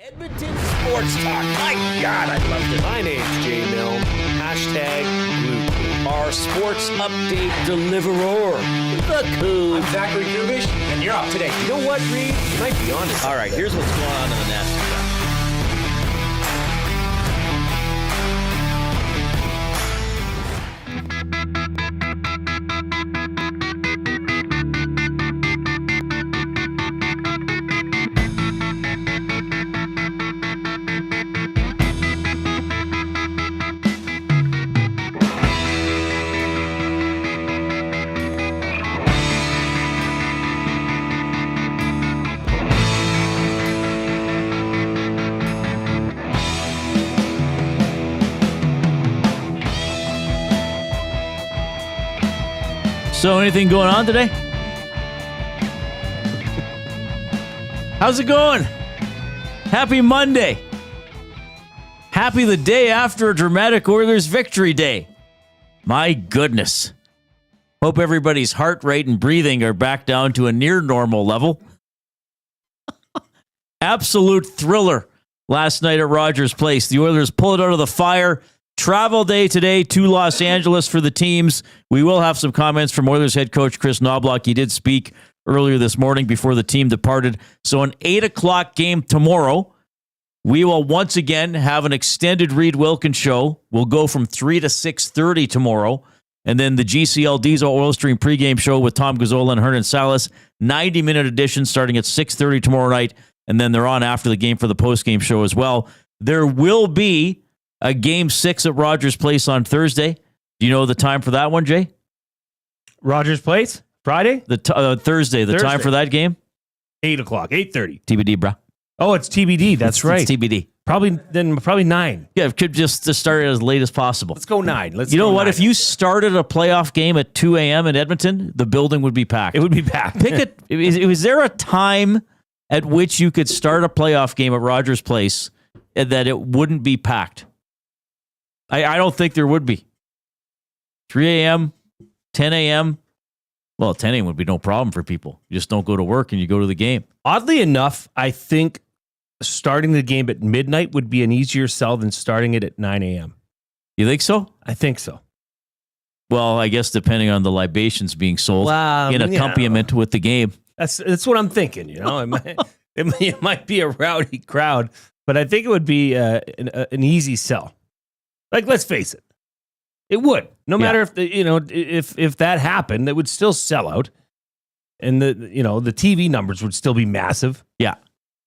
Edmonton Sports Talk. My God, I loved it. My name's Jay Milne. #Luke. Our sports update deliverer. The Coon. I'm Zachary Kubish, and you're up today. You know what, Reid? You might be honest. All right, here's what's going on in the Nasty Cup. So, anything going on today? How's it going? Happy Monday. Happy the day after a dramatic Oilers victory day. My goodness. Hope everybody's heart rate and breathing are back down to a near normal level. Absolute thriller last night at Rogers Place. The Oilers pull it out of the fire. Travel day today to Los Angeles for the teams. We will have some comments from Oilers head coach Chris Knoblock. He did speak earlier this morning before the team departed. So an 8 o'clock game tomorrow. We will once again have an extended Reid Wilkins show. We'll go from 3 to 6:30 tomorrow. And then the GCL Diesel Oil Stream pregame show with Tom Gazzola and Hernan Salas. 90-minute edition starting at 6:30 tomorrow night. And then they're on after the game for the postgame show as well. There will be a Game 6 at Rogers Place on Thursday. Do you know the time for that one, Jay? Rogers Place? Friday? Thursday. The time for that game? 8 o'clock, 8:30. TBD, bro. Oh, it's TBD. That's right. It's TBD. Probably 9. Yeah, it could just to start it as late as possible. Let's go 9. You know what? If you started a playoff game at 2 a.m. in Edmonton, the building would be packed. It would be packed. Pick it. Was there a time at which you could start a playoff game at Rogers Place that it wouldn't be packed? I don't think there would be. 3 a.m., 10 a.m. Well, 10 a.m. would be no problem for people. You just don't go to work and you go to the game. Oddly enough, I think starting the game at midnight would be an easier sell than starting it at 9 a.m. You think so? I think so. Well, I guess depending on the libations being sold in accompaniment with the game. That's what I'm thinking. You know, it might be a rowdy crowd, but I think it would be an easy sell. Like, let's face it, it would. No matter if if that happened, it would still sell out, and the TV numbers would still be massive. Yeah,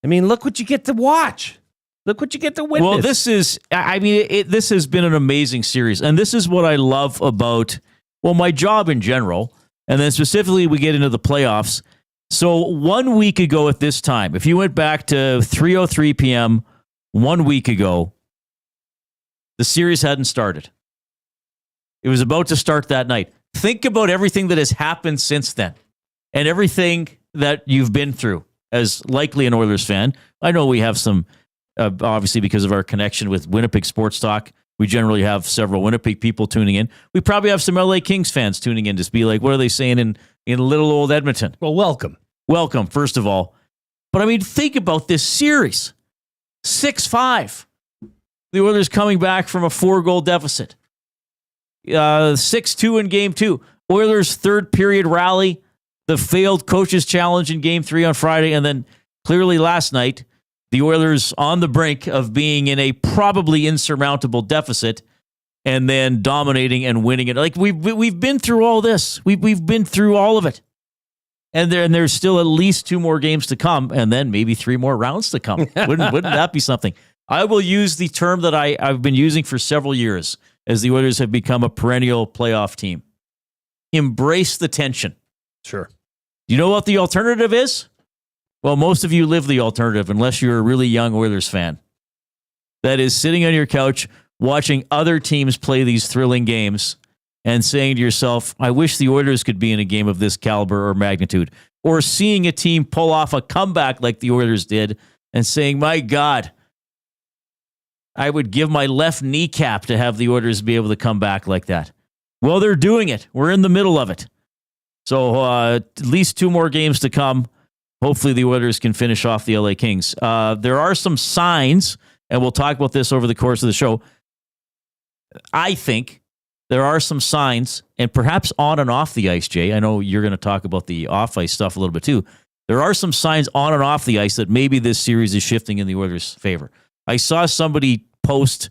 I mean, look what you get to watch. Look what you get to witness. Well, this has been an amazing series, and this is what I love about my job in general, and then specifically we get into the playoffs. So 1 week ago at this time, if you went back to 3:03 p.m. 1 week ago. The series hadn't started. It was about to start that night. Think about everything that has happened since then and everything that you've been through as likely an Oilers fan. I know we have some, obviously because of our connection with Winnipeg Sports Talk, we generally have several Winnipeg people tuning in. We probably have some LA Kings fans tuning in to be like, what are they saying in little old Edmonton? Well, welcome. Welcome, first of all. But I mean, think about this series. 6-5. The Oilers coming back from a 4-goal deficit. 6-2 in Game 2. Oilers' third period rally. The failed coach's challenge in Game 3 on Friday. And then clearly last night, the Oilers on the brink of being in a probably insurmountable deficit and then dominating and winning it. Like we've been through all this. We've been through all of it. And there's still at least 2 more games to come and then maybe 3 more rounds to come. Wouldn't that be something? I will use the term that I've been using for several years as the Oilers have become a perennial playoff team. Embrace the tension. Sure. You know what the alternative is? Well, most of you live the alternative unless you're a really young Oilers fan. That is sitting on your couch watching other teams play these thrilling games and saying to yourself, I wish the Oilers could be in a game of this caliber or magnitude. Or seeing a team pull off a comeback like the Oilers did and saying, my God, I would give my left kneecap to have the Oilers be able to come back like that. Well, they're doing it. We're in the middle of it. So at least 2 more games to come. hopefully the Oilers can finish off the LA Kings. There are some signs, and we'll talk about this over the course of the show. I think there are some signs, and perhaps on and off the ice, Jay. I know you're going to talk about the off-ice stuff a little bit too. There are some signs on and off the ice that maybe this series is shifting in the Oilers' favor. I saw somebody post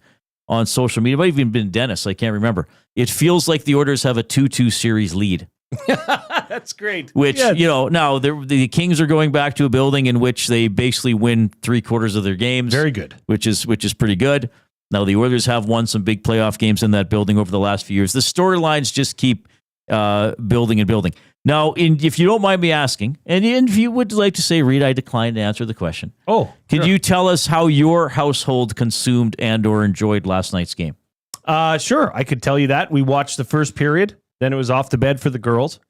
on social media, it might have even been Dennis, I can't remember. It feels like the Oilers have a 2-2 series lead. That's great. Which, now the Kings are going back to a building in which they basically win 3/4 of their games. Very good. Which is pretty good. Now, the Oilers have won some big playoff games in that building over the last few years. The storylines just keep building and building. Now, if you don't mind me asking, and if you would like to say, Reid, I decline to answer the question. Oh, Could you tell us how your household consumed and or enjoyed last night's game? Sure. I could tell you that. We watched the first period. Then it was off to bed for the girls.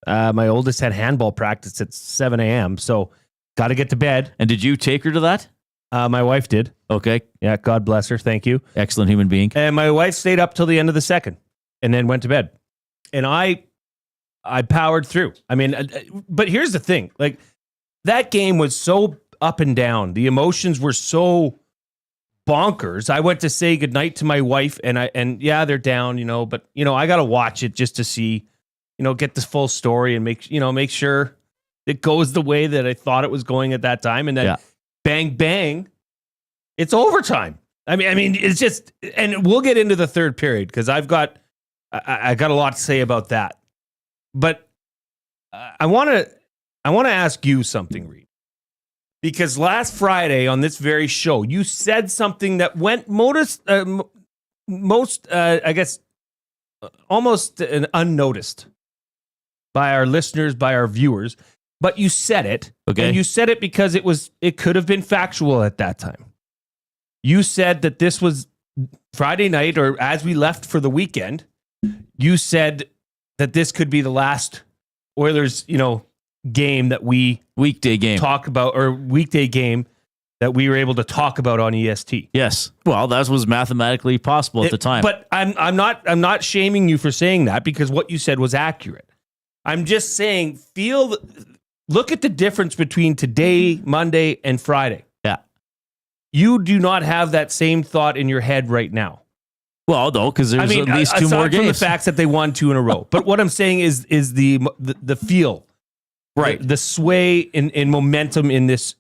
My oldest had handball practice at 7 a.m., so got to get to bed. And did you take her to that? My wife did. Okay. Yeah, God bless her. Thank you. Excellent human being. And my wife stayed up till the end of the second and then went to bed. And I powered through. I mean, but here's the thing. Like, that game was so up and down. The emotions were so bonkers. I went to say goodnight to my wife, and yeah, they're down, but I got to watch it just to see, get the full story and make sure it goes the way that I thought it was going at that time. And then bang, bang, it's overtime. I mean, it's just, and we'll get into the third period because I got a lot to say about that. But I want to ask you something, Reid. Because last Friday on this very show, you said something that went almost unnoticed by our listeners, by our viewers. But you said it, and you said it because it could have been factual at that time. You said that this was Friday night, or as we left for the weekend. You said that this could be the last Oilers, game that we weekday game that we were able to talk about on EST. Yes. Well, that was mathematically possible at the time. But I'm not shaming you for saying that because what you said was accurate. I'm just saying look at the difference between today, Monday, and Friday. Yeah. You do not have that same thought in your head right now. Well, no, because there's at least two more games. Aside from the facts that they won 2 in a row. But what I'm saying is the feel. Right. The sway in momentum in this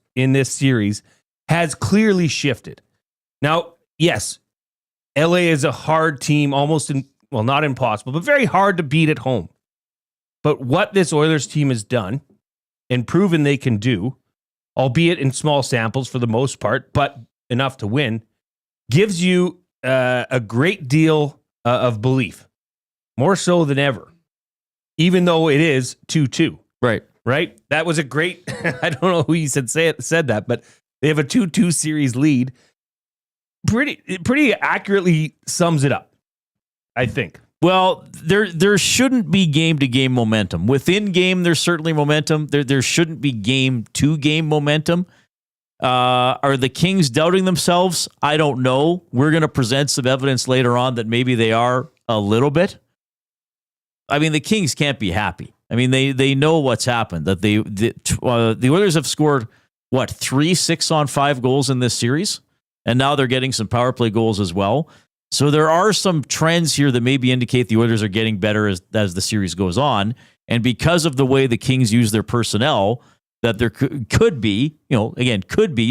series has clearly shifted. Now, yes, LA is a hard team, not impossible, but very hard to beat at home. But what this Oilers team has done and proven they can do, albeit in small samples for the most part, but enough to win, gives you a great deal of belief, more so than ever, even though it is 2-2. Right? That was a great, I don't know who you said that, but they have a 2-2 series lead. Pretty accurately sums it up, I think. Well, there shouldn't be game-to-game momentum. Within game, there's certainly momentum. There shouldn't be game-to-game momentum. Are the Kings doubting themselves? I don't know. We're going to present some evidence later on that maybe they are a little bit. I mean, the Kings can't be happy. I mean, they know what's happened. That the Oilers have scored, 3 6-on-5 goals in this series? And now they're getting some power play goals as well. So there are some trends here that maybe indicate the Oilers are getting better as the series goes on. And because of the way the Kings use their personnel, that there could be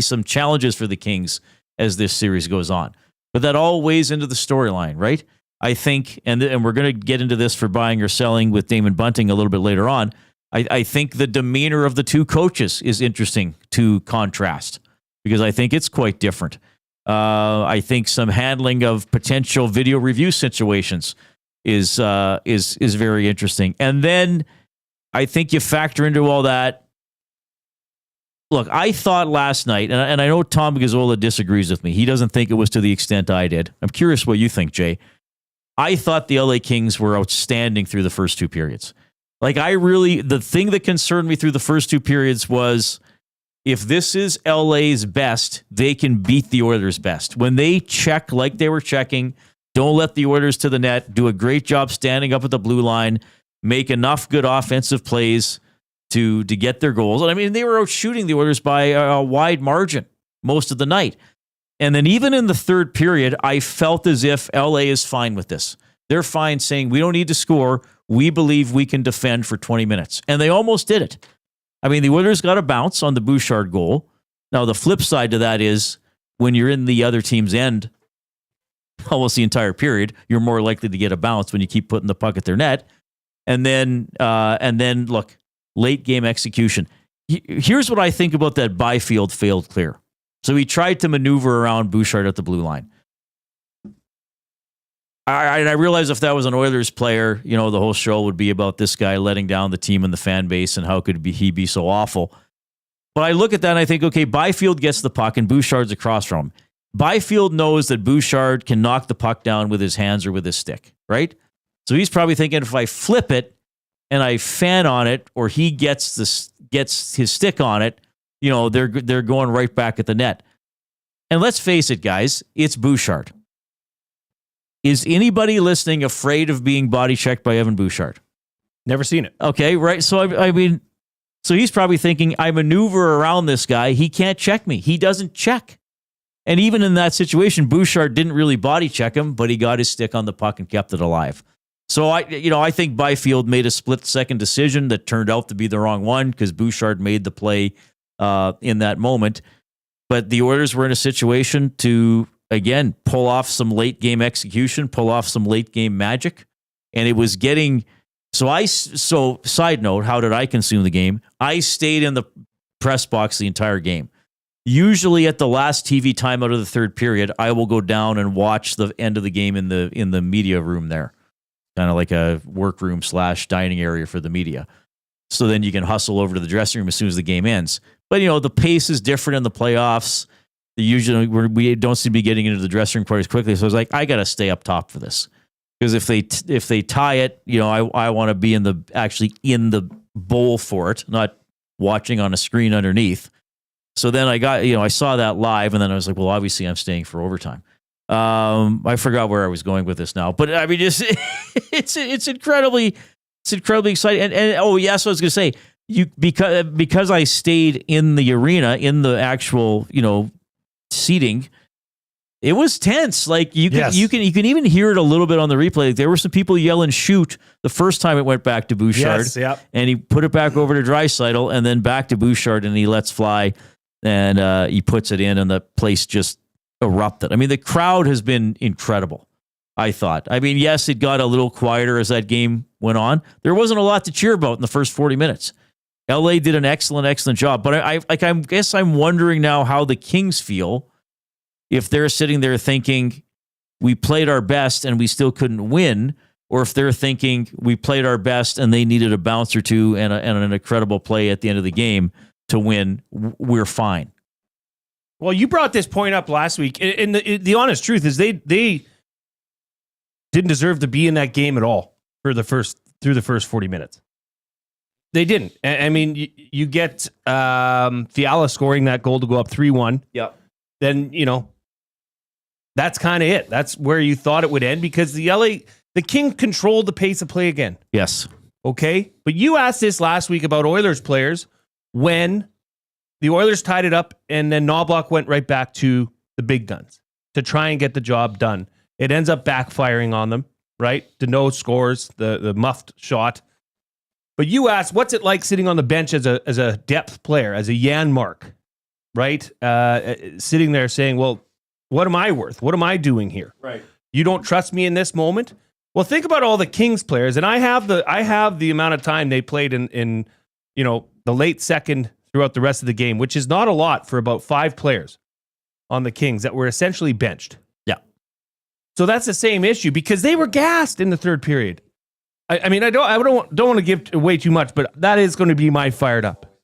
some challenges for the Kings as this series goes on. But that all weighs into the storyline, right? I think, and we're going to get into this for buying or selling with Damon Bunting a little bit later on. I think the demeanor of the two coaches is interesting to contrast because I think it's quite different. I think some handling of potential video review situations is very interesting. And then I think you factor into all that. Look, I thought last night, and I know Tom Gazzola disagrees with me. He doesn't think it was to the extent I did. I'm curious what you think, Jay. I thought the LA Kings were outstanding through the first 2 periods. The thing that concerned me through the first 2 periods was if this is LA's best, they can beat the Oilers' best. When they check like they were checking, don't let the Oilers to the net, do a great job standing up at the blue line, make enough good offensive plays, to get their goals. And I mean, they were out shooting the Oilers by a wide margin most of the night. And then even in the third period, I felt as if LA is fine with this. They're fine saying, we don't need to score. We believe we can defend for 20 minutes. And they almost did it. I mean, the Oilers got a bounce on the Bouchard goal. Now, the flip side to that is when you're in the other team's end almost the entire period, you're more likely to get a bounce when you keep putting the puck at their net. And then look, late game execution. Here's what I think about that Byfield failed clear. So he tried to maneuver around Bouchard at the blue line. I realize if that was an Oilers player, the whole show would be about this guy letting down the team and the fan base and how could he be so awful. But I look at that and I think, okay, Byfield gets the puck and Bouchard's across from him. Byfield knows that Bouchard can knock the puck down with his hands or with his stick, right? So he's probably thinking, if I flip it and I fan on it, or he gets his stick on it, they're going right back at the net. And let's face it, guys, it's Bouchard. Is anybody listening afraid of being body checked by Evan Bouchard? Never seen it. Okay, right. So I mean, so he's probably thinking, I maneuver around this guy. He can't check me. He doesn't check. And even in that situation, Bouchard didn't really body check him, but he got his stick on the puck and kept it alive. So I think Byfield made a split-second decision that turned out to be the wrong one because Bouchard made the play in that moment. But the Oilers were in a situation to, again, pull off some late-game execution, pull off some late-game magic. And it was getting... So side note, how did I consume the game? I stayed in the press box the entire game. Usually at the last TV timeout of the third period, I will go down and watch the end of the game in the media room there. Kind of like a workroom / dining area for the media. So then you can hustle over to the dressing room as soon as the game ends. But, the pace is different in the playoffs. We don't seem to be getting into the dressing room quite as quickly. So I was like, I got to stay up top for this. Because if they tie it, I want to be actually in the bowl for it, not watching on a screen underneath. So then I saw that live, and then I was like, well, obviously I'm staying for overtime. I forgot where I was going with this now, but I mean, just it's incredibly exciting. And oh yes, I was going to say because I stayed in the arena in the actual seating. It was tense. Like you can even hear it a little bit on the replay. Like, there were some people yelling "shoot" the first time it went back to Bouchard, and he put it back over to Draisaitl, and then back to Bouchard, and he lets fly, and he puts it in, and the place just erupted. I mean, the crowd has been incredible, I thought. I mean, yes, it got a little quieter as that game went on. There wasn't a lot to cheer about in the first 40 minutes. LA did an excellent job, but I guess I'm wondering now how the Kings feel if they're sitting there thinking we played our best and we still couldn't win, or if they're thinking we played our best and they needed a bounce or two and an incredible play at the end of the game to win. We're fine. Well, you brought this point up last week, and the honest truth is they didn't deserve to be in that game at all through the first 40 minutes. They didn't. I mean, you get Fiala scoring that goal to go up 3-1. Yep. Then, that's kind of it. That's where you thought it would end because the King controlled the pace of play again. Yes. Okay. But you asked this last week about Oilers players when the Oilers tied it up and then Knoblock went right back to the big guns to try and get the job done. It ends up backfiring on them, right? Deneau scores the muffed shot. But you asked, what's it like sitting on the bench as a depth player, as a Jan Mark, right? Sitting there saying, well, what am I worth? What am I doing here? Right. You don't trust me in this moment? Well, think about all the Kings players, and I have the amount of time they played in the late second throughout the rest of the game, which is not a lot for about 5 players on the Kings that were essentially benched. Yeah. So that's the same issue because they were gassed in the third period. I mean, I don't want to give away too much, but that is going to be my fired up.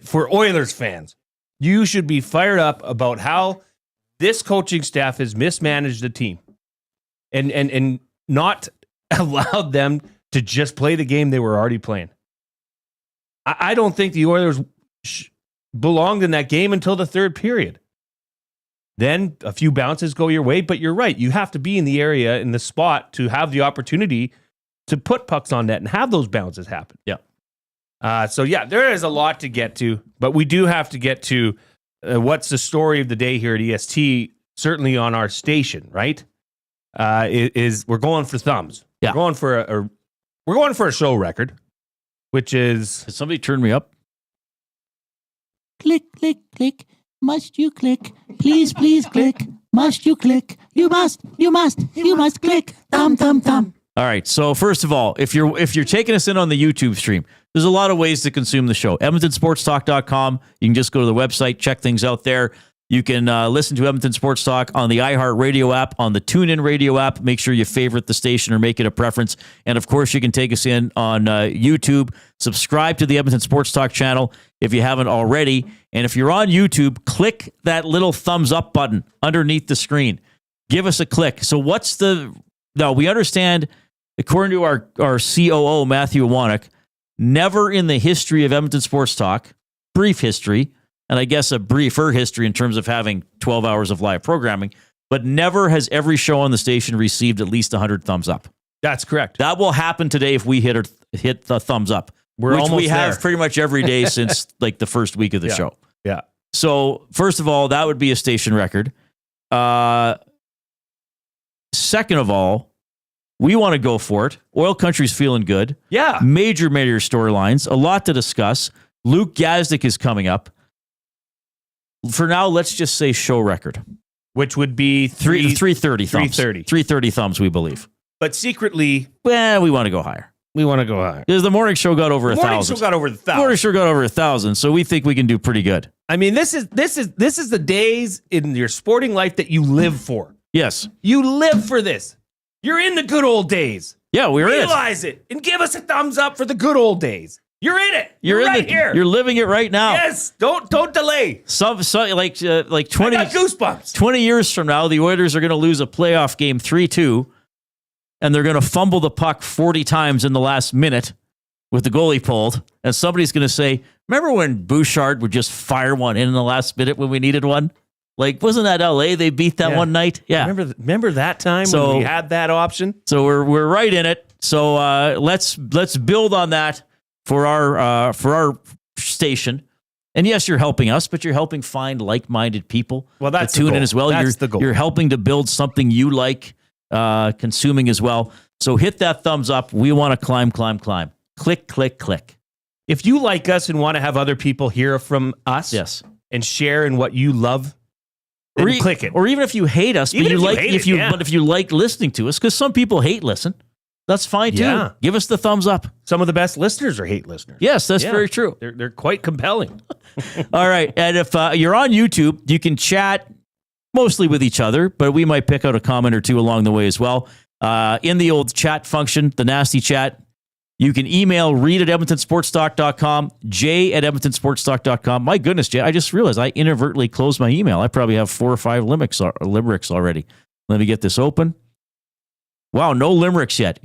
For Oilers fans, you should be fired up about how this coaching staff has mismanaged the team and not allowed them to just play the game they were already playing. I don't think the Oilers belonged in that game until the third period. Then a few bounces go your way, but you're right. You have to be in the area, in the spot, to have the opportunity to put pucks on net and have those bounces happen. Yeah. So yeah, there is a lot to get to, but we do have to get to what's the story of the day here at EST, certainly on our station, right? Is we're going for thumbs. Yeah. We're going for a show record, which is... Did somebody turn me up? Click, click, click. Must you click? Please, please click. Must you click? You must click. Thumb, thumb, thumb. All right. So first of all, if you're taking us in on the YouTube stream, there's a lot of ways to consume the show. EdmontonSportsTalk.com. You can just go to the website, check things out there. You can listen to Edmonton Sports Talk on the iHeartRadio app, on the TuneIn Radio app. Make sure you favorite the station or make it a preference. And of course, you can take us in on YouTube. Subscribe to the Edmonton Sports Talk channel if you haven't already. And if you're on YouTube, click that little thumbs up button underneath the screen. Give us a click. So we understand, according to our COO, Matthew Wannock, never in the history of Edmonton Sports Talk, brief history, and I guess a briefer history in terms of having 12 hours of live programming, but never has every show on the station received at least 100 thumbs up. That's correct. That will happen today if we hit the thumbs up, which we have pretty much every day since like the first week of the show. Yeah. So first of all, that would be a station record. Second of all, we want to go for it. Oil Country's feeling good. Yeah. Major storylines, a lot to discuss. Luke Gazdic is coming up. For now, let's just say show record, which would be 330 thumbs. 330 thumbs, we believe. But secretly, we want to go higher. We want to go higher. Because the morning show got over 1,000. The morning show got over 1,000. Morning show got over 1,000, so we think we can do pretty good. I mean, this is the days in your sporting life that you live for. Yes. You live for this. You're in the good old days. Yeah, we're in it. Realize it and give us a thumbs up for the good old days. You're in it. You're right here. You're living it right now. Yes. Don't delay. Some like 20 I got goosebumps. 20 years from now, the Oilers are going to lose a playoff game 3-2, and they're going to fumble the puck 40 times in the last minute with the goalie pulled, and somebody's going to say, "Remember when Bouchard would just fire one in the last minute when we needed one? Like, wasn't that LA? They beat that one night. Yeah, remember that time when we had that option. So we're right in it. So let's build on that for our station. And yes, you're helping us, but you're helping find like-minded people. Well, that's to tune in as well. That's the goal. You're helping to build something you like consuming as well. So hit that thumbs up. We want to climb. Click, click, click. If you like us and want to have other people hear from us, yes, and share in what you love, then click it. Or even if you hate us, but if you like listening to us, because some people hate listen, that's fine too. Yeah. Give us the thumbs up. Some of the best listeners are hate listeners. Yes, that's very true. They're quite compelling. All right, and if you're on YouTube, you can chat mostly with each other, but we might pick out a comment or two along the way as well. In the old chat function, the nasty chat, you can email Reid at EdmontonSportsTalk.com, Jay at EdmontonSportsTalk.com. My goodness, Jay, I just realized I inadvertently closed my email. I probably have 4 or 5 limericks already. Let me get this open. Wow, no limericks yet.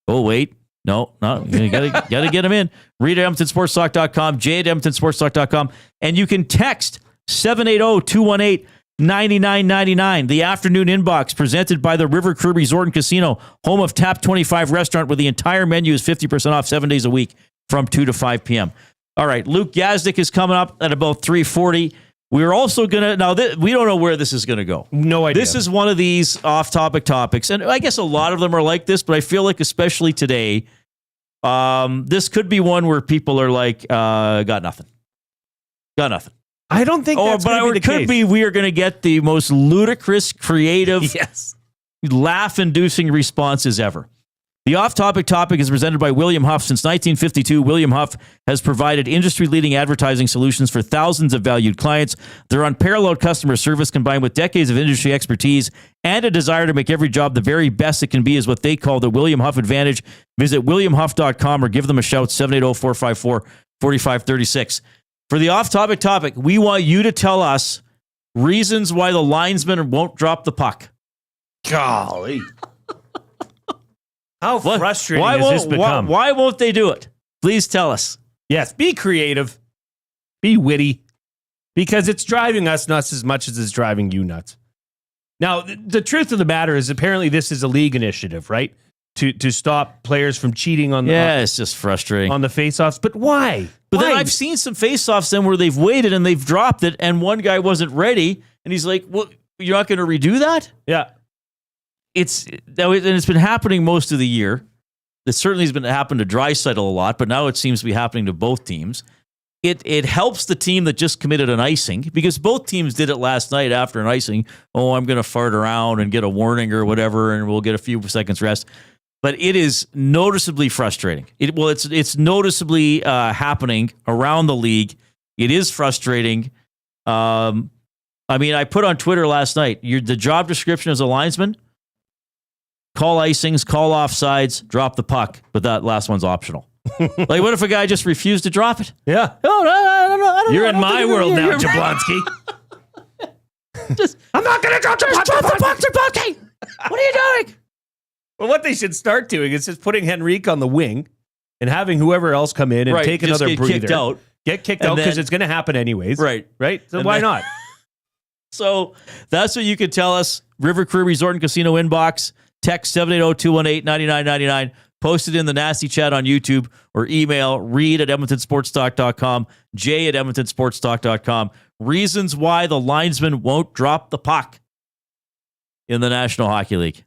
Oh, wait. No, you gotta get them in. Reid at EdmontonSportsTalk.com, Jay at EdmontonSportsTalk.com, and you can text 780-218-9999. The afternoon inbox presented by the River Crew Resort and Casino, home of Tap 25 restaurant, where the entire menu is 50% off 7 days a week from 2 to 5 p.m. All right, Luke Gazdic is coming up at about 3:40. We're also going to, we don't know where this is going to go. No idea. This is one of these off-topic topics, and I guess a lot of them are like this, but I feel like especially today, this could be one where people are like, got nothing. I don't think that's going to be the case. It could be we are going to get the most ludicrous, creative, laugh-inducing responses ever. The off-topic topic is presented by William Huff. Since 1952, William Huff has provided industry-leading advertising solutions for thousands of valued clients. Their unparalleled customer service, combined with decades of industry expertise and a desire to make every job the very best it can be, is what they call the William Huff Advantage. Visit williamhuff.com or give them a shout, 780-454-4536. For the off-topic topic, we want you to tell us reasons why the linesman won't drop the puck. Golly. How frustrating has this become? Why won't they do it? Please tell us. Yes, be creative. Be witty. Because it's driving us nuts as much as it's driving you nuts. Now, the truth of the matter is apparently this is a league initiative, right? to stop players from cheating on it's just frustrating. on the faceoffs. But why? But Why? then I've seen some face-offs then where they've waited and they've dropped it, and one guy wasn't ready, and he's like, "Well, you're not going to redo that?" Yeah. It's been happening most of the year. It certainly has been happened to Draisaitl a lot, but now it seems to be happening to both teams. It helps the team that just committed an icing, because both teams did it last night after an icing. Oh, I'm going to fart around and get a warning or whatever, and we'll get a few seconds rest. But it is noticeably frustrating. It's noticeably happening around the league. It is frustrating. I mean, I put on Twitter last night, the job description as a linesman: call icings, call offsides, drop the puck, but that last one's optional. Like, what if a guy just refused to drop it? Yeah. Oh, I don't know. You're in my world now, You're Jablonski. I'm not going to drop the puck, Jablonski. What are you doing? Well, what they should start doing is just putting Henrique on the wing and having whoever else come in and take just another get breather. kicked out. Get kicked And out because then- it's going to happen anyways. Right. So And why then- not? So that's what you could tell us. River Crew Resort and Casino inbox. Text 780-218-9999. Post it in the nasty chat on YouTube, or email reid@edmontonsportstalk.com, jay@edmontonsportstalk.com. Reasons why the linesman won't drop the puck in the National Hockey League.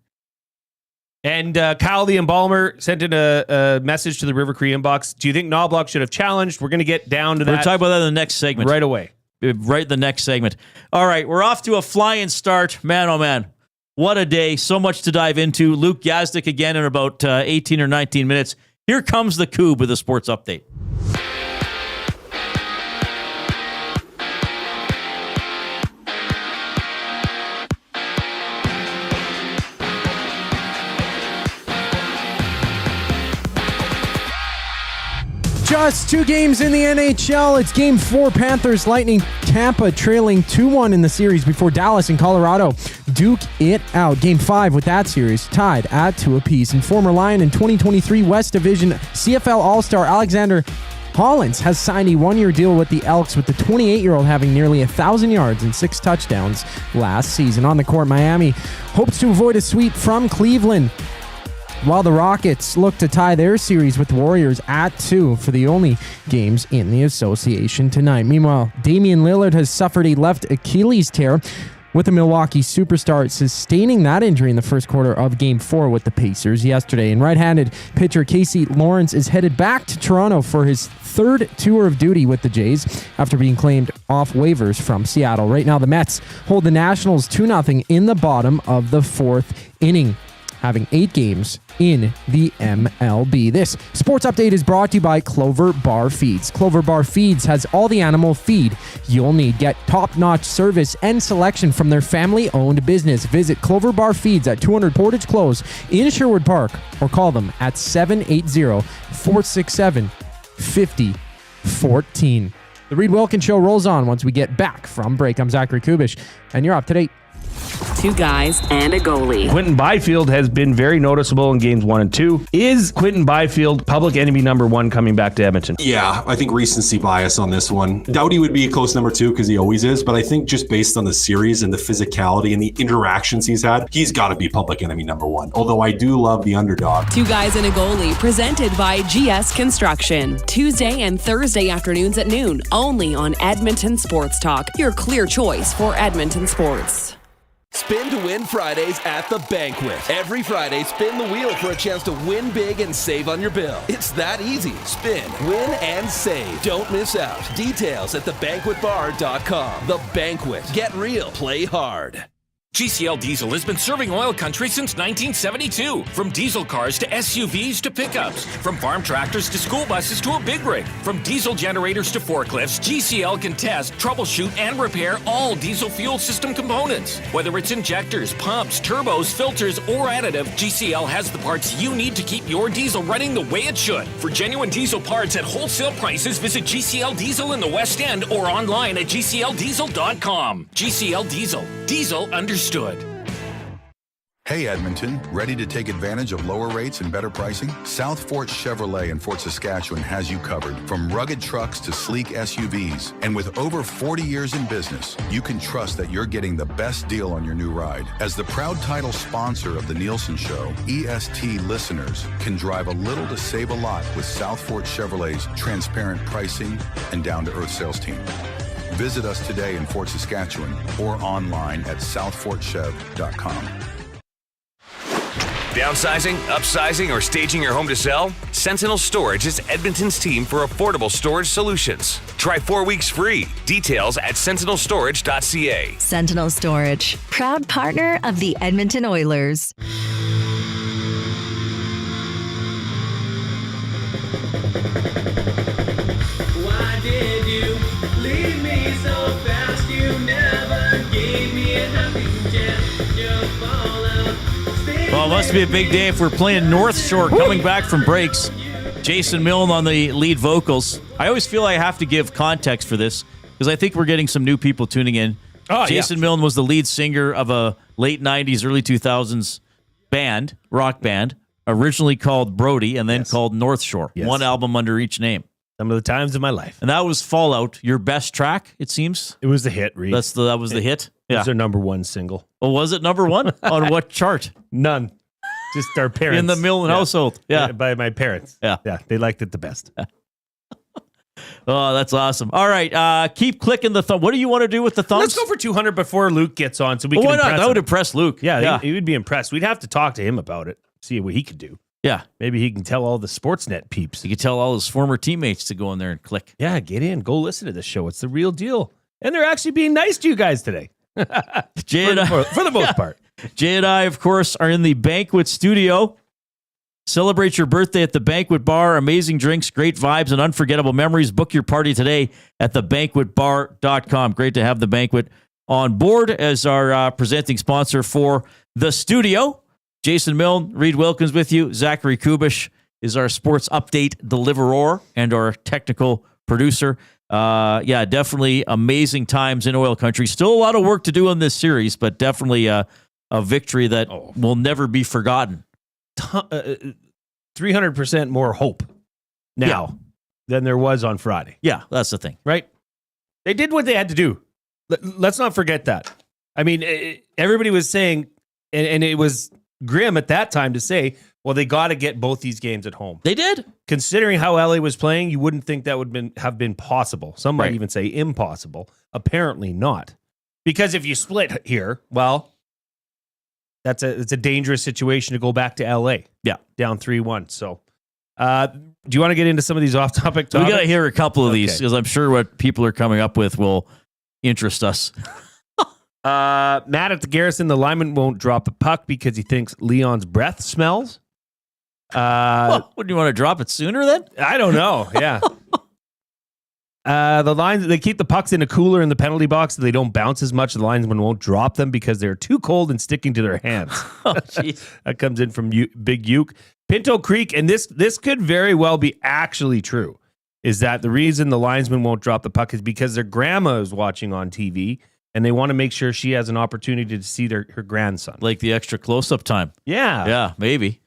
And Kyle the Embalmer sent in a message to the River Cree inbox. Do you think Knoblock should have challenged? We're going to get down to We're that talking about that in the next segment. right away. Right, the next segment. All right, we're off to a flying start. Man, oh man, what a day. So much to dive into. Luke Gazdic again in about 18 or 19 minutes. Here comes the Coob with a sports update. Just 2 games in the NHL. It's Game 4, Panthers Lightning. Tampa trailing 2-1 in the series before Dallas and Colorado duke it out. Game 5 with that series tied at 2 apiece. And former Lion and 2023 West Division CFL All-Star Alexander Hollins has signed a 1-year deal with the Elks, with the 28-year-old having nearly 1,000 yards and 6 touchdowns last season. On the court, Miami hopes to avoid a sweep from Cleveland, while the Rockets look to tie their series with the Warriors at 2 for the only games in the association tonight. Meanwhile, Damian Lillard has suffered a left Achilles tear, with the Milwaukee superstar sustaining that injury in the first quarter of Game 4 with the Pacers yesterday. And right-handed pitcher Casey Lawrence is headed back to Toronto for his 3rd tour of duty with the Jays after being claimed off waivers from Seattle. Right now, the Mets hold the Nationals 2-0 in the bottom of the 4th inning, having 8 games in the MLB. This sports update is brought to you by Clover Bar Feeds. Clover Bar Feeds has all the animal feed you'll need. Get top-notch service and selection from their family-owned business. Visit Clover Bar Feeds at 200 Portage Close in Sherwood Park, or call them at 780-467-5014. The Reid Wilkins Show rolls on once we get back from break. I'm Zachary Kubish, and you're up to date. 2 guys and a goalie. Quentin Byfield has been very noticeable in games 1 and 2. Is Quentin Byfield public enemy number 1 coming back to Edmonton? Yeah, I think recency bias on this one. Doughty would be a close number 2 because he always is, but I think just based on the series and the physicality and the interactions he's had, he's got to be public enemy number 1. Although I do love the underdog. 2 guys and a goalie, presented by GS Construction. Tuesday and Thursday afternoons at noon, only on Edmonton Sports Talk, your clear choice for Edmonton sports. Spin to win Fridays at The Banquet. Every Friday, spin the wheel for a chance to win big and save on your bill. It's that easy. Spin, win, and save. Don't miss out. Details at thebanquetbar.com. The Banquet. Get real. Play hard. GCL Diesel has been serving oil country since 1972. From diesel cars to SUVs to pickups. From farm tractors to school buses to a big rig. From diesel generators to forklifts, GCL can test, troubleshoot, and repair all diesel fuel system components. Whether it's injectors, pumps, turbos, filters, or additive, GCL has the parts you need to keep your diesel running the way it should. For genuine diesel parts at wholesale prices, visit GCL Diesel in the West End or online at gcldiesel.com. GCL Diesel. Diesel understood. Hey Edmonton, ready to take advantage of lower rates and better pricing? South Fort Chevrolet in Fort Saskatchewan has you covered. From rugged trucks to sleek SUVs. And with over 40 years in business, you can trust that you're getting the best deal on your new ride. As the proud title sponsor of the Nielsen Show, EST listeners can drive a little to save a lot with South Fort Chevrolet's transparent pricing and down-to-earth sales team. Visit us today in Fort Saskatchewan or online at southfortchev.com. Downsizing, upsizing, or staging your home to sell? Sentinel Storage is Edmonton's team for affordable storage solutions. Try 4 weeks free. Details at sentinelstorage.ca. Sentinel Storage, proud partner of the Edmonton Oilers. Why did you leave me so fast? You never gave me a helping chance. Just fall out. Well, it must be a big day if we're playing North Shore coming back from breaks. Jason Milne on the lead vocals. I always feel I have to give context for this because I think we're getting some new people tuning in. Jason Milne was the lead singer of a late 90s, early 2000s band, rock band, originally called Brody and then called North Shore. Yes. One album under each name. Some of the times in my life. And that was Fallout, your best track, it seems. It was the hit, Reid. That was the hit? It was their number one single. Well, was it number one? On what chart? None. Just our parents. In the Milne household. Yeah. By my parents. Yeah. Yeah. They liked it the best. Oh, that's awesome. All right. Keep clicking the thumb. What do you want to do with the thumbs? Let's go for 200 before Luke gets on so we can why not? impress That him. would impress Luke. Yeah, he would be impressed. We'd have to talk to him about it, see what he could do. Yeah. Maybe he can tell all the Sportsnet peeps. He could tell all his former teammates to go in there and click. Yeah, get in. Go listen to the show. It's the real deal. And they're actually being nice to you guys today. Jay and I, for the most part. Jay and I, of course, are in the banquet studio. Celebrate your birthday at the Banquet Bar. Amazing drinks, great vibes, and unforgettable memories. Book your party today at thebanquetbar.com. Great to have the Banquet on board as our presenting sponsor for the studio. Jason Milne, Reid Wilkins with you. Zachary Kubish is our sports update deliverer and our technical producer. Definitely amazing times in oil country. Still a lot of work to do in this series, but definitely a victory that will never be forgotten. 300% more hope now than there was on Friday. Yeah, that's the thing. Right? They did what they had to do. Let's not forget that. I mean, everybody was saying, and it was grim at that time to say, well, they got to get both these games at home. They did. Considering how LA was playing, you wouldn't think that would have been possible. Some might even say impossible. Apparently not. Because if you split here, well, it's a dangerous situation to go back to LA. Yeah. Down 3-1. So, do you want to get into some of these off-topic topics? We got to hear a couple of these because I'm sure what people are coming up with will interest us. Matt at the Garrison, the lineman won't drop the puck because he thinks Leon's breath smells. Wouldn't you want to drop it sooner then? I don't know. Yeah. The lines, they keep the pucks in a cooler in the penalty box so they don't bounce as much. The linesman won't drop them because they're too cold and sticking to their hands. That comes in from Big Uke. Pinto Creek, and this could very well be actually true, is that the reason the linesman won't drop the puck is because their grandma is watching on TV and they want to make sure she has an opportunity to see her grandson. Like the extra close-up time. Yeah. Yeah, maybe.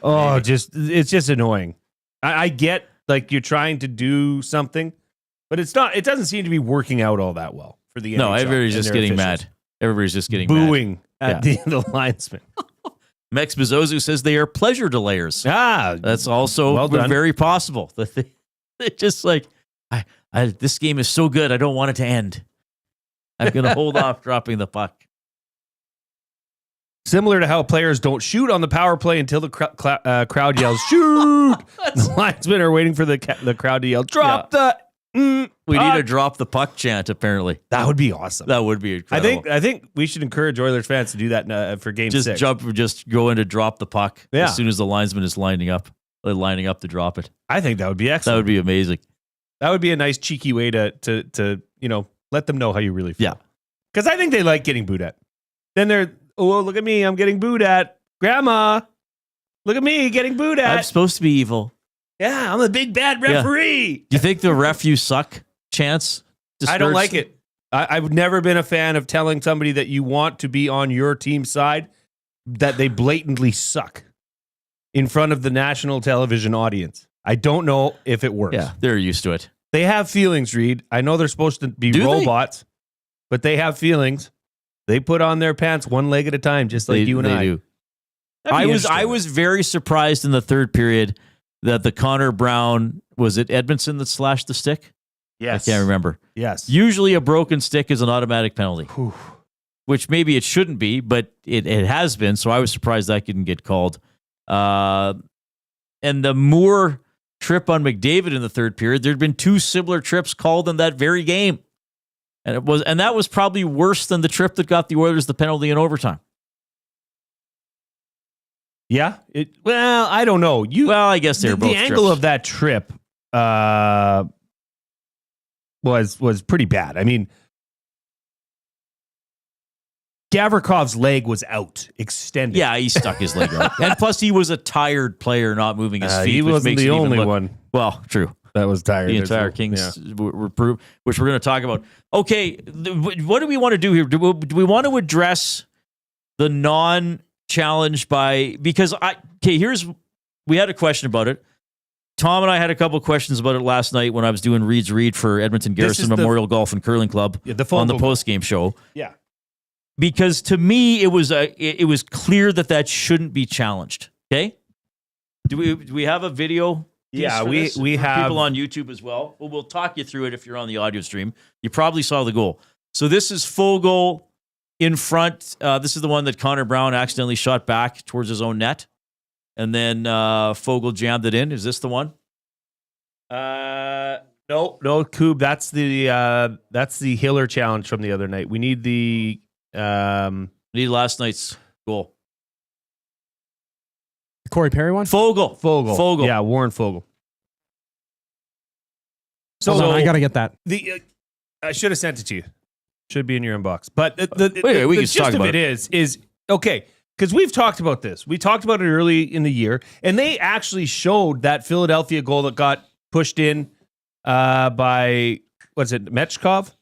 Oh, it's just annoying. I get like you're trying to do something, but it doesn't seem to be working out all that well for the NHL. No, everybody's just getting mad. Everybody's just getting booing at the linesman. Mex Bezozu says they are pleasure delayers. That's also very possible. They're just like, this game is so good, I don't want it to end. I'm going to hold off dropping the puck. Similar to how players don't shoot on the power play until the crowd yells, shoot! The linesmen are waiting for the crowd to yell, drop the We need a drop the puck chant, apparently. That would be awesome. That would be incredible. I think we should encourage Oilers fans to do that for Game 6. Just go in to drop the puck as soon as the linesman is lining up to drop it. I think that would be excellent. That would be amazing. That would be a nice cheeky way to let them know how you really feel. Yeah. Because I think they like getting booed at. Then they're, oh, look at me, I'm getting booed at. Grandma, look at me getting booed at. I'm supposed to be evil. Yeah, I'm a big bad referee. Do you think the ref you suck chants? I don't like it. I've never been a fan of telling somebody that you want to be on your team's side that they blatantly suck in front of the national television audience. I don't know if it works. Yeah, they're used to it. They have feelings, Reid. I know they're supposed to be robots, but they have feelings. They put on their pants one leg at a time, just like you and I do. I was very surprised in the third period that the Connor Brown, was it Edmondson that slashed the stick? Yes. I can't remember. Yes. Usually a broken stick is an automatic penalty, which maybe it shouldn't be, but it has been. So I was surprised that didn't get called. And the Moore trip on McDavid in the third period, there'd been two similar trips called in that very game. And that was probably worse than the trip that got the Oilers the penalty in overtime. Yeah. Well, I don't know. I guess they were both the angle trips. of that trip was pretty bad. I mean, Gavrikov's leg was out, extended. Yeah, he stuck his leg out. And plus, he was a tired player, not moving his feet. He which wasn't makes the it even only look, one. Well, true. That was tired. The entire Kings were proved, which we're going to talk about. Okay, what do we want to do here? Do we want to address the non-challenge because we had a question about it. Tom and I had a couple of questions about it last night when I was doing Reid's Read for Edmonton Garrison Memorial Golf and Curling Club on the post-game show. Yeah. Because to me, it was clear that shouldn't be challenged. Okay? Do we have a video? Yeah, for we this? have people on YouTube as well. Well, we'll talk you through it if you're on the audio stream. You probably saw the goal. So this is Fogle in front. This is the one that Connor Brown accidentally shot back towards his own net, and then Fogle jammed it in. Is this the one? No, Coob. That's the Hiller challenge from the other night. We need the need last night's goal. Corey Perry one? Fogle. Yeah, Warren Fogle. So Hold on, I got to get that. I should have sent it to you. Should be in your inbox. But the gist of it is okay, because we've talked about this. We talked about it early in the year, and they actually showed that Philadelphia goal that got pushed in by, what's it, Mechkov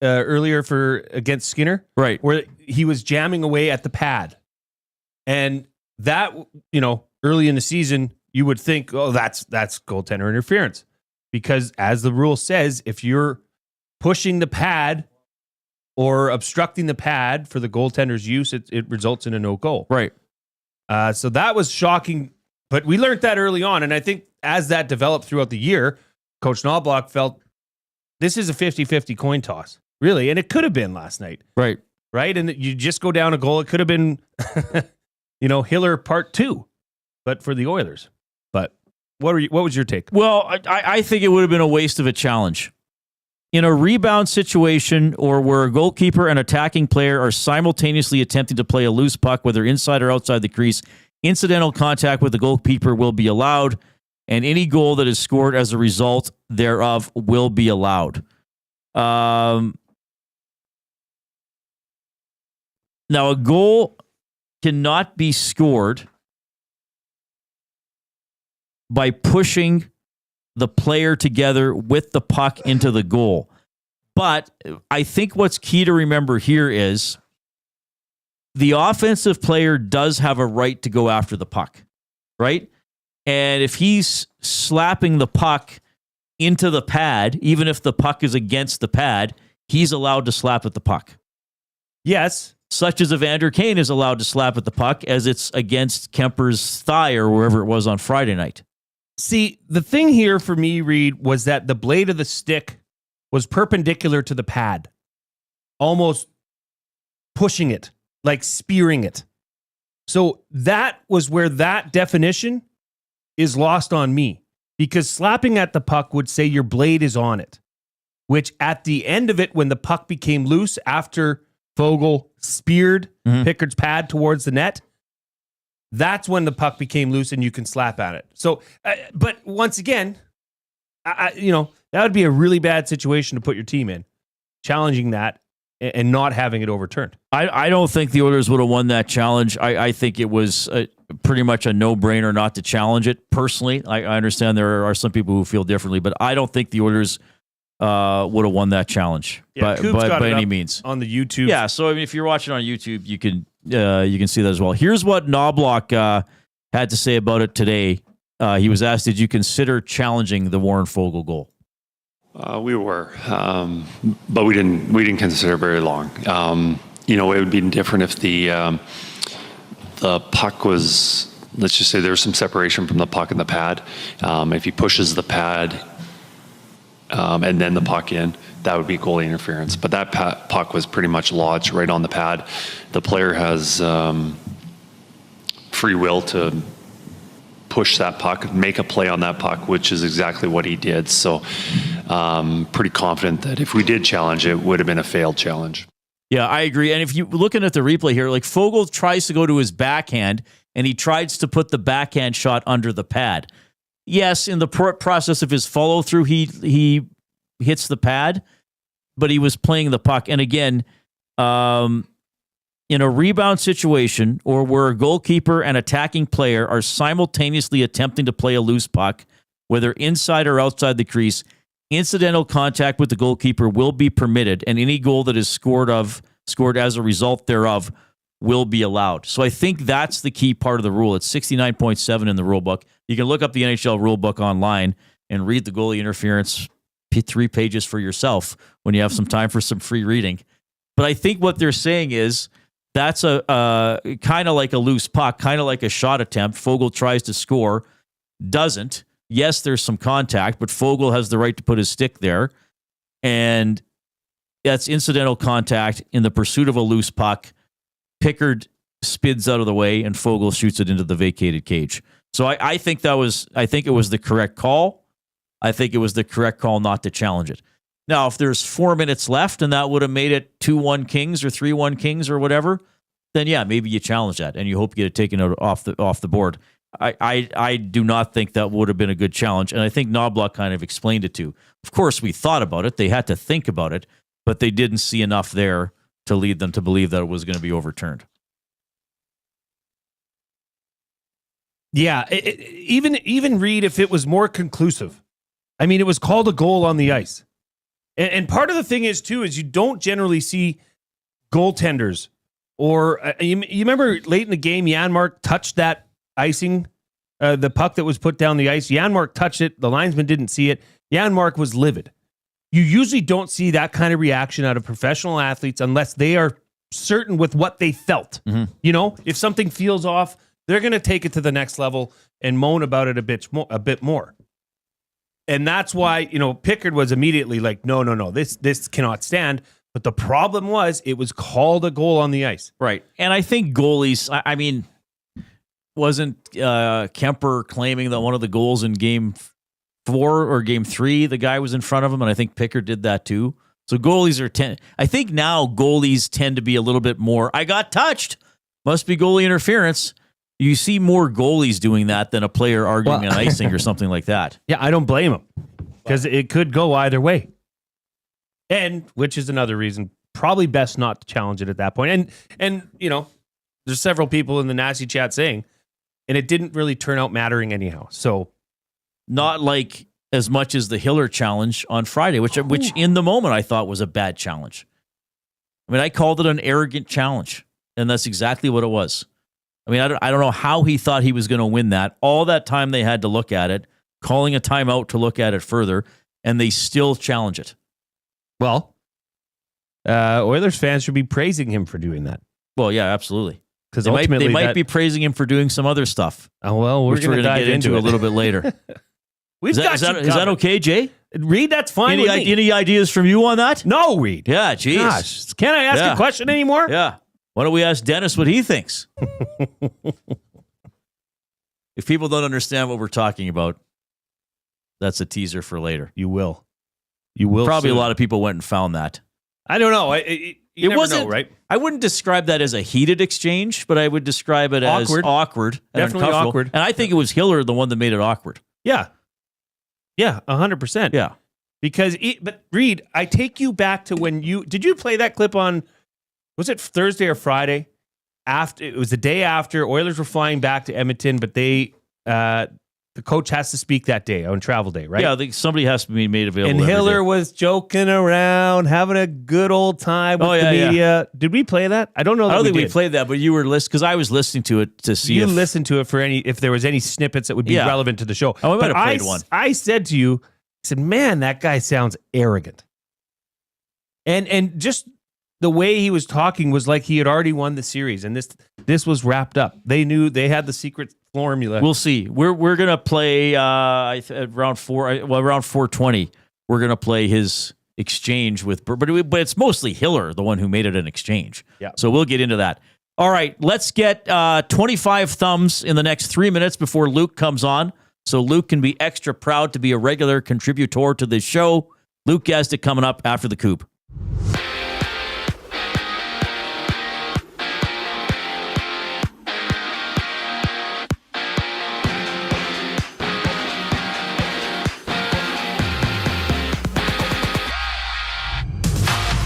earlier against Skinner? Right. Where he was jamming away at the pad. And that, early in the season, you would think, oh, that's goaltender interference. Because as the rule says, if you're pushing the pad or obstructing the pad for the goaltender's use, it results in a no goal. Right. So that was shocking. But we learned that early on. And I think as that developed throughout the year, Coach Knoblock felt this is a 50-50 coin toss, really. And it could have been last night. Right. Right. And you just go down a goal. It could have been, Hiller part 2, but for the Oilers. But what was your take? Well, I think it would have been a waste of a challenge. In a rebound situation or where a goalkeeper and attacking player are simultaneously attempting to play a loose puck, whether inside or outside the crease, incidental contact with the goalkeeper will be allowed, and any goal that is scored as a result thereof will be allowed. Now, a goal cannot be scored by pushing the player together with the puck into the goal. But I think what's key to remember here is the offensive player does have a right to go after the puck, right? And if he's slapping the puck into the pad, even if the puck is against the pad, he's allowed to slap at the puck. Yes. Such as Evander Kane is allowed to slap at the puck as it's against Kemper's thigh or wherever it was on Friday night. See, the thing here for me, Reid, was that the blade of the stick was perpendicular to the pad, almost pushing it, like spearing it. So that was where that definition is lost on me, because slapping at the puck would say your blade is on it, which at the end of it, when the puck became loose after Fogle speared Pickard's pad towards the net, that's when the puck became loose and you can slap at it. So, but once again, that would be a really bad situation to put your team in, challenging that and not having it overturned. I don't think the Oilers would have won that challenge. I think it was pretty much a no-brainer not to challenge it. Personally, I understand there are some people who feel differently, but I don't think the Oilers would have won that challenge by any means on the YouTube. Yeah, so I mean, if you're watching on YouTube, you can you can see that as well. Here's what Knoblock had to say about it today. He was asked, did you consider challenging the Warren Foegele goal? We were, but we didn't consider very long. It would be different if the puck was, let's just say there was some separation from the puck and the pad. If he pushes the pad and then the puck in, that would be goalie interference. But that puck was pretty much lodged right on the pad. The player has free will to push that puck, make a play on that puck, which is exactly what he did. So pretty confident that if we did challenge it, would have been a failed challenge. Yeah, I agree. And if you're looking at the replay here, like Foegele tries to go to his backhand and he tries to put the backhand shot under the pad. Yes, in the process of his follow through, he hits the pad, but he was playing the puck. And again, in a rebound situation or where a goalkeeper and attacking player are simultaneously attempting to play a loose puck, whether inside or outside the crease, incidental contact with the goalkeeper will be permitted, and any goal that is scored as a result thereof will be allowed. So I think that's the key part of the rule. It's 69.7 in the rule book. You can look up the NHL rule book online and read the goalie interference 3 pages for yourself when you have some time for some free reading. But I think what they're saying is that's a kind of like a loose puck, kind of like a shot attempt. Foegele tries to score, doesn't. Yes, there's some contact, but Foegele has the right to put his stick there. And that's incidental contact in the pursuit of a loose puck. Pickard spids out of the way, and Foegele shoots it into the vacated cage. So I think it was the correct call. I think it was the correct call not to challenge it. Now, if there's 4 minutes left and that would have made it 2-1 Kings or 3-1 Kings or whatever, then yeah, maybe you challenge that and you hope you get it taken out off the board. I do not think that would have been a good challenge, and I think Knoblock kind of explained it too. Of course, we thought about it. They had to think about it, but they didn't see enough there to lead them to believe that it was going to be overturned. Yeah, even Reid, if it was more conclusive. I mean, it was called a goal on the ice. And part of the thing is, too, is you don't generally see goaltenders or you remember late in the game, Janmark touched that icing, the puck that was put down the ice. Janmark touched it. The linesman didn't see it. Janmark was livid. You usually don't see that kind of reaction out of professional athletes unless they are certain with what they felt. Mm-hmm. You know, if something feels off, they're going to take it to the next level and moan about it a bit more. And that's why, Pickard was immediately like, no, this cannot stand. But the problem was it was called a goal on the ice. Right. And I think goalies, I mean, wasn't Kemper claiming that one of the goals in game 4 or game 3, the guy was in front of him, and I think Pickard did that too. So goalies I think now goalies tend to be a little bit more, I got touched, must be goalie interference. You see more goalies doing that than a player arguing an icing or something like that. Yeah, I don't blame him because it could go either way. And which is another reason, probably best not to challenge it at that point. And there's several people in the nasty chat saying, and it didn't really turn out mattering anyhow. So not like as much as the Hiller challenge on Friday, which in the moment I thought was a bad challenge. I mean, I called it an arrogant challenge, and that's exactly what it was. I mean, I don't know how he thought he was going to win that. All that time they had to look at it, calling a timeout to look at it further, and they still challenge it. Well, Oilers fans should be praising him for doing that. Well, yeah, absolutely. Because they might be praising him for doing some other stuff. Oh, well, we're going to get into a little bit later. Is that okay, Jay? Reid, that's fine. Any ideas from you on that? No, Reid. Yeah, geez. Gosh, can I ask a question anymore? Yeah. Why don't we ask Dennis what he thinks? If people don't understand what we're talking about, that's a teaser for later. You will. Probably soon. A lot of people went and found that. I don't know. You never wasn't, know, right? I wouldn't describe that as a heated exchange, but I would describe it as awkward. And definitely awkward. And I think it was Hiller the one that made it awkward. Yeah. Yeah, 100%. Yeah. Because, but Reid, I take you back to when did you play that clip on, was it Thursday or Friday? It was the day after Oilers were flying back to Edmonton, but they the coach has to speak that day on travel day, right? Yeah, I think somebody has to be made available. And every Hiller day. was joking around, having a good old time with the media. Did we play that? I don't know. I don't think we did. played that, but you were listening because I was listening to it to see you if listened to it for if there was any snippets that would be relevant to the show. Oh, we might But have played one. I said to you, I said, man, that guy sounds arrogant. And just the way he was talking was like he had already won the series, and this was wrapped up. They knew they had the secret formula. We'll see. We're gonna play around 4:20. We're gonna play his exchange with, but it's mostly Hiller, the one who made it an exchange. Yeah. So we'll get into that. All right, let's get 25 thumbs in the next 3 minutes before Luke comes on, so Luke can be extra proud to be a regular contributor to this show. Luke Gazdic coming up after the Coop.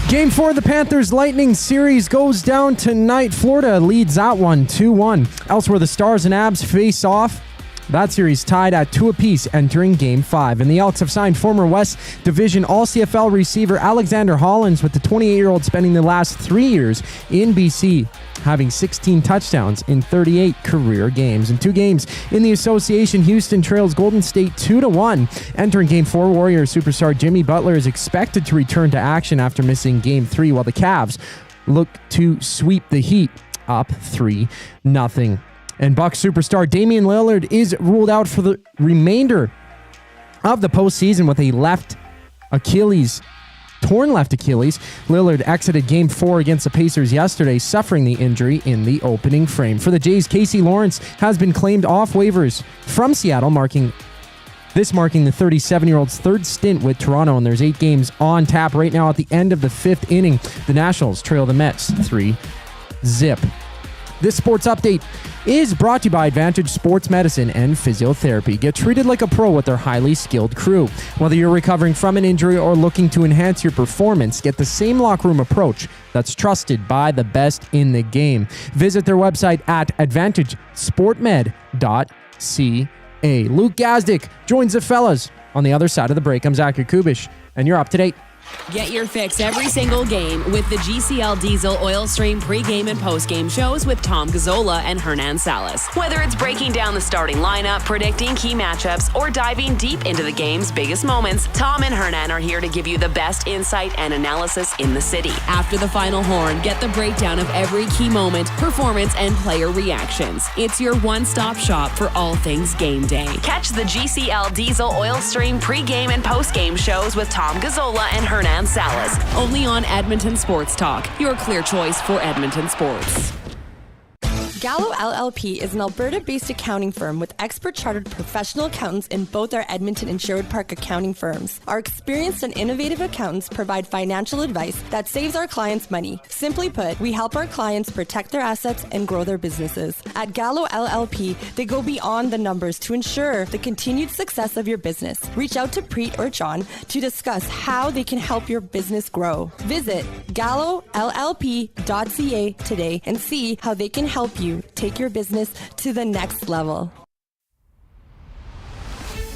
Game 4 of the Panthers Lightning series goes down tonight. Florida leads that one 2-1. Elsewhere, the Stars and Abs face off. That series tied at 2 apiece entering Game 5. And the Elks have signed former West Division All-CFL receiver Alexander Hollins, with the 28-year-old spending the last 3 years in BC, having 16 touchdowns in 38 career games. In 2 games in the association, Houston trails Golden State 2-1. Entering Game 4, Warriors superstar Jimmy Butler is expected to return to action after missing Game 3, while the Cavs look to sweep the Heat up 3-0. And Bucks superstar Damian Lillard is ruled out for the remainder of the postseason with a torn left Achilles. Lillard exited Game 4 against the Pacers yesterday, suffering the injury in the opening frame. For the Jays, Casey Lawrence has been claimed off waivers from Seattle, marking the 37-year-old's third stint with Toronto, and there's 8 games on tap right now at the end of the 5th inning. The Nationals trail the Mets 3-0. This sports update is brought to you by Advantage Sports Medicine and Physiotherapy. Get treated like a pro with their highly skilled crew. Whether you're recovering from an injury or looking to enhance your performance, get the same locker room approach that's trusted by the best in the game. Visit their website at advantagesportmed.ca. Luke Gazdic joins the fellas on the other side of the break. I'm Zachary Kubish, and you're up to date. Get your fix every single game with the GCL Diesel Oil Stream pregame and postgame shows with Tom Gazzola and Hernan Salas. Whether it's breaking down the starting lineup, predicting key matchups, or diving deep into the game's biggest moments, Tom and Hernan are here to give you the best insight and analysis in the city. After the final horn, get the breakdown of every key moment, performance, and player reactions. It's your one-stop shop for all things game day. Catch the GCL Diesel Oil Stream pregame and postgame shows with Tom Gazzola and Hernan Salas, only on Edmonton Sports Talk, your clear choice for Edmonton sports. Gallo LLP is an Alberta-based accounting firm with expert chartered professional accountants in both our Edmonton and Sherwood Park accounting firms. Our experienced and innovative accountants provide financial advice that saves our clients money. Simply put, we help our clients protect their assets and grow their businesses. At Gallo LLP, they go beyond the numbers to ensure the continued success of your business. Reach out to Preet or John to discuss how they can help your business grow. Visit gallollp.ca today and see how they can help you take your business to the next level.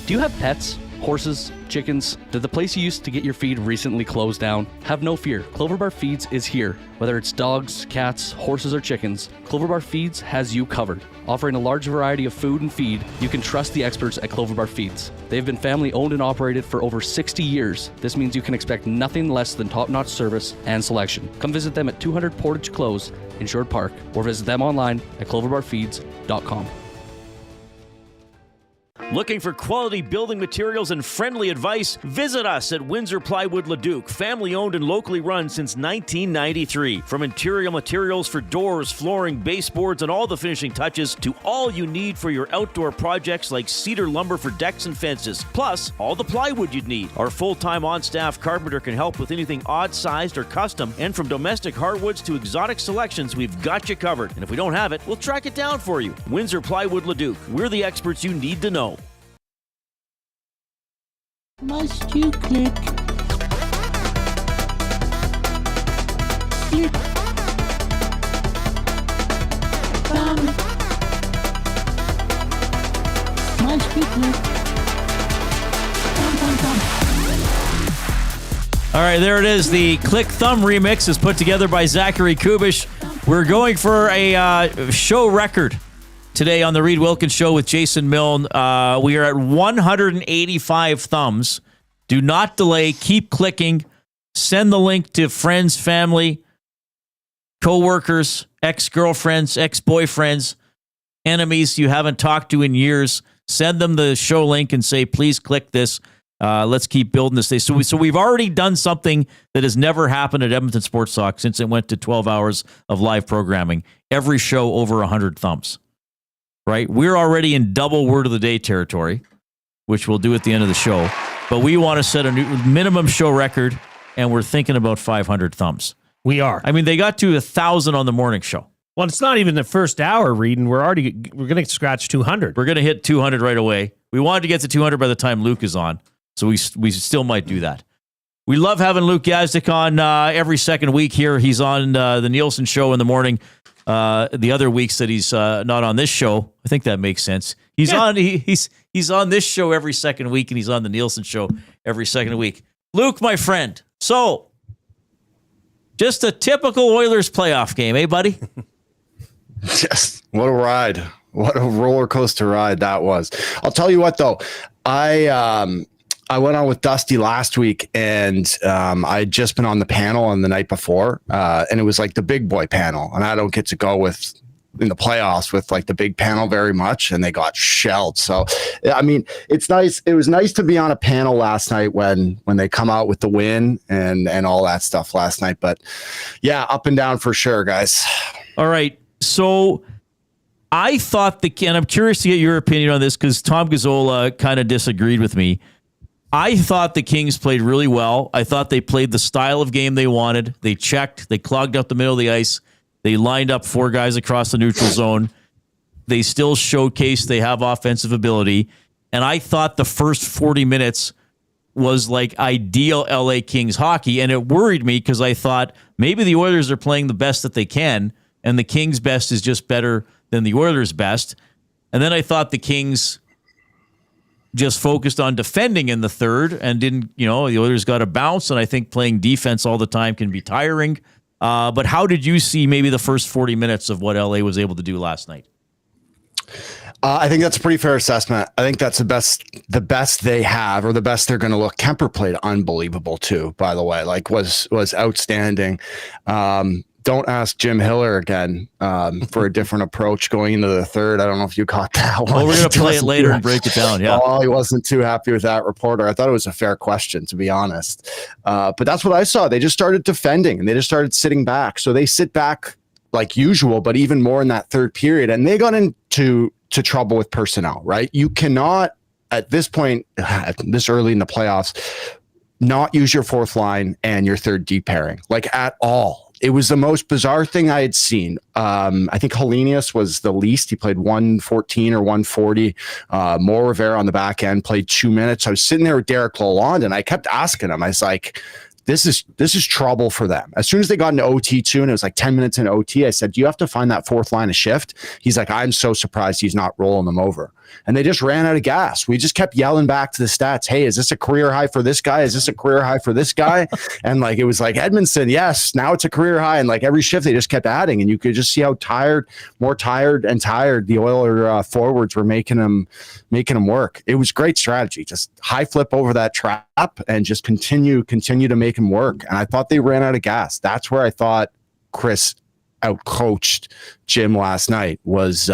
Do you have pets? Horses? Chickens? Did the place you used to get your feed recently close down? Have no fear. Clover Bar Feeds is here. Whether it's dogs, cats, horses, or chickens, Clover Bar Feeds has you covered. Offering a large variety of food and feed, you can trust the experts at Clover Bar Feeds. They've been family owned and operated for over 60 years. This means you can expect nothing less than top-notch service and selection. Come visit them at 200 Portage Close in Sherwood Park, or visit them online at cloverbarfeeds.com. Looking for quality building materials and friendly advice? Visit us at Windsor Plywood Leduc, family owned and locally run since 1993. From interior materials for doors, flooring, baseboards, and all the finishing touches to all you need for your outdoor projects like cedar lumber for decks and fences, plus all the plywood you'd need. Our full-time on-staff carpenter can help with anything odd-sized or custom, and from domestic hardwoods to exotic selections, we've got you covered. And if we don't have it, we'll track it down for you. Windsor Plywood Leduc. We're the experts you need to know. Must you click? Click. Must you click? Thumb, thumb, thumb. All right, there it is. The Click Thumb remix is put together by Zachary Kubish. We're going for a show record today on the Reid Wilkins Show with Jason Milne. We are at 185 thumbs. Do not delay. Keep clicking. Send the link to friends, family, co-workers, ex-girlfriends, ex-boyfriends, enemies you haven't talked to in years. Send them the show link and say, please click this. Let's keep building this day. So we've already done something that has never happened at Edmonton Sports Talk since it went to 12 hours of live programming. Every show over 100 thumbs, right? We're already in double word of the day territory, which we'll do at the end of the show. But we want to set a new minimum show record, and we're thinking about 500 thumbs. We are. I mean, they got to 1,000 on the morning show. Well, it's not even the first hour, Reid, and we're going to scratch 200. We're going to hit 200 right away. We wanted to get to 200 by the time Luke is on. So we still might do that. We love having Luke Gazdic on every second week here. He's on the Nielsen show in the morning. The other weeks that he's not on this show, I think that makes sense. He's on this show every second week, and he's on the Nielsen show every second week. Luke, my friend. So, just a typical Oilers playoff game, eh, buddy? Yes. What a ride. What a roller coaster ride that was. I'll tell you what, though. I went on with Dusty last week, and I had just been on the panel on the night before, and it was like the big boy panel, and I don't get to go in the playoffs with like the big panel very much, and they got shelled. So, I mean, it's nice. It was nice to be on a panel last night when they come out with the win and all that stuff last night. But yeah, up and down for sure, guys. All right, so I thought and I'm curious to get your opinion on this because Tom Gazzola kind of disagreed with me. I thought the Kings played really well. I thought they played the style of game they wanted. They checked. They clogged up the middle of the ice. They lined up 4 guys across the neutral zone. They still showcased they have offensive ability. And I thought the first 40 minutes was like ideal LA Kings hockey. And it worried me because I thought maybe the Oilers are playing the best that they can, and the Kings' best is just better than the Oilers' best. And then I thought the Kings just focused on defending in the third and didn't, the Oilers got a bounce, and I think playing defense all the time can be tiring. But how did you see maybe the first 40 minutes of what LA was able to do last night? I think that's a pretty fair assessment. I think that's the best they have, or the best they're going to look. Kemper played unbelievable too, by the way, like was outstanding. Don't ask Jim Hiller again for a different approach going into the third. I don't know if you caught that one. Well, we're going to play it later and break it down. Yeah. Oh, he wasn't too happy with that reporter. I thought it was a fair question, to be honest. But that's what I saw. They just started defending, and they just started sitting back. So they sit back like usual, but even more in that third period. And they got into trouble with personnel, right? You cannot, at this point, this early in the playoffs, not use your fourth line and your third D pairing, like at all. It was the most bizarre thing I had seen. I think Helenius was the least. He played 114 or 140. More Rivera on the back end played 2 minutes. I was sitting there with Derek Lalonde, and I kept asking him. I was like, this is trouble for them. As soon as they got into OT too, and it was like 10 minutes in OT, I said, do you have to find that fourth line a shift? He's like, I'm so surprised he's not rolling them over. And they just ran out of gas. We just kept yelling back to the stats, hey, is this a career high for this guy? Is this a career high for this guy? And like, it was like Edmondson, yes, now it's a career high. And like every shift they just kept adding, and you could just see how more tired the Oiler forwards were making them work. It was great strategy. Just high flip over that trap and just continue to make him work. And I thought they ran out of gas. That's where I thought Chris outcoached Jim last night, was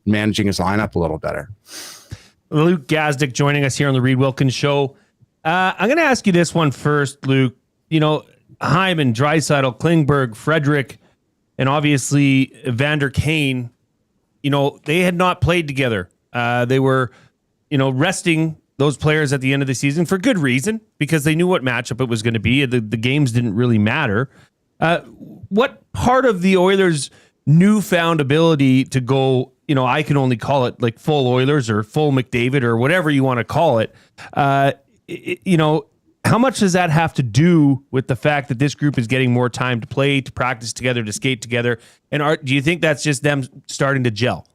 managing his lineup a little better. Luke Gazdic joining us here on the Reid Wilkins Show. I'm going to ask you this one first, Luke. Hyman, Draisaitl, Klingberg, Frederick, and obviously Vander Kane, they had not played together. They were, resting those players at the end of the season for good reason, because they knew what matchup it was going to be. The games didn't really matter. What part of the Oilers' newfound ability to go, I can only call it like full Oilers or full McDavid or whatever you want to call it, how much does that have to do with the fact that this group is getting more time to play, to practice together, to skate together? And do you think that's just them starting to gel?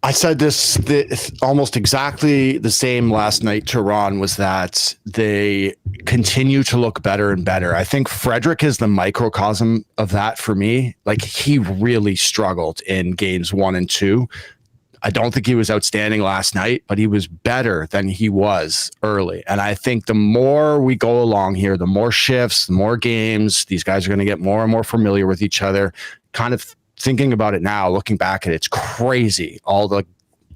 I said this almost exactly the same last night to Ron, was that they continue to look better and better. I think Frederick is the microcosm of that for me. Like, he really struggled in games 1 and 2. I don't think he was outstanding last night, but he was better than he was early. And I think the more we go along here, the more shifts, the more games, these guys are going to get more and more familiar with each other. Kind of thinking about it now, looking back at it, it's crazy. All the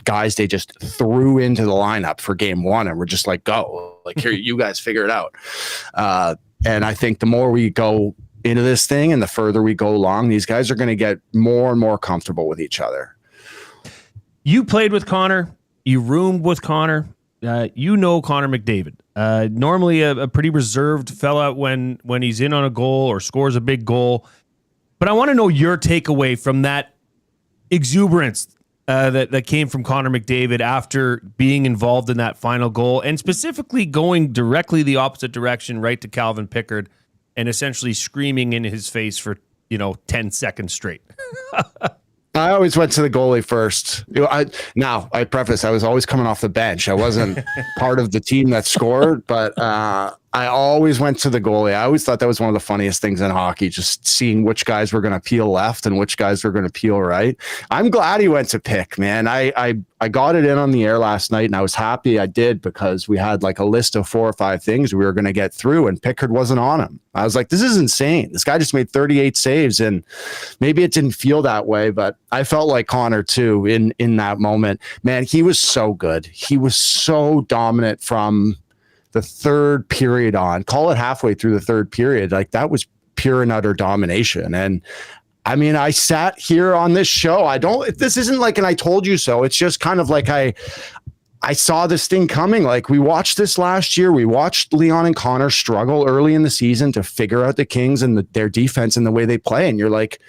guys they just threw into the lineup for game 1 and we're just like, go. Like, here, you guys figure it out. And I think the more we go into this thing and the further we go along, these guys are going to get more and more comfortable with each other. You played with Connor. You roomed with Connor. You know Connor McDavid. Normally a pretty reserved fella when he's in on a goal or scores a big goal. But I want to know your takeaway from that exuberance that came from Connor McDavid after being involved in that final goal, and specifically going directly the opposite direction, right to Calvin Pickard, and essentially screaming in his face for 10 seconds straight. I always went to the goalie first. I preface, I was always coming off the bench. I wasn't part of the team that scored, but I always went to the goalie. I always thought that was one of the funniest things in hockey, just seeing which guys were going to peel left and which guys were going to peel right. I'm glad he went to Pick, man. I got it in on the air last night, and I was happy I did, because we had like a list of 4 or 5 things we were going to get through, and Pickard wasn't on him. I was like, this is insane. This guy just made 38 saves, and maybe it didn't feel that way, but I felt like Connor too in that moment. Man, he was so good. He was so dominant from the third period on. Call it halfway through the third period. Like, that was pure and utter domination. And I mean, I sat here on this show. This isn't like an I told you so. It's just kind of like I saw this thing coming. Like, we watched this last year. We watched Leon and Connor struggle early in the season to figure out the Kings and their defense and the way they play. And you're like,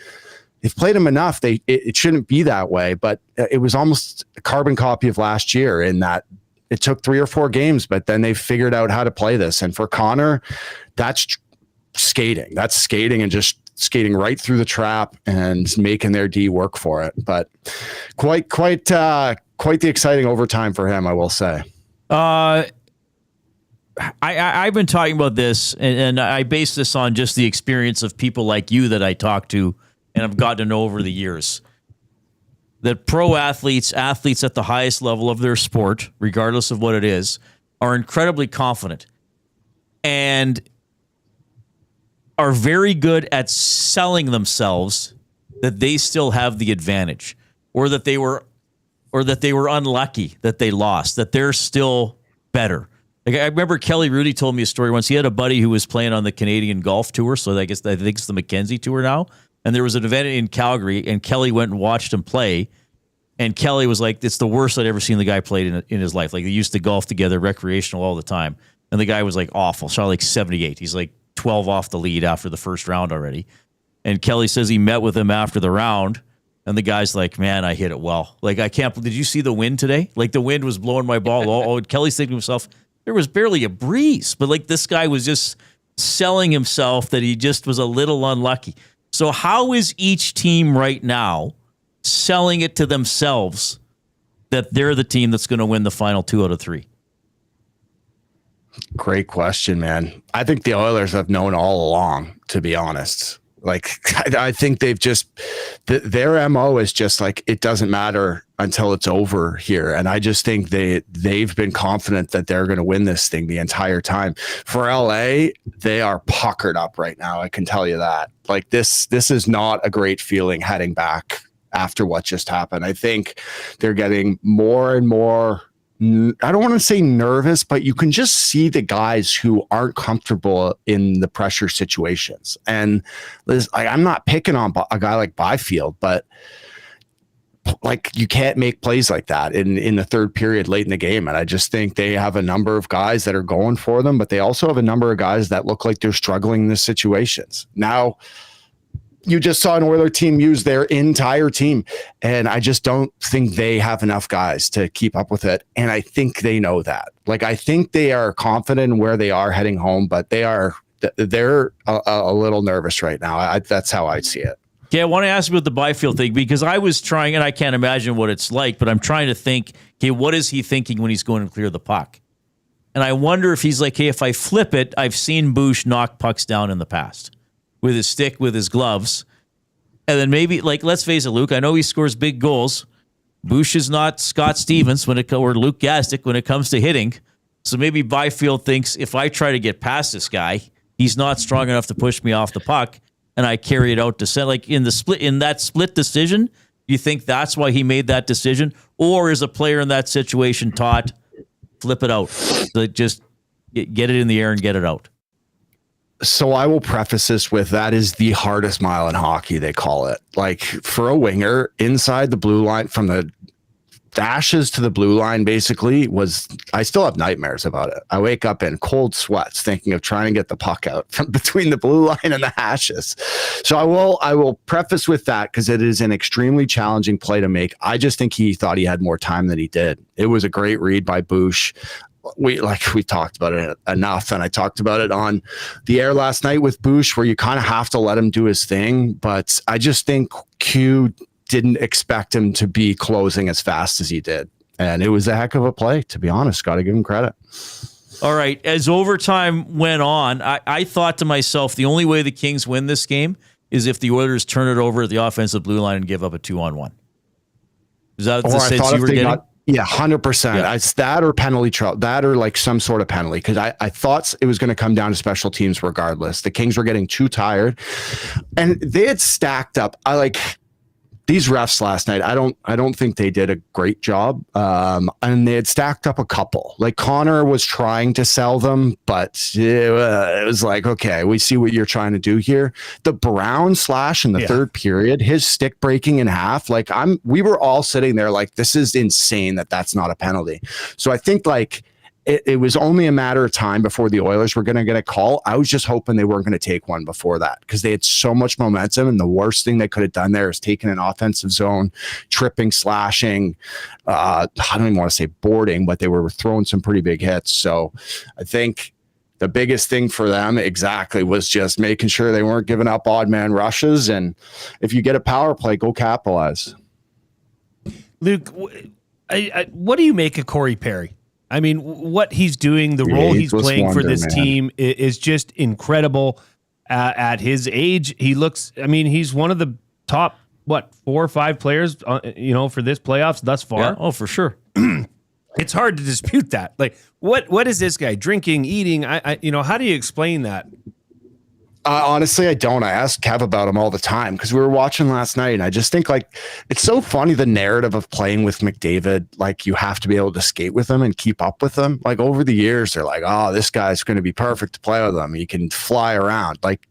they've played them enough. It shouldn't be that way. But it was almost a carbon copy of last year in that it took 3 or 4 games, but then they figured out how to play this. And for Connor, that's skating. That's skating and just skating right through the trap and making their D work for it. But quite the exciting overtime for him, I will say. I've been talking about this, and I base this on just the experience of people like you that I talk to and I've gotten to know over the years. That pro athletes at the highest level of their sport, regardless of what it is, are incredibly confident and are very good at selling themselves that they still have the advantage, or that they were unlucky that they lost, that they're still better. Like, I remember Kelly Rudy told me a story once. He had a buddy who was playing on the Canadian Golf Tour, so I think it's the Mackenzie Tour now. And there was an event in Calgary, and Kelly went and watched him play. And Kelly was like, it's the worst I'd ever seen the guy played in his life. Like, they used to golf together, recreational all the time. And the guy was like awful, shot like 78. He's like 12 off the lead after the first round already. And Kelly says he met with him after the round. And the guy's like, man, I hit it well. Like, did you see the wind today? Like, the wind was blowing my ball. Kelly's thinking to himself, there was barely a breeze. But like, this guy was just selling himself that he just was a little unlucky. So how is each team right now selling it to themselves that they're the team that's going to win the final 2 out of 3? Great question, man. I think the Oilers have known all along, to be honest. Like, I think they've just, their MO is just like, it doesn't matter until it's over here. And I just think they've been confident that they're going to win this thing the entire time. For LA, they are puckered up right now. I can tell you that. Like, this is not a great feeling heading back after what just happened. I think they're getting more and more, I don't want to say nervous, but you can just see the guys who aren't comfortable in the pressure situations. And I'm not picking on a guy like Byfield, but like, you can't make plays like that in the third period late in the game. And I just think they have a number of guys that are going for them, but they also have a number of guys that look like they're struggling in the situations. Now, you just saw an Oiler team use their entire team, and I just don't think they have enough guys to keep up with it. And I think they know that. Like, I think they are confident in where they are heading home, but they're a little nervous right now. That's how I see it. Okay, I want to ask you about the Byfield thing because I was trying, and I can't imagine what it's like, but I'm trying to think, okay, what is he thinking when he's going to clear the puck? And I wonder if he's like, hey, if I flip it, I've seen Bouch knock pucks down in the past with his stick, with his gloves. And then maybe, like, let's face it, Luke, I know he scores big goals. Bouch is not Scott Stevens or Luke Gazdic when it comes to hitting. So maybe Byfield thinks if I try to get past this guy, he's not strong enough to push me off the puck, and I carry it out to center. Like in that split decision, do you think that's why he made that decision? Or is a player in that situation taught, flip it out, like just get it in the air and get it out? So I will preface this with that is the hardest mile in hockey, they call it. Like for a winger inside the blue line, from the dashes to the blue line, basically I still have nightmares about it. I wake up in cold sweats thinking of trying to get the puck out from between the blue line and the hashes. So I will preface with that because it is an extremely challenging play to make. I just think he thought he had more time than he did. It was a great read by Bouch. We talked about it enough, and I talked about it on the air last night with Bouch, where you kind of have to let him do his thing. But I just think Q didn't expect him to be closing as fast as he did, and it was a heck of a play, to be honest. Got to give him credit. All right, as overtime went on, I thought to myself, the only way the Kings win this game is if the Oilers turn it over at the offensive blue line and give up a 2-on-1. Is that the sense you were getting? Yeah, 100%. Yeah. It's that or penalty trouble, that or like some sort of penalty. Because I thought it was going to come down to special teams regardless. The Kings were getting too tired, and they had stacked up. These refs last night, I don't think they did a great job. And they had stacked up a couple. Like Connor was trying to sell them, but it was like, okay, we see what you're trying to do here. The Brown slash in the third period, his stick breaking in half, we were all sitting there like, this is insane that's not a penalty. So I think it was only a matter of time before the Oilers were going to get a call. I was just hoping they weren't going to take one before that because they had so much momentum, and the worst thing they could have done there is taken an offensive zone, tripping, slashing. I don't even want to say boarding, but they were throwing some pretty big hits. So I think the biggest thing for them was just making sure they weren't giving up odd man rushes. And if you get a power play, go capitalize. Luke, what do you make of Corey Perry? I mean, what he's doing, the role he's playing for this team is just incredible. At his age, he's one of the top, 4 or 5 players, for this playoffs thus far. Yeah. Oh, for sure. It's hard to dispute that. Like, what is this guy drinking, eating? How do you explain that? Honestly, I don't. I ask Kev about him all the time because we were watching last night, and I just think it's so funny, the narrative of playing with McDavid. Like, you have to be able to skate with him and keep up with him. Like, over the years, they're like, oh, this guy's going to be perfect to play with him. He can fly around. Like,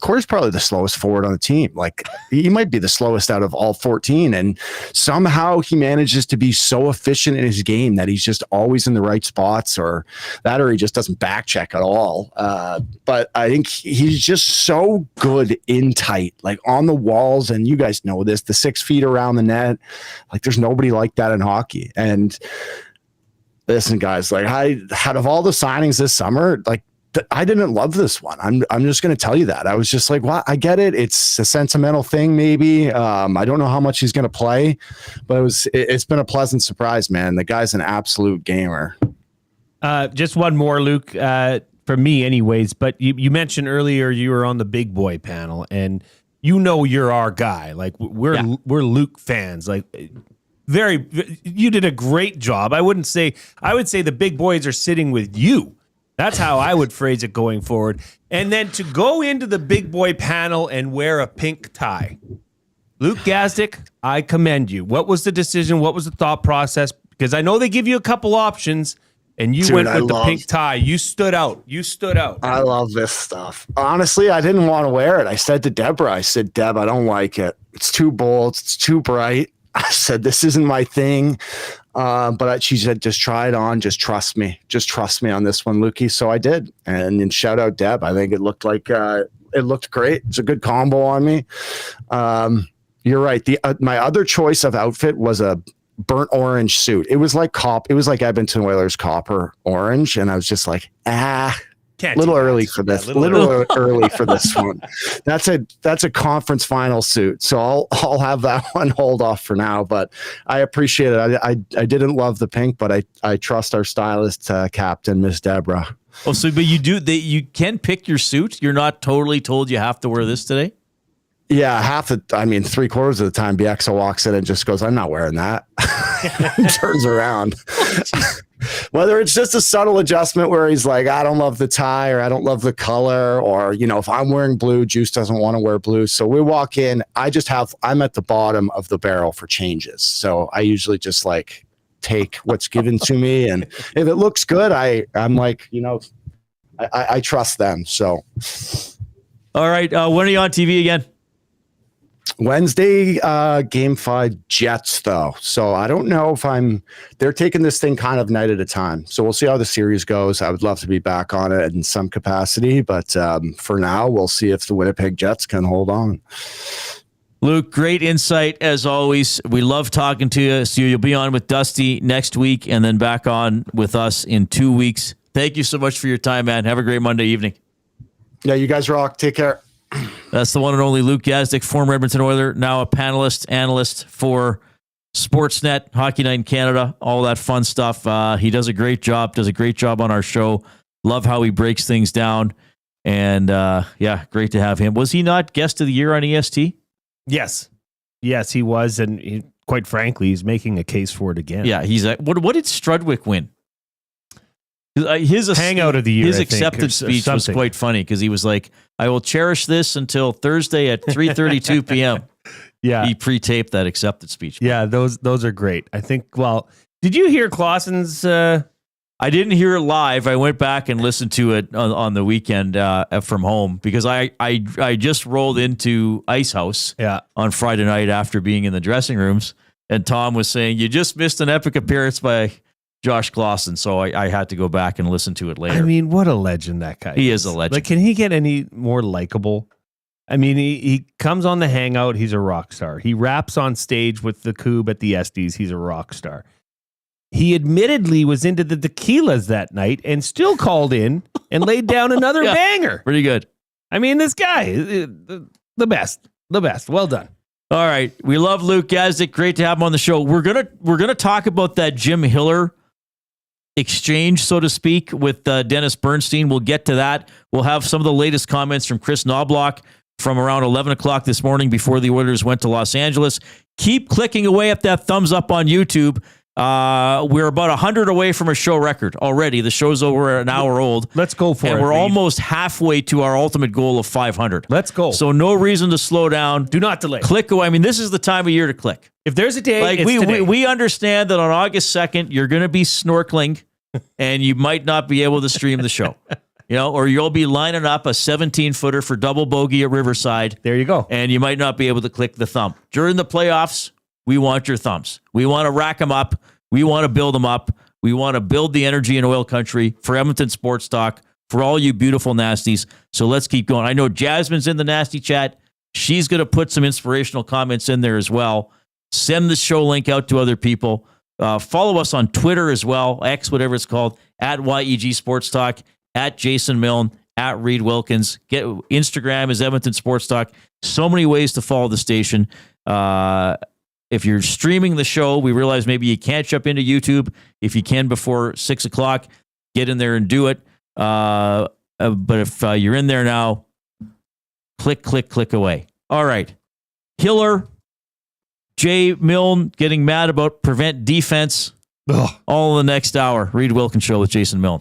Corey's probably the slowest forward on the team. Like, he might be the slowest out of all 14. And somehow he manages to be so efficient in his game that he's just always in the right spots, or he just doesn't back check at all. But I think he's just so good in tight, like on the walls. And you guys know this, the 6 feet around the net, like there's nobody like that in hockey. And listen, guys, out of all the signings this summer, I didn't love this one. I'm just going to tell you that. I was just like, well, I get it. It's a sentimental thing, maybe. I don't know how much he's going to play, but it's been a pleasant surprise, man. The guy's an absolute gamer. Just one more, Luke, for me anyways, but you mentioned earlier you were on the big boy panel, and you're our guy. Like, we're Luke fans. Like, you did a great job. I would say the big boys are sitting with you. That's how I would phrase it going forward. And then to go into the big boy panel and wear a pink tie. Luke Gazdic, I commend you. What was the decision? What was the thought process? Because I know they give you a couple options, and you went with the pink tie. You stood out. I love this stuff. Honestly, I didn't want to wear it. I said to Deborah, Deb, I don't like it. It's too bold. It's too bright. I said, this isn't my thing. But she said, just try it on. Just trust me. Just trust me on this one, Lukey. So I did. And shout out Deb. I think it looked it looked great. It's a good combo on me. You're right. My other choice of outfit was a burnt orange suit. It was like Edmonton Oilers copper orange. And I was just like, A little early for this. Little early for this one. That's a conference final suit. So I'll have that one hold off for now. But I appreciate it. I didn't love the pink, but I trust our stylist captain, Miss Deborah. Oh, so but you can pick your suit. You're not totally told you have to wear this today. Yeah, 3/4 of the time, BXO walks in and just goes, "I'm not wearing that." Turns around. Whether it's just a subtle adjustment where he's like, "I don't love the tie," or "I don't love the color," or if I'm wearing blue, Juice doesn't want to wear blue. So we walk in. I'm at the bottom of the barrel for changes. So I usually just take what's given to me, and if it looks good, I'm like, I trust them. So, all right, when are you on TV again? Wednesday, Game 5 Jets, though. So I don't know if they're taking this thing kind of night at a time. So we'll see how the series goes. I would love to be back on it in some capacity, but for now, we'll see if the Winnipeg Jets can hold on. Luke, great insight as always. We love talking to you. So you'll be on with Dusty next week and then back on with us in 2 weeks. Thank you so much for your time, man. Have a great Monday evening. Yeah, you guys rock. Take care. That's the one and only Luke Gazdic, former Edmonton Oiler, now a panelist, analyst for Sportsnet, Hockey Night in Canada, all that fun stuff. He does a great job on our show. Love how he breaks things down. And great to have him. Was he not guest of the year on EST? Yes, he was. And quite frankly, he's making a case for it again. Yeah, he's what did Strudwick win? His hangout of the year, his acceptance speech was quite funny because he was like, "I will cherish this until Thursday at 3:32 p.m." Yeah, he pre-taped that acceptance speech. Yeah, those are great. I think. Well, did you hear Clausen's? I didn't hear it live. I went back and listened to it on the weekend from home because I just rolled into Ice House on Friday night after being in the dressing rooms, and Tom was saying, "You just missed an epic appearance by Josh Clausen," so I had to go back and listen to it later. I mean, what a legend that guy is. He is a legend. Can he get any more likable? I mean, he comes on the hangout, he's a rock star. He raps on stage with the Coob at the Estes, he's a rock star. He admittedly was into the tequilas that night and still called in and laid down another banger. Pretty good. I mean, this guy, the best. Well done. All right, we love Luke Gazdic. Great to have him on the show. We're gonna talk about that Jim Hiller exchange, so to speak, with Dennis Bernstein. We'll get to that. We'll have some of the latest comments from Chris Knoblock from around 11 o'clock this morning before the Oilers went to Los Angeles. Keep clicking away at that thumbs up on YouTube. We're about 100 away from a show record already. The show's over an hour old. Let's go for it. And we're almost halfway to our ultimate goal of 500. Let's go. So no reason to slow down. Do not delay. Click away. I mean, this is the time of year to click. If there's a day, it's we, today. we understand that on August 2nd, you're going to be snorkeling and you might not be able to stream the show. Or you'll be lining up a 17-footer for double bogey at Riverside. There you go. And you might not be able to click the thumb. During the playoffs, we want your thumbs. We want to rack them up. We want to build them up. We want to build the energy in oil country for Edmonton Sports Talk, for all you beautiful nasties. So let's keep going. I know Jasmine's in the nasty chat. She's going to put some inspirational comments in there as well. Send the show link out to other people. Follow us on Twitter as well, X, whatever it's called, at YEG Sports Talk, at Jason Milne, at Reid Wilkins. Instagram is Edmonton Sports Talk. So many ways to follow the station. If you're streaming the show, we realize maybe you can't jump into YouTube. If you can before 6 o'clock, get in there and do it. But if you're in there now, click away. All right. Hiller, Jay Milne getting mad about prevent defense. All in the next hour. Reid Wilkins Show with Jason Milne.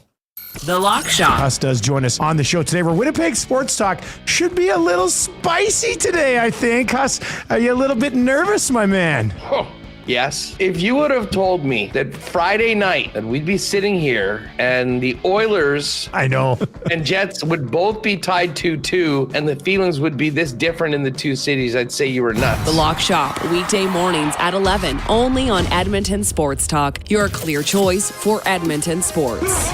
The Lock Shop. Huss does join us on the show today, where Winnipeg Sports Talk should be a little spicy today, I think. Huss, are you a little bit nervous, my man? Oh, yes. If you would have told me that Friday night that we'd be sitting here and the Oilers and Jets would both be tied 2-2 and the feelings would be this different in the two cities, I'd say you were nuts. The Lock Shop, weekday mornings at 11, only on Edmonton Sports Talk, your clear choice for Edmonton sports.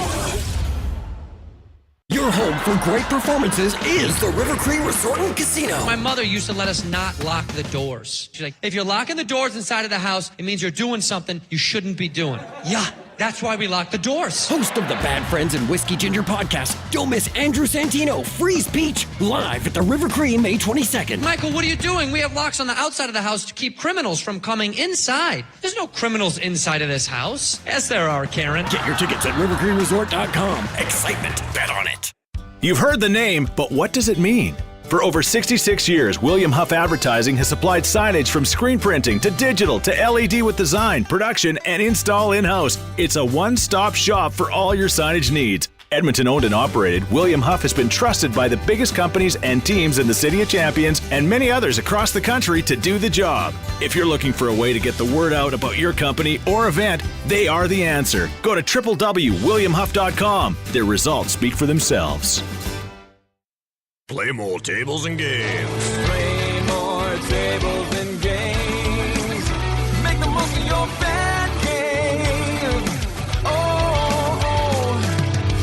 Your home for great performances is the River Cree Resort and Casino. My mother used to let us not lock the doors. She's like, if you're locking the doors inside of the house, it means you're doing something you shouldn't be doing. Yeah, That's why we lock the doors. Host of the Bad Friends and Whiskey Ginger podcast, don't miss Andrew Santino, free speech, live at the River Cree, May 22nd. Michael, what are you doing? We have locks on the outside of the house to keep criminals from coming inside. There's no criminals inside of this house. Yes, there are, Karen. Get your tickets at rivercreeresort.com. Excitement, bet on it. You've heard the name, but what does it mean? For over 66 years, William Huff Advertising has supplied signage from screen printing to digital to LED with design, production, and install in-house. It's a one-stop shop for all your signage needs. Edmonton owned and operated, William Huff has been trusted by the biggest companies and teams in the City of Champions and many others across the country to do the job. If you're looking for a way to get the word out about your company or event, they are the answer. Go to www.williamhuff.com. Their results speak for themselves. Play more tables and games. Play more tables and games. Make the most of your fan game. Oh,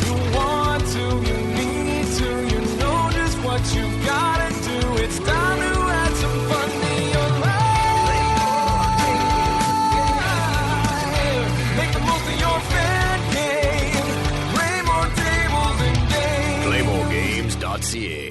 you want to, you need to, you know just what you gotta do. It's time to add some fun to your life. Make the most of your fan game. Play more tables and games. PlayMoreGames.ca.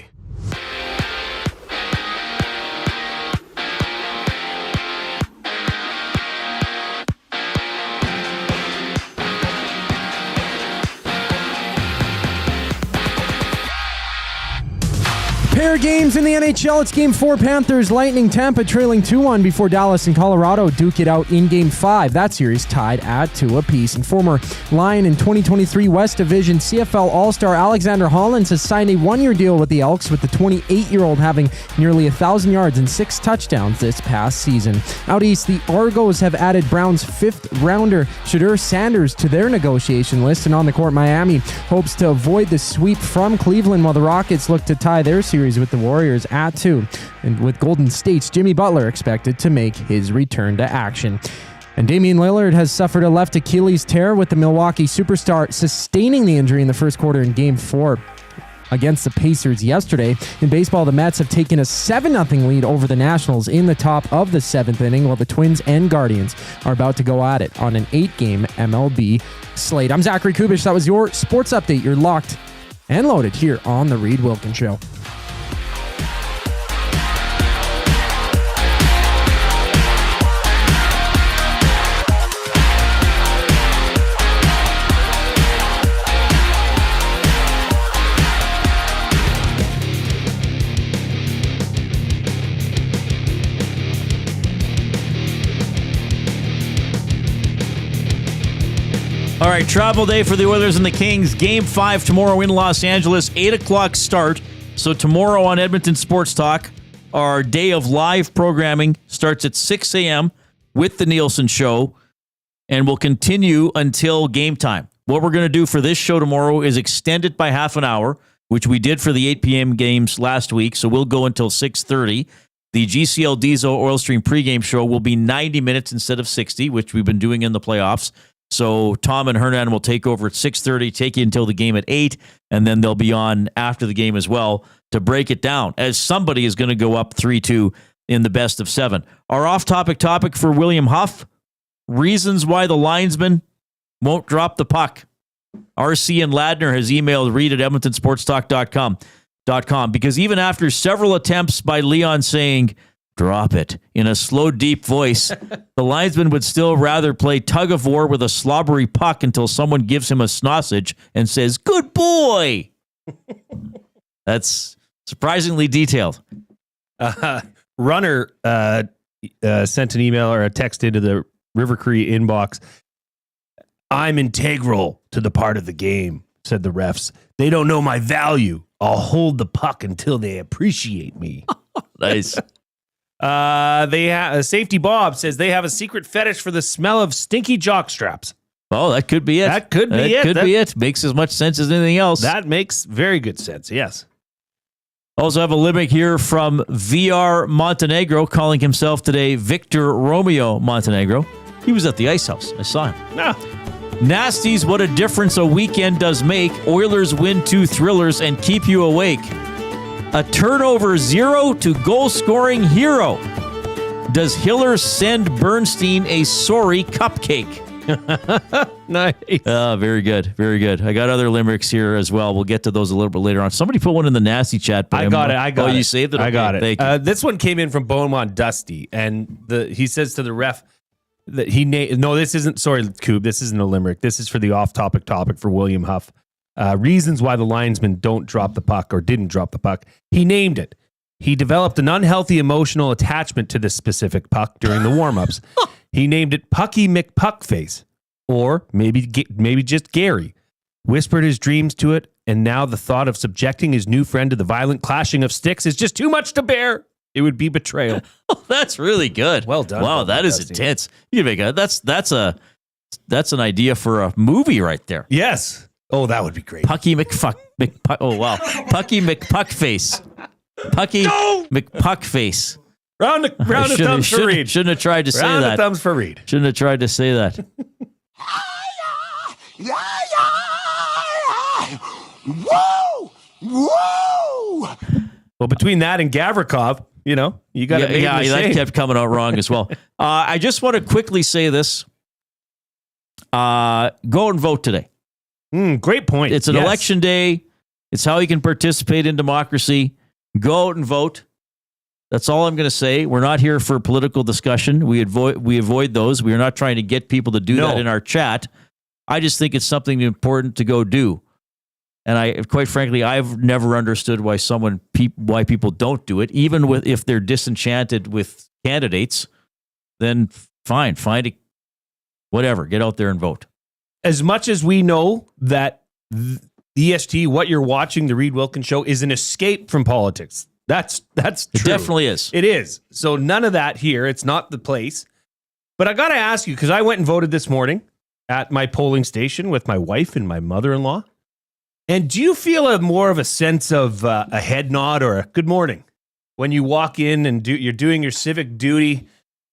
Pair games in the NHL. It's Game 4, Panthers, Lightning, Tampa trailing 2-1 before Dallas and Colorado duke it out in Game 5. That series tied at 2 apiece. And former Lion in 2023 West Division CFL All-Star Alexander Hollins has signed a one-year deal with the Elks, with the 28-year-old having nearly 1,000 yards and 6 touchdowns this past season. Out east, the Argos have added Browns' 5th-rounder Shadur Sanders to their negotiation list, and on the court, Miami hopes to avoid the sweep from Cleveland, while the Rockets look to tie their series with the Warriors at 2, and with Golden State's Jimmy Butler expected to make his return to action. And Damian Lillard has suffered a left Achilles tear, with the Milwaukee superstar sustaining the injury in the first quarter in Game 4 against the Pacers yesterday. In baseball, the Mets have taken a 7-0 lead over the Nationals in the top of the 7th inning, while the Twins and Guardians are about to go at it on an 8-game MLB slate. I'm Zachary Kubish. That was your sports update. You're locked and loaded here on The Reid Wilkins Show. All right, travel day for the Oilers and the Kings. Game 5 tomorrow in Los Angeles, 8 o'clock start. So tomorrow on Edmonton Sports Talk, our day of live programming starts at 6 a.m. with the Nielsen Show and will continue until game time. What we're going to do for this show tomorrow is extend it by half an hour, which we did for the 8 p.m. games last week. So we'll go until 6:30. The GCL Diesel Oil Stream pregame show will be 90 minutes instead of 60, which we've been doing in the playoffs. So Tom and Hernan will take over at 6:30, take you until the game at 8, and then they'll be on after the game as well to break it down, as somebody is going to go up 3-2 in the best of 7. Our off-topic topic for William Huff, reasons why the linesman won't drop the puck. RC and Ladner has emailed Reid at EdmontonSportsTalk.com because even after several attempts by Leon saying, "Drop it," in a slow, deep voice, the linesman would still rather play tug of war with a slobbery puck until someone gives him a snossage and says, "Good boy." That's surprisingly detailed. Runner sent an email or a text into the River Cree inbox. "I'm integral to the part of the game," said the refs. "They don't know my value. I'll hold the puck until they appreciate me." Nice. Safety Bob says they have a secret fetish for the smell of stinky jock straps. Oh, that could be it. That could be it. Makes as much sense as anything else. That makes very good sense, yes. Also have a limerick here from VR Montenegro, calling himself today Victor Romeo Montenegro. He was at the Ice House. I saw him. No. Nasties, what a difference a weekend does make. Oilers win 2 thrillers and keep you awake. A turnover 0 to goal-scoring hero. Does Hiller send Bernstein a sorry cupcake? Nice. Very good. Very good. I got other limericks here as well. We'll get to those a little bit later on. Somebody put one in the nasty chat. But I got it. Oh, you saved it? I Okay, got it. Thank you. This one came in from Beaumont Dusty, and he says to the ref that no, this isn't. Sorry, Coob. This isn't a limerick. This is for the off-topic topic for William Huff. Reasons why the linesman don't drop the puck or didn't drop the puck. He named it. He developed an unhealthy emotional attachment to this specific puck during the warm-ups. He named it Pucky McPuckface, or maybe just Gary. Whispered his dreams to it, and now the thought of subjecting his new friend to the violent clashing of sticks is just too much to bear. It would be betrayal. Oh, that's really good. Well done. Wow, that is intense. You make that's an idea for a movie right there. Yes. Oh, that would be great. Pucky McPuck. Oh wow, Pucky McPuckface. Pucky McPuckface. Round of thumbs for Reid. Shouldn't have tried to say that. Round of thumbs for Reid. Shouldn't have tried to say that. Whoa! Whoa! Well, between that and Gavrikov, you got to make that kept coming out wrong as well. I just want to quickly say this. Go and vote today. Great point. It's an election day. It's how you can participate in democracy. Go out and vote. That's all I'm going to say. We're not here for political discussion. We avoid those. We are not trying to get people to do that in our chat. I just think it's something important to go do. And quite frankly, I've never understood why why people don't do it. Even if they're disenchanted with candidates, then fine, find it. Whatever, get out there and vote. As much as we know that EST, what you're watching, the Reid Wilkins show, is an escape from politics. That's true. It definitely is. It is. So none of that here. It's not the place. But I got to ask you, because I went and voted this morning at my polling station with my wife and my mother-in-law. And do you feel more of a sense of a head nod or a good morning when you walk in and you're doing your civic duty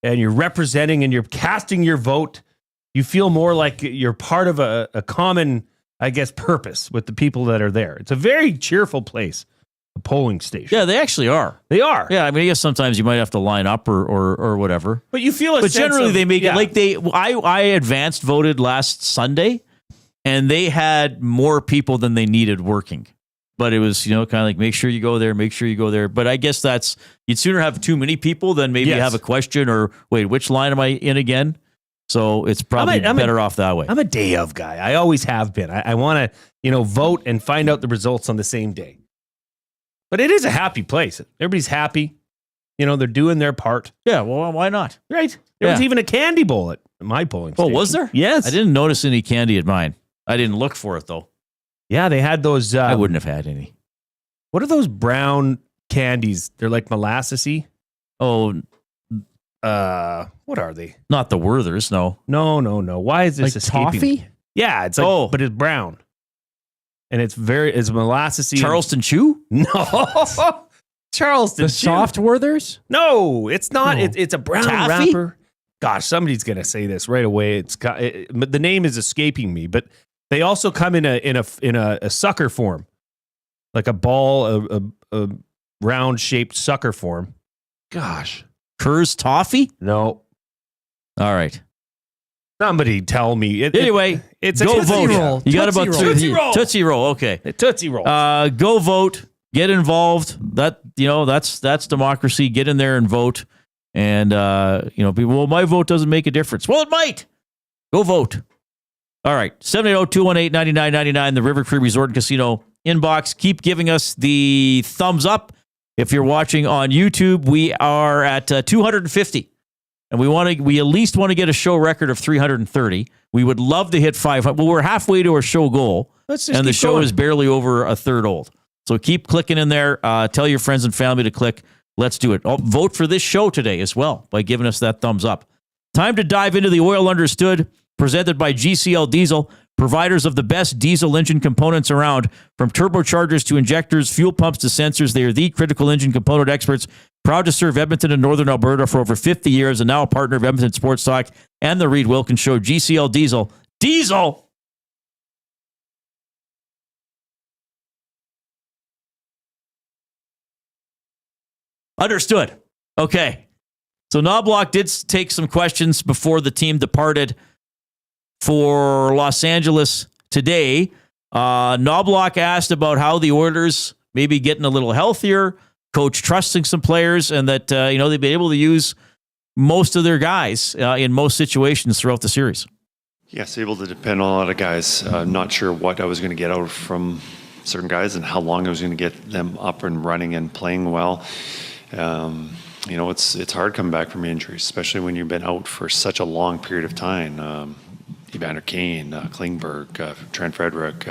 and you're representing and you're casting your vote? You feel more like you're part of a common, I guess, purpose with the people that are there. It's a very cheerful place, a polling station. Yeah, they actually are. They are. Yeah, I mean, I guess sometimes you might have to line up or whatever. But you feel But generally, they make it like I advanced voted last Sunday, and they had more people than they needed working. But it was, kind of like, make sure you go there, make sure you go there. But I guess you'd sooner have too many people than maybe have a question or, wait, which line am I in again? So it's probably better off that way. I'm a day of guy. I always have been. I want to, vote and find out the results on the same day. But it is a happy place. Everybody's happy. They're doing their part. Yeah, well, why not? Right. There was even a candy bowl at my polling station. Oh, was there? Yes. I didn't notice any candy at mine. I didn't look for it, though. Yeah, they had those. I wouldn't have had any. What are those brown candies? They're like molassesy. Oh, what are they? Not the Werthers, no. No. Why is this Like escaping toffee? me? Yeah, it's like, but it's brown. And it's molassesy. Charleston Chew? No. Charleston The Chew. soft Werthers? No, it's not. No. It's a brown Taffy? wrapper. Gosh, somebody's going to say this right away. The name is escaping me, but they also come in a sucker form. Like a ball, a round shaped sucker form. Gosh. Kerr's Toffee? No. All right. Somebody tell me. Anyway, it's go a Tootsie vote. Roll. You got Tootsie about Roll. Tootsie Roll. Tootsie Roll. Okay. A Tootsie Roll. Go vote. Get involved. That's democracy. Get in there and vote. And people, well, my vote doesn't make a difference. Well, it might. Go vote. All right. 780-218-9999, the River Cree Resort and Casino inbox. Keep giving us the thumbs up. If you're watching on YouTube, we are at 250. And we at least want to get a show record of 330. We would love to hit 500. Well, we're halfway to our show goal. And the show is barely over a third old. So keep clicking in there. Tell your friends and family to click. Let's do it. Vote for this show today as well by giving us that thumbs up. Time to dive into the Oil Understood, presented by GCL Diesel, providers of the best diesel engine components around. From turbochargers to injectors, fuel pumps to sensors, they are the critical engine component experts. Proud to serve Edmonton and Northern Alberta for over 50 years, and now a partner of Edmonton Sports Talk and the Reid Wilkins Show. GCL Diesel. Diesel! Understood. Okay. So Knoblock did take some questions before the team departed. for Los Angeles today. Knoblock asked about how the Oilers maybe getting a little healthier, coach trusting some players, and that they've been able to use most of their guys in most situations throughout the series. Yes, able to depend on a lot of guys. Not sure what I was going to get out from certain guys and how long I was going to get them up and running and playing well. It's hard coming back from injuries, especially when you've been out for such a long period of time. Evander Kane, Klingberg, Trent Frederick,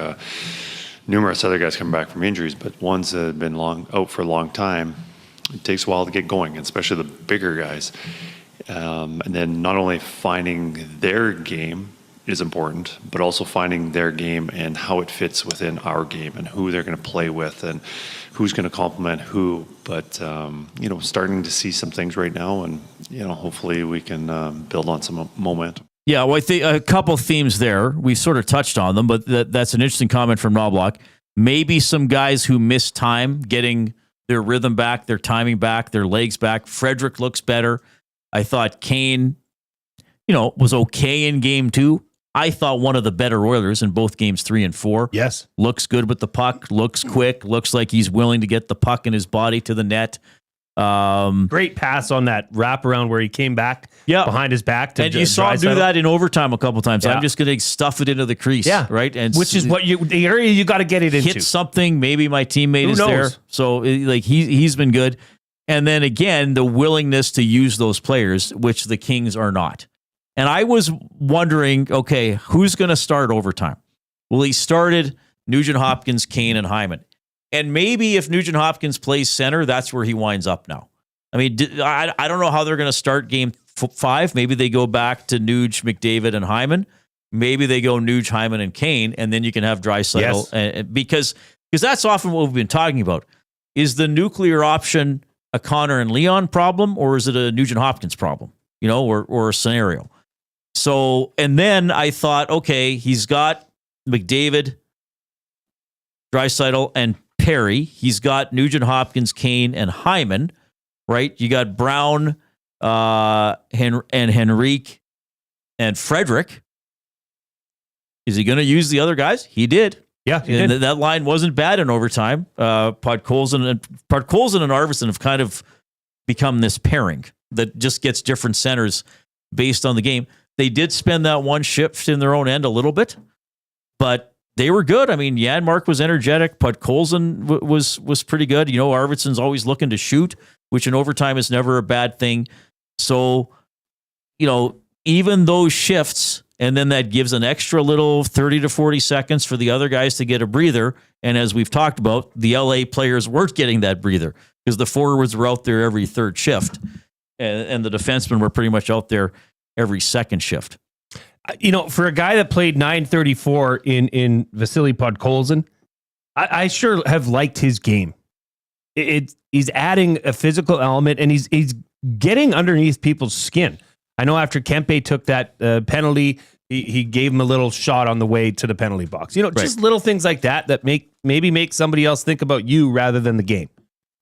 numerous other guys coming back from injuries, but ones that have been out for a long time, it takes a while to get going, especially the bigger guys. And then not only finding their game is important, but also finding their game and how it fits within our game and who they're going to play with and who's going to complement who. But, starting to see some things right now, and, hopefully we can build on some momentum. Yeah, well, I think a couple themes there. We sort of touched on them, but that's an interesting comment from Knoblock. Maybe some guys who missed time getting their rhythm back, their timing back, their legs back. Frederick looks better. I thought Kane, was okay in game 2. I thought one of the better Oilers in both games 3 and 4. Yes. Looks good with the puck, looks quick, looks like he's willing to get the puck in his body to the net. Great pass on that wraparound where he came back behind his back. To and you saw him do that in overtime a couple times. Yeah. I'm just going to stuff it into the crease. Yeah. Right. And which is the area you got to get it into. Hit something. Maybe my teammate is there. So he's been good. And then again, the willingness to use those players, which the Kings are not. And I was wondering, okay, who's going to start overtime? Well, he started Nugent Hopkins, Kane, and Hyman. And maybe if Nugent Hopkins plays center, that's where he winds up now. I mean, I don't know how they're going to start game 5. Maybe they go back to Nuge, McDavid, and Hyman. Maybe they go Nuge, Hyman, and Kane, and then you can have Draisaitl. Yes. Because that's often what we've been talking about. Is the nuclear option a Connor and Leon problem, or is it a Nugent Hopkins problem? Or a scenario. So, and then I thought, okay, he's got McDavid, Draisaitl, and Perry. He's got Nugent Hopkins, Kane, and Hyman, right? You got Brown, and Henrique, and Frederick. Is he going to use the other guys? He did. Yeah, and that line wasn't bad in overtime. Podkolzin and Arvidsson have kind of become this pairing that just gets different centers based on the game. They did spend that one shift in their own end a little bit, but they were good. I mean, Janmark was energetic. Podkolzin was pretty good. Arvidsson's always looking to shoot, which in overtime is never a bad thing. So, even those shifts, and then that gives an extra little 30 to 40 seconds for the other guys to get a breather. And as we've talked about, the LA players weren't getting that breather because the forwards were out there every third shift, and the defensemen were pretty much out there every second shift. For a guy that played 934 in Vasily Podkolzin, I sure have liked his game. He's adding a physical element, and he's getting underneath people's skin. I know after Kempe took that penalty, he gave him a little shot on the way to the penalty box. Just little things like that maybe make somebody else think about you rather than the game.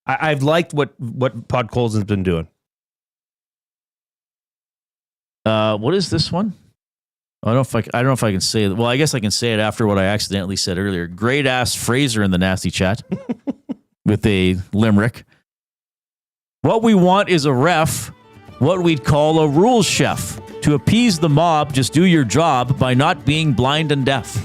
I've liked what Podkolzin's been doing. What is this one? I don't know if I can say it. Well, I guess I can say it after what I accidentally said earlier. Great ass Fraser in the nasty chat with a limerick. What we want is a ref, what we'd call a rules chef. To appease the mob, just do your job by not being blind and deaf.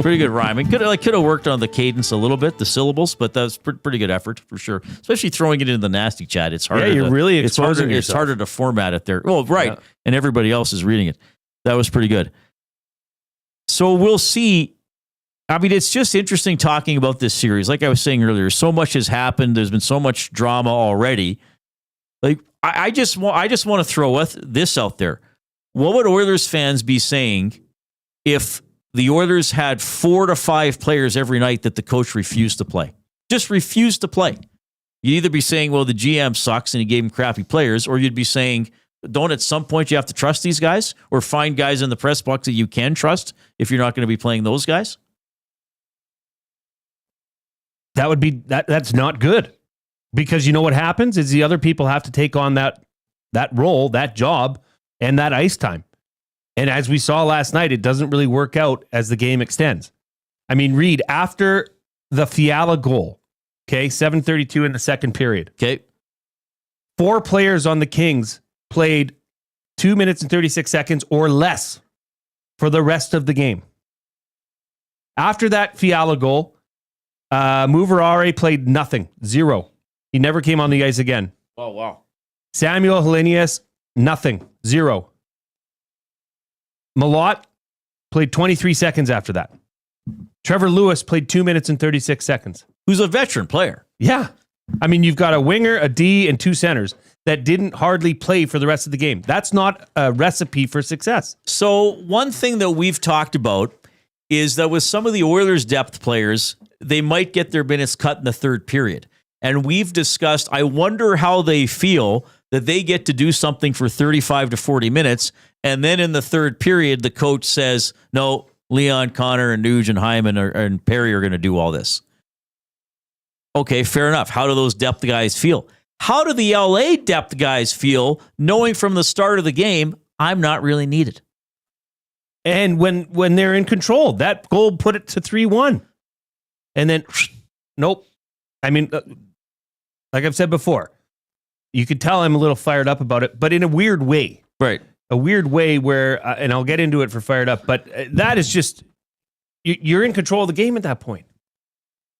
Pretty good rhyming. Could have worked on the cadence a little bit, the syllables, but that's pretty good effort for sure. Especially throwing it into the nasty chat. It's harder. Yeah, you're really exposing yourself. It's harder to format it there. Well, right, yeah. And everybody else is reading it. That was pretty good. So we'll see. I mean, it's just interesting talking about this series. Like I was saying earlier, so much has happened. There's been so much drama already. Like I just want to throw this out there. What would Oilers fans be saying if the Oilers had 4 to 5 players every night that the coach refused to play? Just refused to play. You'd either be saying, well, the GM sucks and he gave him crappy players, or you'd be saying, don't at some point you have to trust these guys, or find guys in the press box that you can trust if you're not going to be playing those guys? That would be that's not good. Because you know what happens is the other people have to take on that role, that job, and that ice time. And as we saw last night, it doesn't really work out as the game extends. I mean, Reid, after the Fiala goal, okay, 7:32 in the second period. Okay. 4 players on the Kings played 2 minutes and 36 seconds or less for the rest of the game. After that Fiala goal, Muvarare played nothing, 0. He never came on the ice again. Oh, wow. Samuel Helenius, nothing, 0. Malott played 23 seconds after that. Trevor Lewis played 2 minutes and 36 seconds. Who's a veteran player. Yeah. I mean, you've got a winger, a D, and 2 centers that didn't hardly play for the rest of the game. That's not a recipe for success. So one thing that we've talked about is that with some of the Oilers' depth players, they might get their minutes cut in the third period. And we've discussed, I wonder how they feel that they get to do something for 35 to 40 minutes. And then in the third period, the coach says, no, Leon, Connor, and Nuge, and Hyman, and Perry are going to do all this. Okay, fair enough. How do those depth guys feel? How do the LA depth guys feel knowing from the start of the game, I'm not really needed? And when they're in control, that goal put it to 3-1. And then, nope. I mean, like I've said before, you could tell I'm a little fired up about it, but in a weird way. Right. A weird way where, and I'll get into it for fired up, but that is just, you're in control of the game at that point.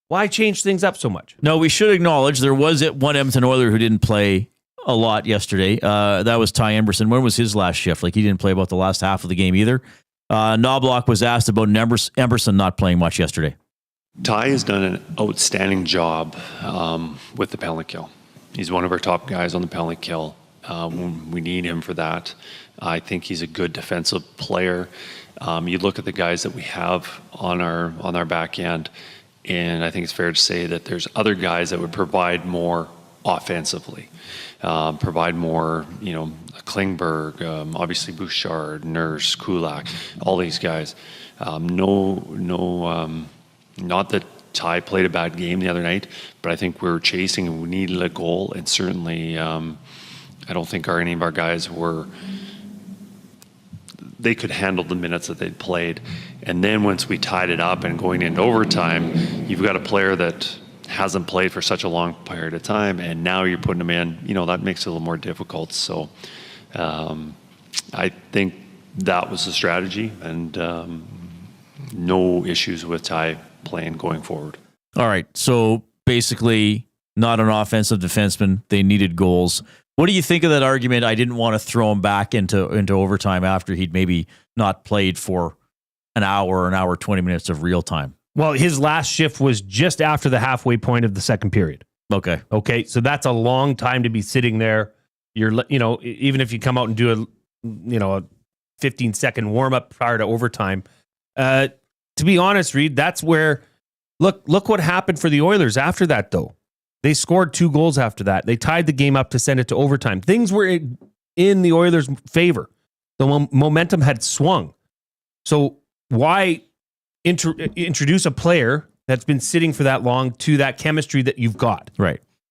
Why change things up so much? No, we should acknowledge there was one Edmonton Oiler who didn't play a lot yesterday. That was Ty Emberson. When was his last shift? Like, he didn't play about the last half of the game either. Knoblock was asked about Emberson not playing much yesterday. Ty has done an outstanding job with the penalty kill. He's one of our top guys on the penalty kill. We need him for that. I think he's a good defensive player. You look at the guys that we have on our back end, and I think it's fair to say that there's other guys that would provide more offensively, provide more, Klingberg, obviously Bouchard, Nurse, Kulak, all these guys. Not that Ty played a bad game the other night, but I think we're chasing and we needed a goal, and certainly I don't think any of our guys they could handle the minutes that they'd played. And then once we tied it up and going into overtime, you've got a player that hasn't played for such a long period of time, and now you're putting him in, that makes it a little more difficult. So I think that was the strategy, and no issues with Ty playing going forward. All right. So basically not an offensive defenseman. They needed goals. What do you think of that argument? I didn't want to throw him back into overtime after he'd maybe not played for an hour, 20 minutes of real time. Well, his last shift was just after the halfway point of the second period. Okay. So that's a long time to be sitting there. Even if you come out and do a 15-second warm-up prior to overtime. To be honest, Reid, that's where, look what happened for the Oilers after that, though. They scored 2 goals after that. They tied the game up to send it to overtime. Things were in the Oilers' favor. The momentum had swung. So why introduce a player that's been sitting for that long to that chemistry that you've got?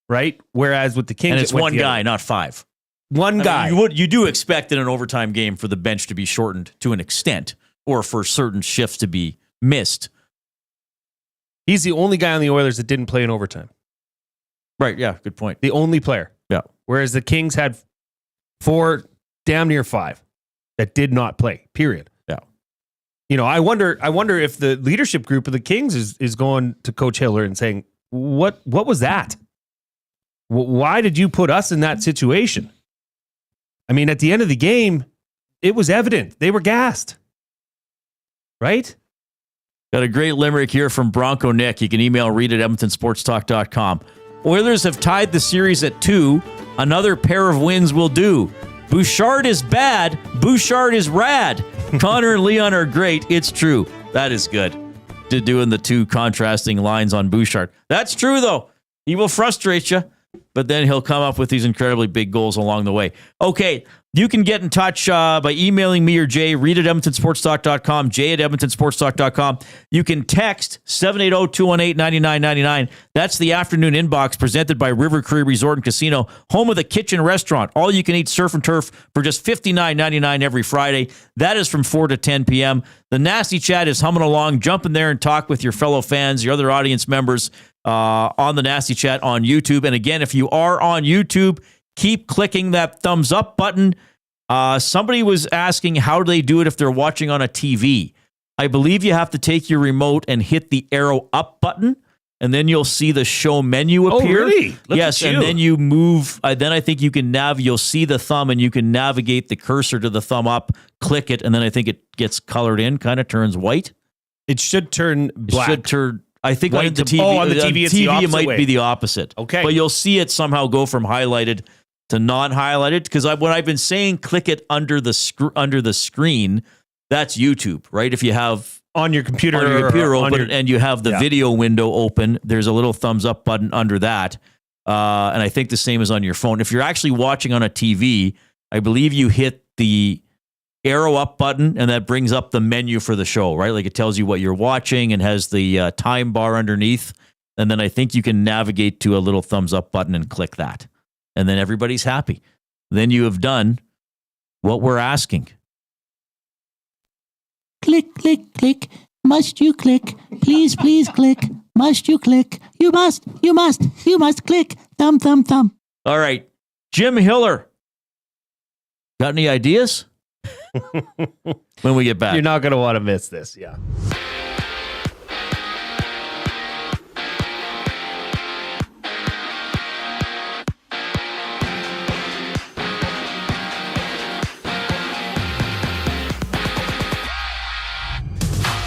Right? Whereas with the Kings, and it's one guy, not 5. One guy. You do expect in an overtime game for the bench to be shortened to an extent, or for certain shifts to be missed. He's the only guy on the Oilers that didn't play in overtime. Right, yeah, good point. The only player. Yeah. Whereas the Kings had 4, damn near 5, that did not play, period. Yeah. I wonder if the leadership group of the Kings is going to Coach Hiller and saying, what was that? Why did you put us in that situation? I mean, at the end of the game, it was evident. They were gassed. Right? Got a great limerick here from Bronco Nick. You can email Reid at edmontonsportstalk.com. Oilers have tied the series at 2. Another pair of wins will do. Bouchard is bad. Bouchard is rad. Connor and Leon are great. It's true. That is good. Doing the 2 contrasting lines on Bouchard. That's true, though. He will frustrate you. but then he'll come up with these incredibly big goals along the way. Okay, you can get in touch by emailing me or Jay, Reid at EdmontonSportsTalk.com, Jay at EdmontonSportsTalk.com. You can text 780-218-9999. That's the afternoon inbox presented by River Cree Resort and Casino, home of the Kitchen Restaurant. All you can eat surf and turf for just $59.99 every Friday. That is from 4 to 10 p.m. The Nasty Chat is humming along. Jump in there and talk with your fellow fans, your other audience members on the Nasty Chat on YouTube. And again, if you are on YouTube, keep clicking that thumbs up button. Somebody was asking how do they do it if they're watching on a TV. I believe you have to take your remote and hit the arrow up button, and then you'll see the show menu appear. Oh, really? Yes, and then you move. Then I think you can you'll see the thumb, and you can navigate the cursor to the thumb up, click it, and then I think it gets colored in, kind of turns white. It should turn black. It should turn, I think white on the TV. on the TV, it's the opposite it might way. be the opposite. Okay. But you'll see it somehow go from highlighted to non-highlighted, because what I've been saying, click it under the screen. That's YouTube, right? If you have on your computer open and you have the video window open, there's a little thumbs up button under that. And I think the same is on your phone. If you're actually watching on a TV, I believe you hit the arrow up button, and that brings up the menu for the show, right? Like it tells you what you're watching and has the time bar underneath. And then I think you can navigate to a little thumbs up button and click that. And then everybody's happy. Then you have done what we're asking. Click, click, click. Must you click? Please, please click. Must you click? You must click. Thumb, thumb, thumb. All right. Jim Hiller. Got any ideas? When we get back. You're not going to want to miss this. Yeah.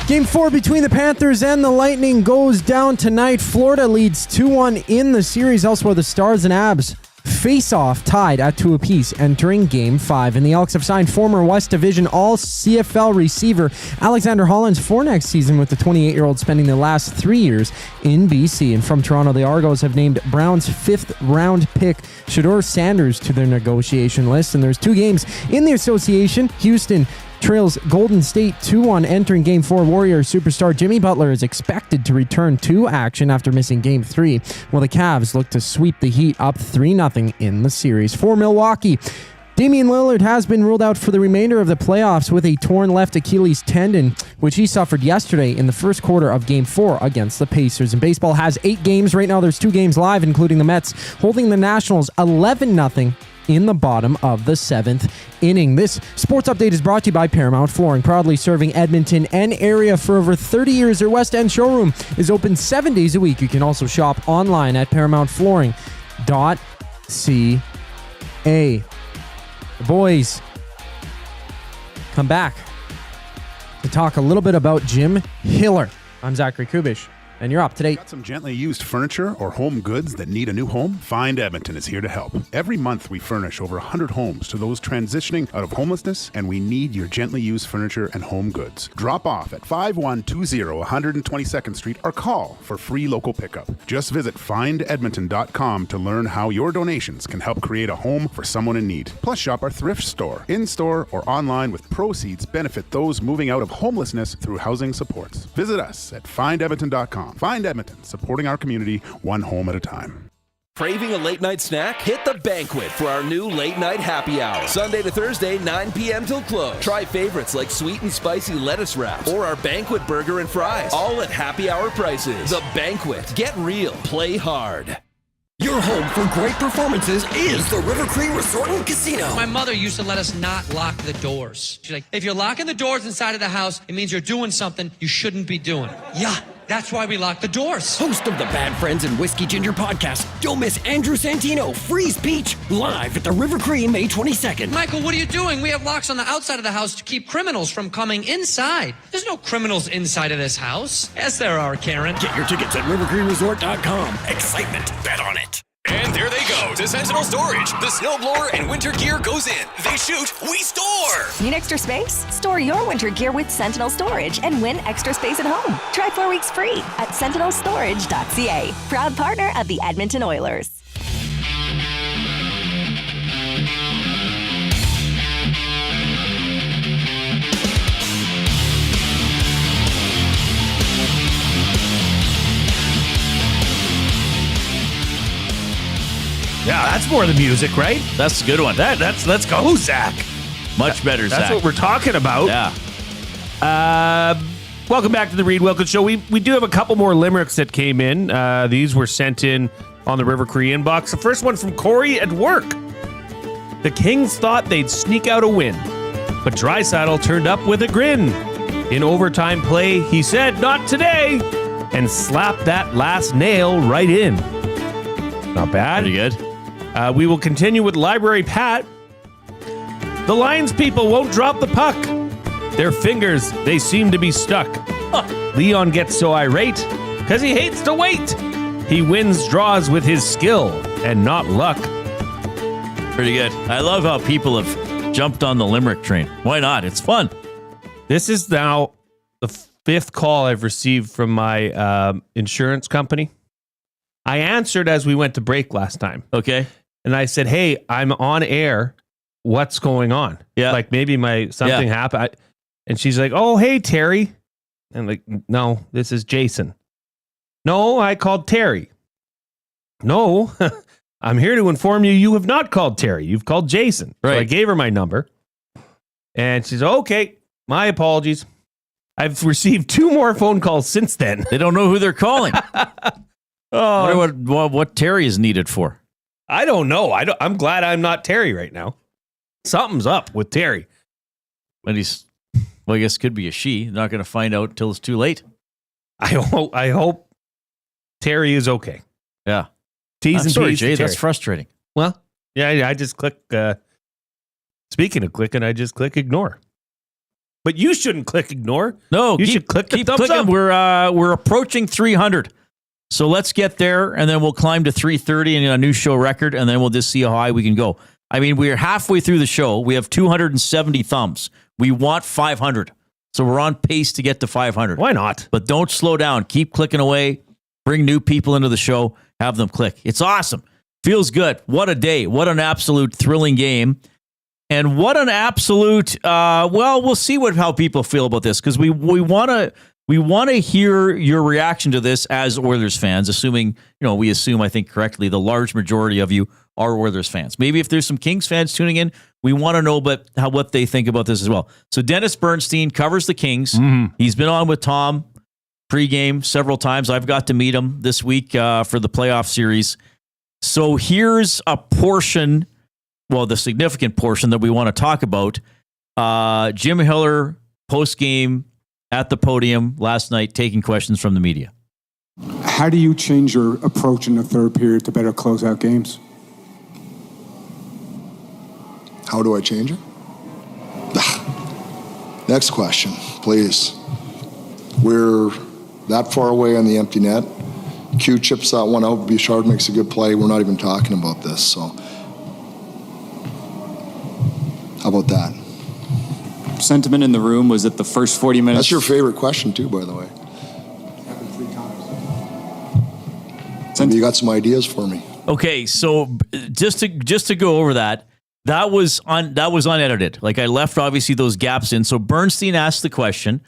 Game 4 between the Panthers and the Lightning goes down tonight. Florida leads 2-1 in the series. Elsewhere, the Stars and Abs face off tied at 2 apiece entering Game 5. And the Elks have signed former West Division All-CFL receiver Alexander Hollands for next season, with the 28-year-old spending the last 3 years in BC. And from Toronto, the Argos have named Browns' 5th-round pick Shedeur Sanders to their negotiation list. And there's 2 games in the association. Houston trails Golden State 2-1 entering Game 4. Warrior superstar Jimmy Butler is expected to return to action after missing Game 3, while the Cavs look to sweep the Heat up 3-0 in the series. For Milwaukee, Damian Lillard has been ruled out for the remainder of the playoffs with a torn left Achilles tendon, which he suffered yesterday in the first quarter of Game 4 against the Pacers. And baseball has 8 games. Right now there's 2 games live, including the Mets holding the Nationals 11-0 in the bottom of the 7th inning. This sports update is brought to you by Paramount Flooring, proudly serving Edmonton and area for over 30 years. Their West End showroom is open 7 days a week. You can also shop online at ParamountFlooring.ca. The boys come back to talk a little bit about Jim Hiller. I'm Zachary Kubish, and you're up to date. Got some gently used furniture or home goods that need a new home? Find Edmonton is here to help. Every month we furnish over 100 homes to those transitioning out of homelessness, and we need your gently used furniture and home goods. Drop off at 5120 122nd Street or call for free local pickup. Just visit findedmonton.com to learn how your donations can help create a home for someone in need. Plus shop our thrift store, in-store or online, with proceeds benefit those moving out of homelessness through housing supports. Visit us at findedmonton.com. Find Edmonton, supporting our community one home at a time. Craving a late night snack? Hit the Banquet for our new late night happy hour. Sunday to Thursday, 9 p.m. till close. Try favorites like sweet and spicy lettuce wraps or our Banquet burger and fries, all at happy hour prices. The Banquet. Get real. Play hard. Your home for great performances is the River Cree Resort and Casino. My mother used to let us not lock the doors. She's like, if you're locking the doors inside of the house, it means you're doing something you shouldn't be doing. Yeah. That's why we lock the doors. Host of the Bad Friends and Whiskey Ginger podcast, don't miss Andrew Santino, Freeze Peach, live at the River Cree May 22nd. Michael, what are you doing? We have locks on the outside of the house to keep criminals from coming inside. There's no criminals inside of this house. Yes, there are, Karen. Get your tickets at rivercreeresort.com. Excitement, bet on it. And there they go to Sentinel Storage. The snowblower and winter gear goes in. They shoot, we store. Need extra space? Store your winter gear with Sentinel Storage and win extra space at home. Try 4 weeks free at sentinelstorage.ca. Proud partner of the Edmonton Oilers. That's more the music, right? That's a good one. Let's go, Zach. Much better, Zach. That's what we're talking about. Yeah. Welcome back to the Reid Wilkins Show. We do have a couple more limericks that came in. These were sent in on the River Cree inbox. The first one from Corey at work. The Kings thought they'd sneak out a win, but Draisaitl turned up with a grin. In overtime play, he said, "Not today," and slapped that last nail right in. Not bad. Pretty good. We will continue with Library Pat. The Lions people won't drop the puck. Their fingers, they seem to be stuck. Leon gets so irate because he hates to wait. He wins draws with his skill and not luck. Pretty good. I love how people have jumped on the limerick train. Why not? It's fun. This is now the fifth call I've received from my insurance company. I answered as we went to break last time. Okay. And I said, "Hey, I'm on air. What's going on?" Yeah. Like maybe something happened. And she's like, "Oh, hey, Terry." And like, "No, this is Jason." "No, I called Terry." "No, I'm here to inform you, you have not called Terry. You've called Jason." Right. So I gave her my number. And she's, "Okay, my apologies." I've received 2 more phone calls since then. They don't know who they're calling. Oh, I wonder what Terry is needed for. I don't know. I'm glad I'm not Terry right now. Something's up with Terry. But I guess it could be a she. Not going to find out until it's too late. I hope Terry is okay. Yeah. T's I'm and sorry, P's to Jay. Terry. That's frustrating. Well, yeah, I just click. Speaking of clicking, I just click ignore. But you shouldn't click ignore. No, you should click the thumbs clicking. up. We're approaching 300. So let's get there, and then we'll climb to 330 and a new show record, and then we'll just see how high we can go. I mean, we're halfway through the show. We have 270 thumbs. We want 500. So we're on pace to get to 500. Why not? But don't slow down. Keep clicking away. Bring new people into the show. Have them click. It's awesome. Feels good. What a day. What an absolute thrilling game. And what an absolute, we'll see how people feel about this, because we want to hear your reaction to this as Oilers fans, assuming, we assume, I think correctly, the large majority of you are Oilers fans. Maybe if there's some Kings fans tuning in, we want to know what they think about this as well. So Dennis Bernstein covers the Kings. Mm-hmm. He's been on with Tom pregame several times. I've got to meet him this week for the playoff series. So here's a portion, the significant portion that we want to talk about. Jim Hiller, post-game at the podium last night, taking questions from the media. How do you change your approach in the third period to better close out games? How do I change it? Next question, please. We're that far away on the empty net. Q chips that one out. Bouchard makes a good play. We're not even talking about this. So, how about that? Sentiment in the room was that the first 40 minutes. That's your favorite question, too, by the way. Maybe you got some ideas for me. Okay, so just to go over that. That was unedited. Like, I left obviously those gaps in. So Bernstein asked the question,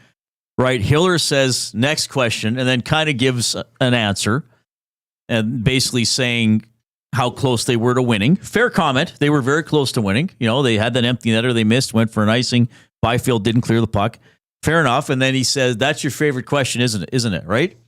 right? Hiller says next question, and then kind of gives an answer, and basically saying how close they were to winning. Fair comment. They were very close to winning. They had that empty netter they missed, went for an icing. Byfield didn't clear the puck. Fair enough. And then he says, "That's your favorite question, isn't it? Right?"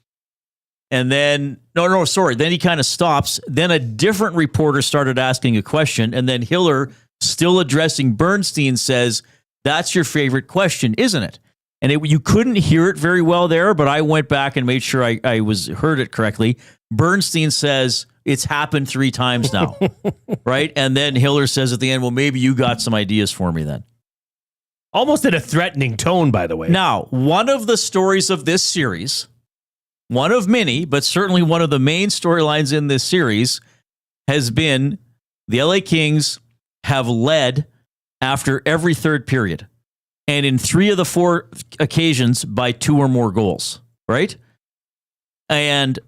And then, sorry. Then he kind of stops. Then a different reporter started asking a question. And then Hiller, still addressing Bernstein, says, "That's your favorite question, isn't it?" And you couldn't hear it very well there, but I went back and made sure I heard it correctly. Bernstein says, "It's happened 3 times now." Right? And then Hiller says at the end, "Well, maybe you got some ideas for me then." Almost in a threatening tone, by the way. Now, one of the stories of this series, one of many, but certainly one of the main storylines in this series, has been the LA Kings have led after every third period. And in 3 of the 4 occasions by 2 or more goals, right? And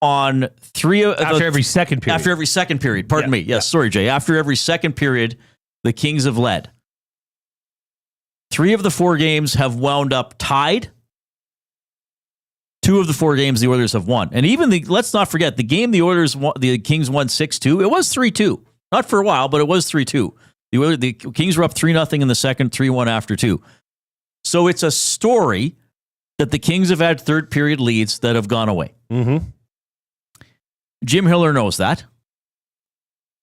on 3 of after every second period. After every second period, pardon me. Yes, sorry, Jay. After every second period, the Kings have led. 3 of the 4 games have wound up tied. 2 of the 4 games the Oilers have won. And even let's not forget, the game the Kings won 6-2, it was 3-2. Not for a while, but it was 3-2. The Kings were up 3-0 in the second, 3-1 after 2. So it's a story that the Kings have had third period leads that have gone away. Mm-hmm. Jim Hiller knows that.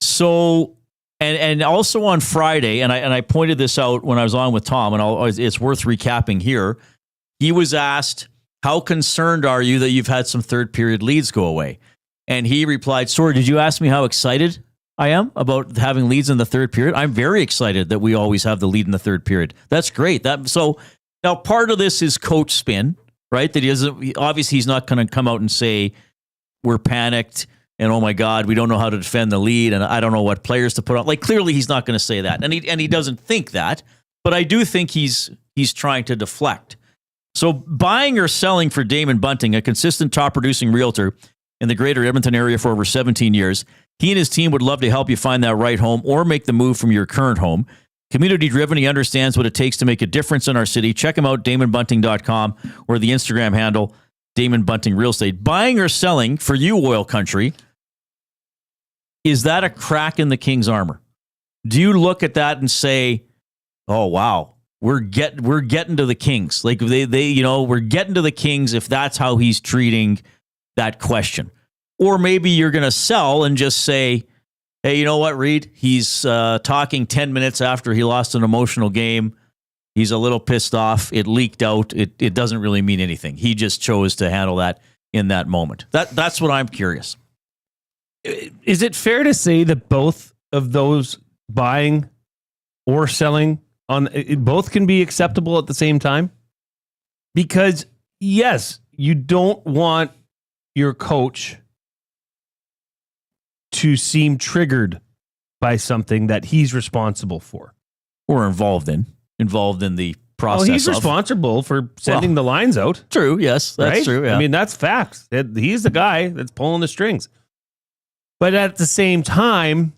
So, and also on Friday, and I pointed this out when I was on with Tom, and it's worth recapping here. He was asked, how concerned are you that you've had some third period leads go away? And he replied, sorry, did you ask me how excited I am about having leads in the third period? I'm very excited that we always have the lead in the third period. That's great. So now part of this is coach spin, right? That obviously he's not going to come out and say we're panicked and oh my God, we don't know how to defend the lead and I don't know what players to put on. Like clearly he's not going to say that, and he doesn't think that. But I do think he's trying to deflect. So buying or selling for Damon Bunting, a consistent top producing realtor in the greater Edmonton area for over 17 years, he and his team would love to help you find that right home or make the move from your current home. Community driven, he understands what it takes to make a difference in our city. Check him out, DamonBunting.com, or the Instagram handle, Damon Bunting Real Estate. Buying or selling for you, Oil Country, is that a crack in the King's armor? Do you look at that and say, oh, wow, we're getting to the Kings. Like we're getting to the Kings if that's how he's treating that question. Or maybe you're going to sell and just say, hey, you know what, Reid? He's talking 10 minutes after he lost an emotional game. He's a little pissed off. It leaked out. It doesn't really mean anything. He just chose to handle that in that moment. That's what I'm curious. Is it fair to say that both of those, buying or selling, both can be acceptable at the same time? Because yes, you don't want your coach to seem triggered by something that he's responsible for or involved in the process. Well, he's responsible for sending the lines out. True. Yes, that's right? true. Yeah. I mean, that's facts. He's the guy that's pulling the strings. But at the same time,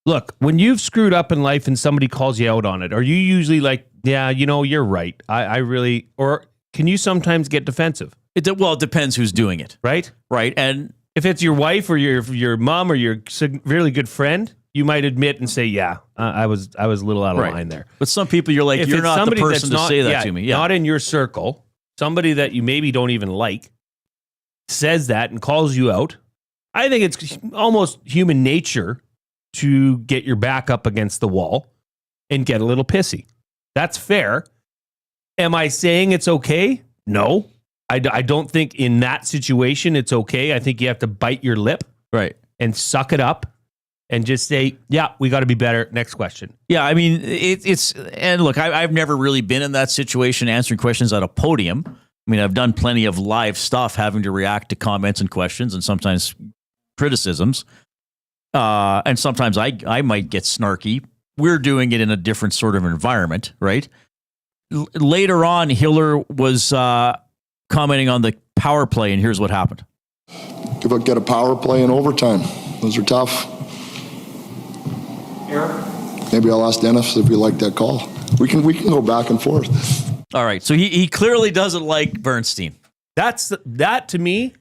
look, when you've screwed up in life and somebody calls you out on it, are you usually like, yeah, you're right. I really, or can you sometimes get defensive? It depends who's doing it. Right? Right. And if it's your wife or your mom or your really good friend, you might admit and say, yeah, I was a little out of line there. But some people you're like, you're not the person to say that to me. Yeah. Not in your circle. Somebody that you maybe don't even like says that and calls you out. I think it's almost human nature to get your back up against the wall and get a little pissy. That's fair. Am I saying it's okay? No. I don't think in that situation it's okay. I think you have to bite your lip, right, and suck it up and just say, yeah, we got to be better. Next question. Yeah, I mean, it's and look, I've never really been in that situation answering questions at a podium. I mean, I've done plenty of live stuff having to react to comments and questions and sometimes criticisms. And sometimes I might get snarky. We're doing it in a different sort of environment, right? Later on, Hiller was commenting on the power play, and here's what happened. Get a power play in overtime. Those are tough. Maybe I'll ask Dennis if we like that call. We can go back and forth. All right. So he clearly doesn't like Bernstein. That to me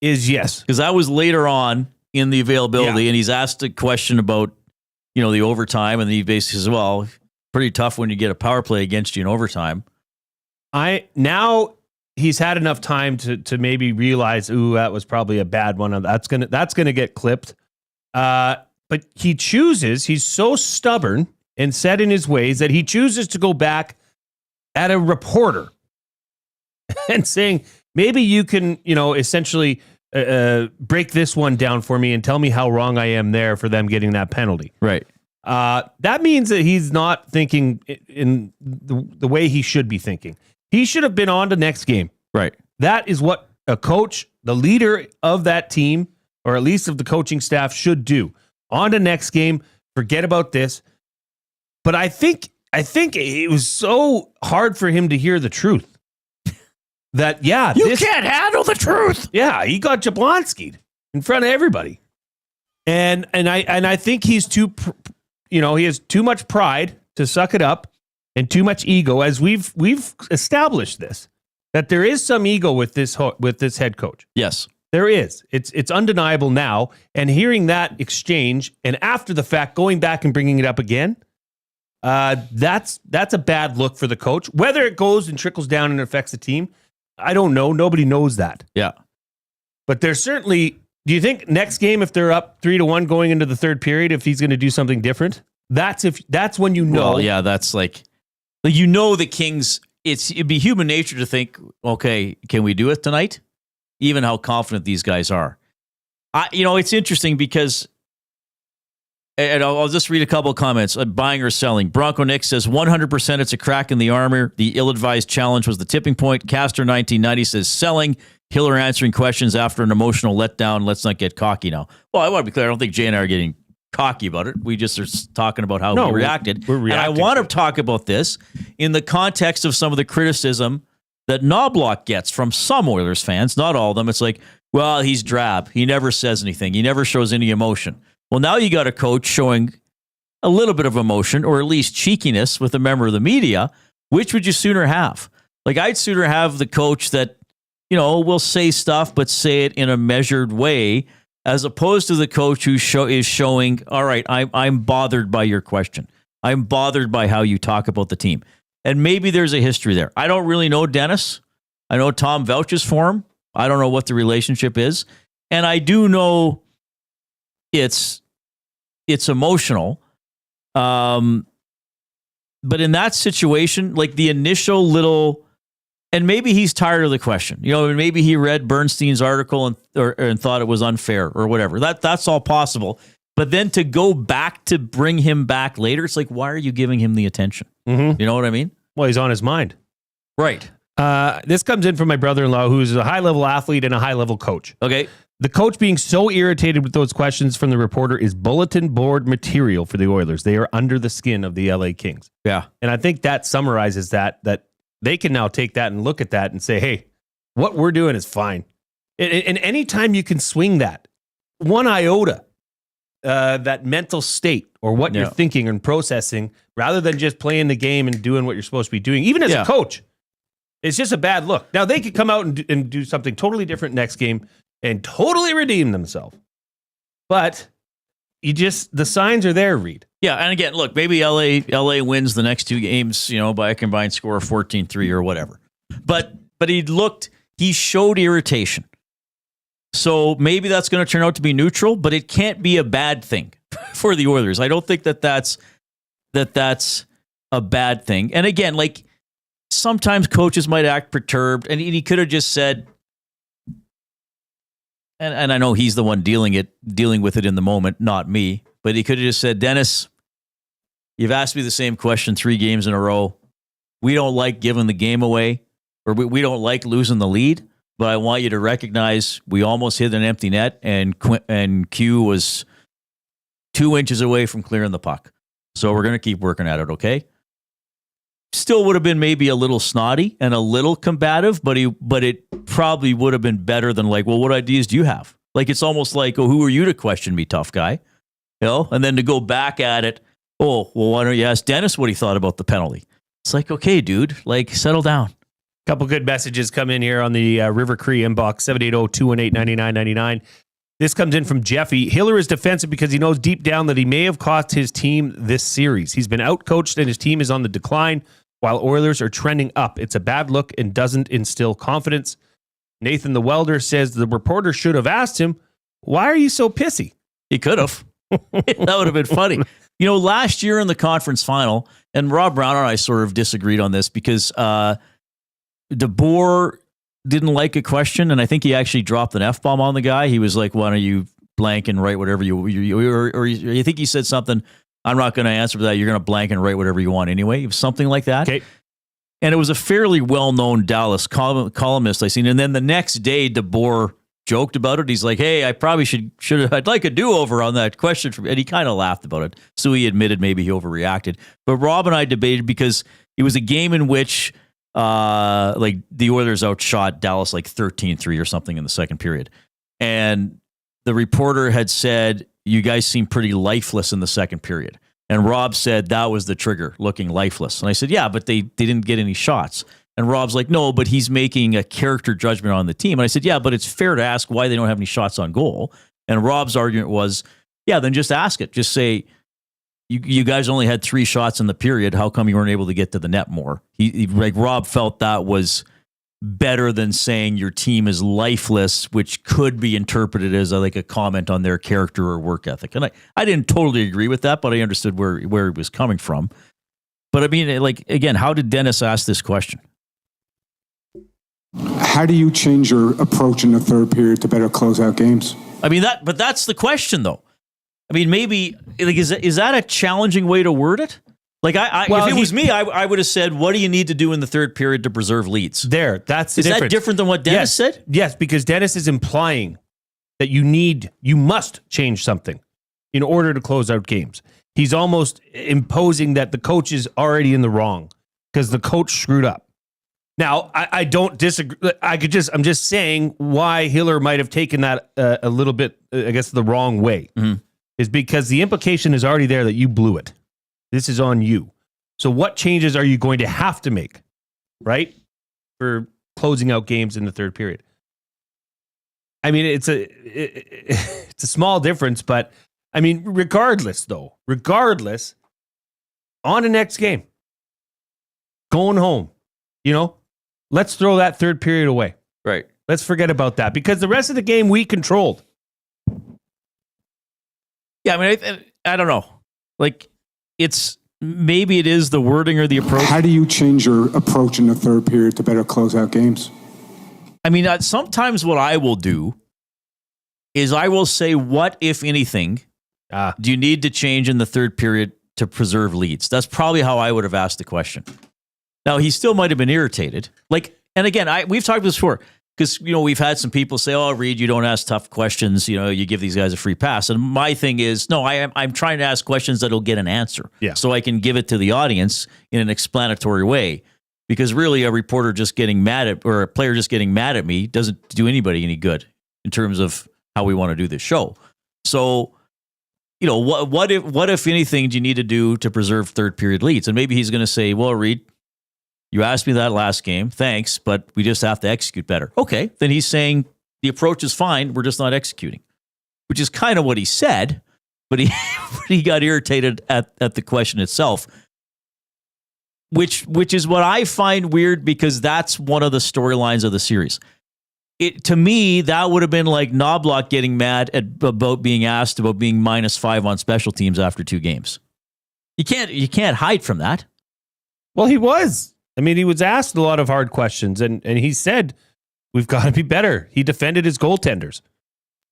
is yes. Because that was later on in the availability, and he's asked a question about, the overtime, and he basically says, well, pretty tough when you get a power play against you in overtime. Now he's had enough time to maybe realize, ooh, that was probably a bad one. That's gonna get clipped. But he's so stubborn and set in his ways that he chooses to go back at a reporter and saying, maybe you can, essentially break this one down for me and tell me how wrong I am there for them getting that penalty. Right. That means that he's not thinking in the way he should be thinking. He should have been on to next game. Right. That is what a coach, the leader of that team, or at least of the coaching staff, should do. On to next game. Forget about this. But I think it was so hard for him to hear the truth. That, you can't handle the truth. Yeah, he got Jablonski'd in front of everybody. And I think he's he has too much pride to suck it up and too much ego, as we've established this. that there is some ego with this head coach. Yes. There is. It's undeniable now. And hearing that exchange and after the fact going back and bringing it up again, that's a bad look for the coach. Whether it goes and trickles down and affects the team, I don't know. Nobody knows that. Yeah. But there's certainly, do you think next game, if they're up 3-1 going into the third period, if he's going to do something different? That's when you know. Well, yeah, that's like the Kings, it'd be human nature to think, okay, can we do it tonight? Even how confident these guys are. It's interesting because, and I'll just read a couple of comments. Buying or selling. Bronco Nick says 100% it's a crack in the armor. The ill-advised challenge was the tipping point. Caster 1990 says selling. Hiller answering questions after an emotional letdown. Let's not get cocky now. Well, I want to be clear. I don't think Jay and I are getting cocky about it. We just are talking about how we reacted. We're reacting. And I want to talk about this in the context of some of the criticism that Knoblock gets from some Oilers fans, not all of them. It's like, well, he's drab. He never says anything. He never shows any emotion. Well, now you got a coach showing a little bit of emotion or at least cheekiness with a member of the media. Which would you sooner have? Like, I'd sooner have the coach that, will say stuff, but say it in a measured way, as opposed to the coach who is showing, all right, I'm bothered by your question. I'm bothered by how you talk about the team. And maybe there's a history there. I don't really know Dennis. I know Tom vouches for him. I don't know what the relationship is. And I do know it's emotional. But in that situation, like the initial little, and maybe he's tired of the question. Maybe he read Bernstein's article and thought it was unfair or whatever. That's all possible. But then to go back to bring him back later, it's like, why are you giving him the attention? Mm-hmm. You know what I mean? Well, he's on his mind. Right. This comes in from my brother-in-law, who's a high-level athlete and a high-level coach. Okay. The coach being so irritated with those questions from the reporter is bulletin board material for the Oilers. They are under the skin of the LA Kings. Yeah. And I think that summarizes that they can now take that and look at that and say, hey, what we're doing is fine. And anytime you can swing that, one iota, that mental state or what you're thinking and processing, rather than just playing the game and doing what you're supposed to be doing, even as a coach, it's just a bad look. Now, they could come out and do something totally different next game and totally redeem themselves. But the signs are there, Reid. Yeah, and again, look, maybe LA wins the next two games, by a combined score of 14-3 or whatever. But he showed irritation. So maybe that's going to turn out to be neutral, but it can't be a bad thing for the Oilers. I don't think that's a bad thing. And again, like sometimes coaches might act perturbed, and he could have just said, and I know he's the one dealing with it in the moment, not me, but he could have just said, Dennis, you've asked me the same question 3 games in a row. We don't like giving the game away, or we don't like losing the lead. But I want you to recognize we almost hit an empty net, and Q was 2 inches away from clearing the puck. So we're going to keep working at it, okay? Still would have been maybe a little snotty and a little combative, but it probably would have been better than like, well, what ideas do you have? Like, it's almost like, oh, who are you to question me, tough guy? And then to go back at it, oh, well, why don't you ask Dennis what he thought about the penalty? It's like, okay, dude, like, settle down. Couple good messages come in here on the River Cree inbox, 780-218-9999. This comes in from Jeffy. Hiller is defensive because he knows deep down that he may have cost his team this series. He's been outcoached and his team is on the decline while Oilers are trending up. It's a bad look and doesn't instill confidence. Nathan the Welder says the reporter should have asked him, why are you so pissy? He could have. That would have been funny. Last year in the conference final, and Rob Brown and I sort of disagreed on this because DeBoer didn't like a question, and I think he actually dropped an F-bomb on the guy. He was like, why don't you blank and write whatever you or you think he said something, I'm not going to answer for that. You're going to blank and write whatever you want anyway. It was something like that. Okay. And it was a fairly well-known Dallas columnist I seen. And then the next day, DeBoer joked about it. He's like, hey, I probably should I'd like a do-over on that question. And he kind of laughed about it. So he admitted maybe he overreacted. But Rob and I debated because it was a game in which like the Oilers outshot Dallas like 13-3 or something in the second period. And the reporter had said, you guys seem pretty lifeless in the second period. And Rob said that was the trigger, looking lifeless. And I said, yeah, but they didn't get any shots. And Rob's like, no, but he's making a character judgment on the team. And I said, yeah, but it's fair to ask why they don't have any shots on goal. And Rob's argument was, yeah, then just ask it. Just say, you guys only had 3 shots in the period. How come you weren't able to get to the net more? Like Rob felt that was better than saying your team is lifeless, which could be interpreted as like a comment on their character or work ethic. And I didn't totally agree with that, but I understood where he was coming from. But I mean, like, again, how did Dennis ask this question? How do you change your approach in the third period to better close out games? I mean, but that's the question, though. I mean, maybe, like, is that a challenging way to word it? Like, if it was me, I would have said, what do you need to do in the third period to preserve leads? That's the difference. Is that different than what Dennis said? Yes, because Dennis is implying that you must change something in order to close out games. He's almost imposing that the coach is already in the wrong because the coach screwed up. Now, I don't disagree. I'm just saying why Hiller might have taken that a little bit, I guess, the wrong way, is because the implication is already there that you blew it. This is on you. So what changes are you going to have to make, right, for closing out games in the third period? I mean, it's a small difference, but I mean, regardless, on the next game, going home, let's throw that third period away. Right. Let's forget about that because the rest of the game we controlled. Yeah, I mean, I don't know. Like, maybe it is the wording or the approach. How do you change your approach in the third period to better close out games? I mean, sometimes what I will do is I will say, what, if anything, do you need to change in the third period to preserve leads? That's probably how I would have asked the question. Now, he still might have been irritated. Like, and again, we've talked about this before, because, we've had some people say, oh, Reid, you don't ask tough questions. You give these guys a free pass. And my thing is, no, I'm trying to ask questions that'll get an answer. Yeah. So I can give it to the audience in an explanatory way. Because really, a reporter just getting mad at, or a player just getting mad at me doesn't do anybody any good in terms of how we want to do this show. So, what if anything do you need to do to preserve third period leads? And maybe he's going to say, well, Reid, you asked me that last game. Thanks, but we just have to execute better. Okay, then he's saying the approach is fine. We're just not executing, which is kind of what he said, but he got irritated at the question itself, which is what I find weird because that's one of the storylines of the series. To me, that would have been like Knoblock getting mad about being asked about being -5 on special teams after 2 games. You can't hide from that. Well, he was. I mean, he was asked a lot of hard questions, and he said, we've got to be better. He defended his goaltenders,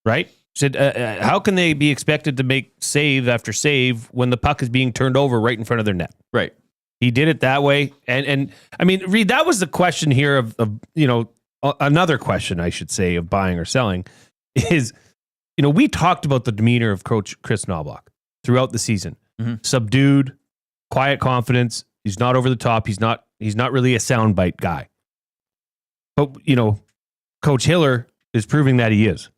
right? Said, how can they be expected to make save after save when the puck is being turned over right in front of their net? Right. He did it that way. And I mean, Reid, that was the question here of another question, I should say, of buying or selling is, we talked about the demeanor of Coach Chris Knoblock throughout the season. Mm-hmm. Subdued, quiet confidence. He's not over the top. He's not really a soundbite guy. But, Coach Hiller is proving that he is.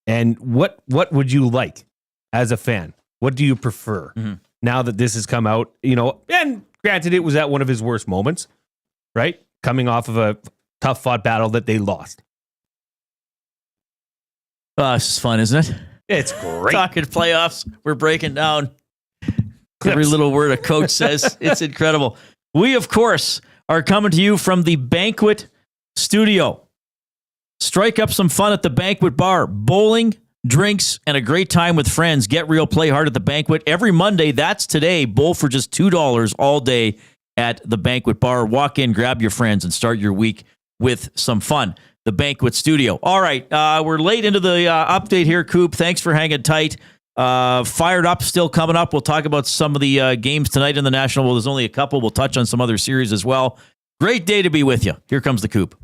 And what would you like as a fan? What do you prefer now that this has come out? And granted, it was at one of his worst moments, right? Coming off of a tough fought battle that they lost. This is fun, isn't it? It's great. Talking playoffs. We're breaking down every little word a coach says. It's incredible. We, of course, are coming to you from the Banquet Studio. Strike up some fun at the Banquet Bar. Bowling, drinks, and a great time with friends. Get real, play hard at the Banquet. Every Monday, that's today. Bowl for just $2 all day at the Banquet Bar. Walk in, grab your friends, and start your week with some fun. The Banquet Studio. All right, we're late into the update here, Coop. Thanks for hanging tight. Fired Up still coming up. We'll talk about some of the games tonight in the National. Well, there's only a couple. We'll touch on some other series as well. Great day to be with you. Here comes the Coop.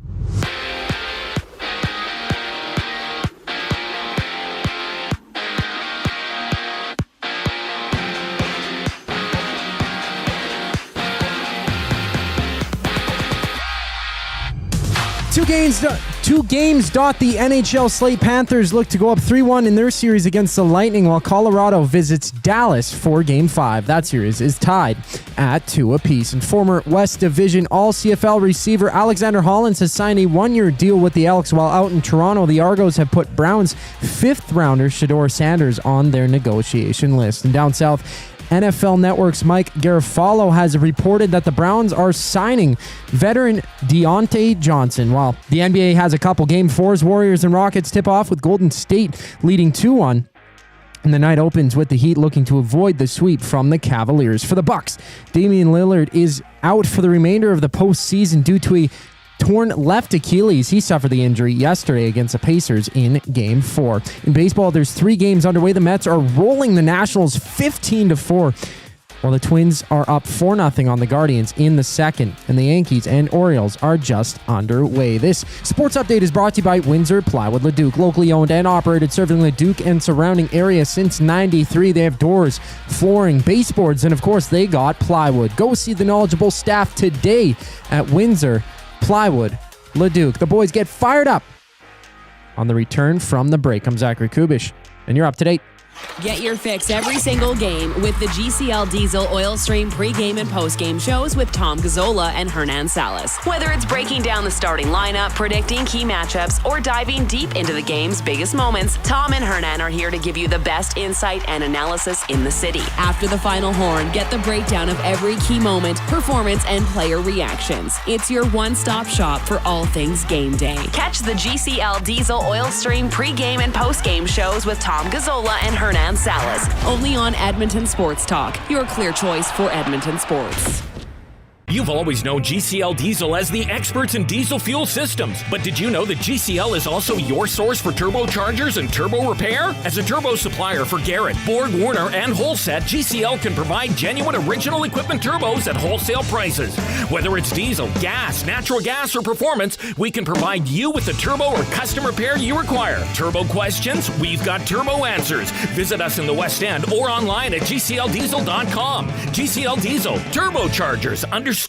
Two games 2 games dot the NHL slate. Panthers look to go up 3-1 in their series against the Lightning, while Colorado visits Dallas for Game 5. That series is tied at 2 apiece. And former West Division All-CFL receiver Alexander Hollins has signed a 1-year deal with the Elks, while out in Toronto, the Argos have put Browns 5th-rounder Shedeur Sanders on their negotiation list. And down south, NFL Network's Mike Garafolo has reported that the Browns are signing veteran Deontay Johnson, while the NBA has a couple Game 4s. Warriors and Rockets tip off with Golden State leading 2-1. And the night opens with the Heat looking to avoid the sweep from the Cavaliers. For the Bucks, Damian Lillard is out for the remainder of the postseason due to a torn left Achilles. He suffered the injury yesterday against the Pacers in Game 4. In baseball, there's 3 games underway. The Mets are rolling the Nationals 15-4, while the Twins are up 4-0 on the Guardians in the second, and the Yankees and Orioles are just underway. This sports update is brought to you by Windsor Plywood Leduc, locally owned and operated, serving Leduc and surrounding area since '93. They have doors, flooring, baseboards, and of course, they got plywood. Go see the knowledgeable staff today at Windsor Plywood Leduc. The boys get fired up on the return from the break. I'm Zachary Kubish, and you're up to date. Get your fix every single game with the GCL Diesel Oil Stream pregame and postgame shows with Tom Gazzola and Hernan Salas. Whether it's breaking down the starting lineup, predicting key matchups, or diving deep into the game's biggest moments, Tom and Hernan are here to give you the best insight and analysis in the city. After the final horn, get the breakdown of every key moment, performance, and player reactions. It's your one-stop shop for all things game day. Catch the GCL Diesel Oil Stream pregame and postgame shows with Tom Gazzola and Hernan Salas, only on Edmonton Sports Talk, your clear choice for Edmonton sports. You've always known GCL Diesel as the experts in diesel fuel systems, but did you know that GCL is also your source for turbochargers and turbo repair? As a turbo supplier for Garrett, Borg Warner, and Wholesat, GCL can provide genuine original equipment turbos at wholesale prices. Whether it's diesel, gas, natural gas, or performance, we can provide you with the turbo or custom repair you require. Turbo questions? We've got turbo answers. Visit us in the West End or online at gcldiesel.com. GCL Diesel, turbochargers, understood.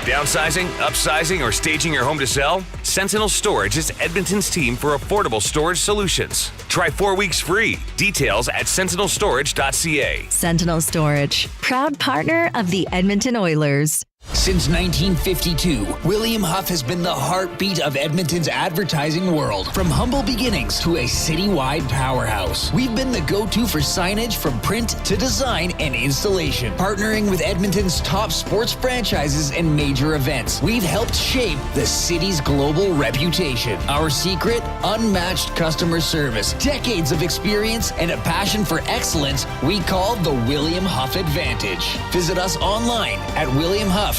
Downsizing, upsizing, or staging your home to sell? Sentinel Storage is Edmonton's team for affordable storage solutions. Try 4 weeks free. Details at sentinelstorage.ca. Sentinel Storage, proud partner of the Edmonton Oilers. Since 1952, William Huff has been the heartbeat of Edmonton's advertising world. From humble beginnings to a citywide powerhouse, we've been the go-to for signage from print to design and installation. Partnering with Edmonton's top sports franchises and major events, we've helped shape the city's global reputation. Our secret? Unmatched customer service, decades of experience, and a passion for excellence we call the William Huff Advantage. Visit us online at williamhuff.com.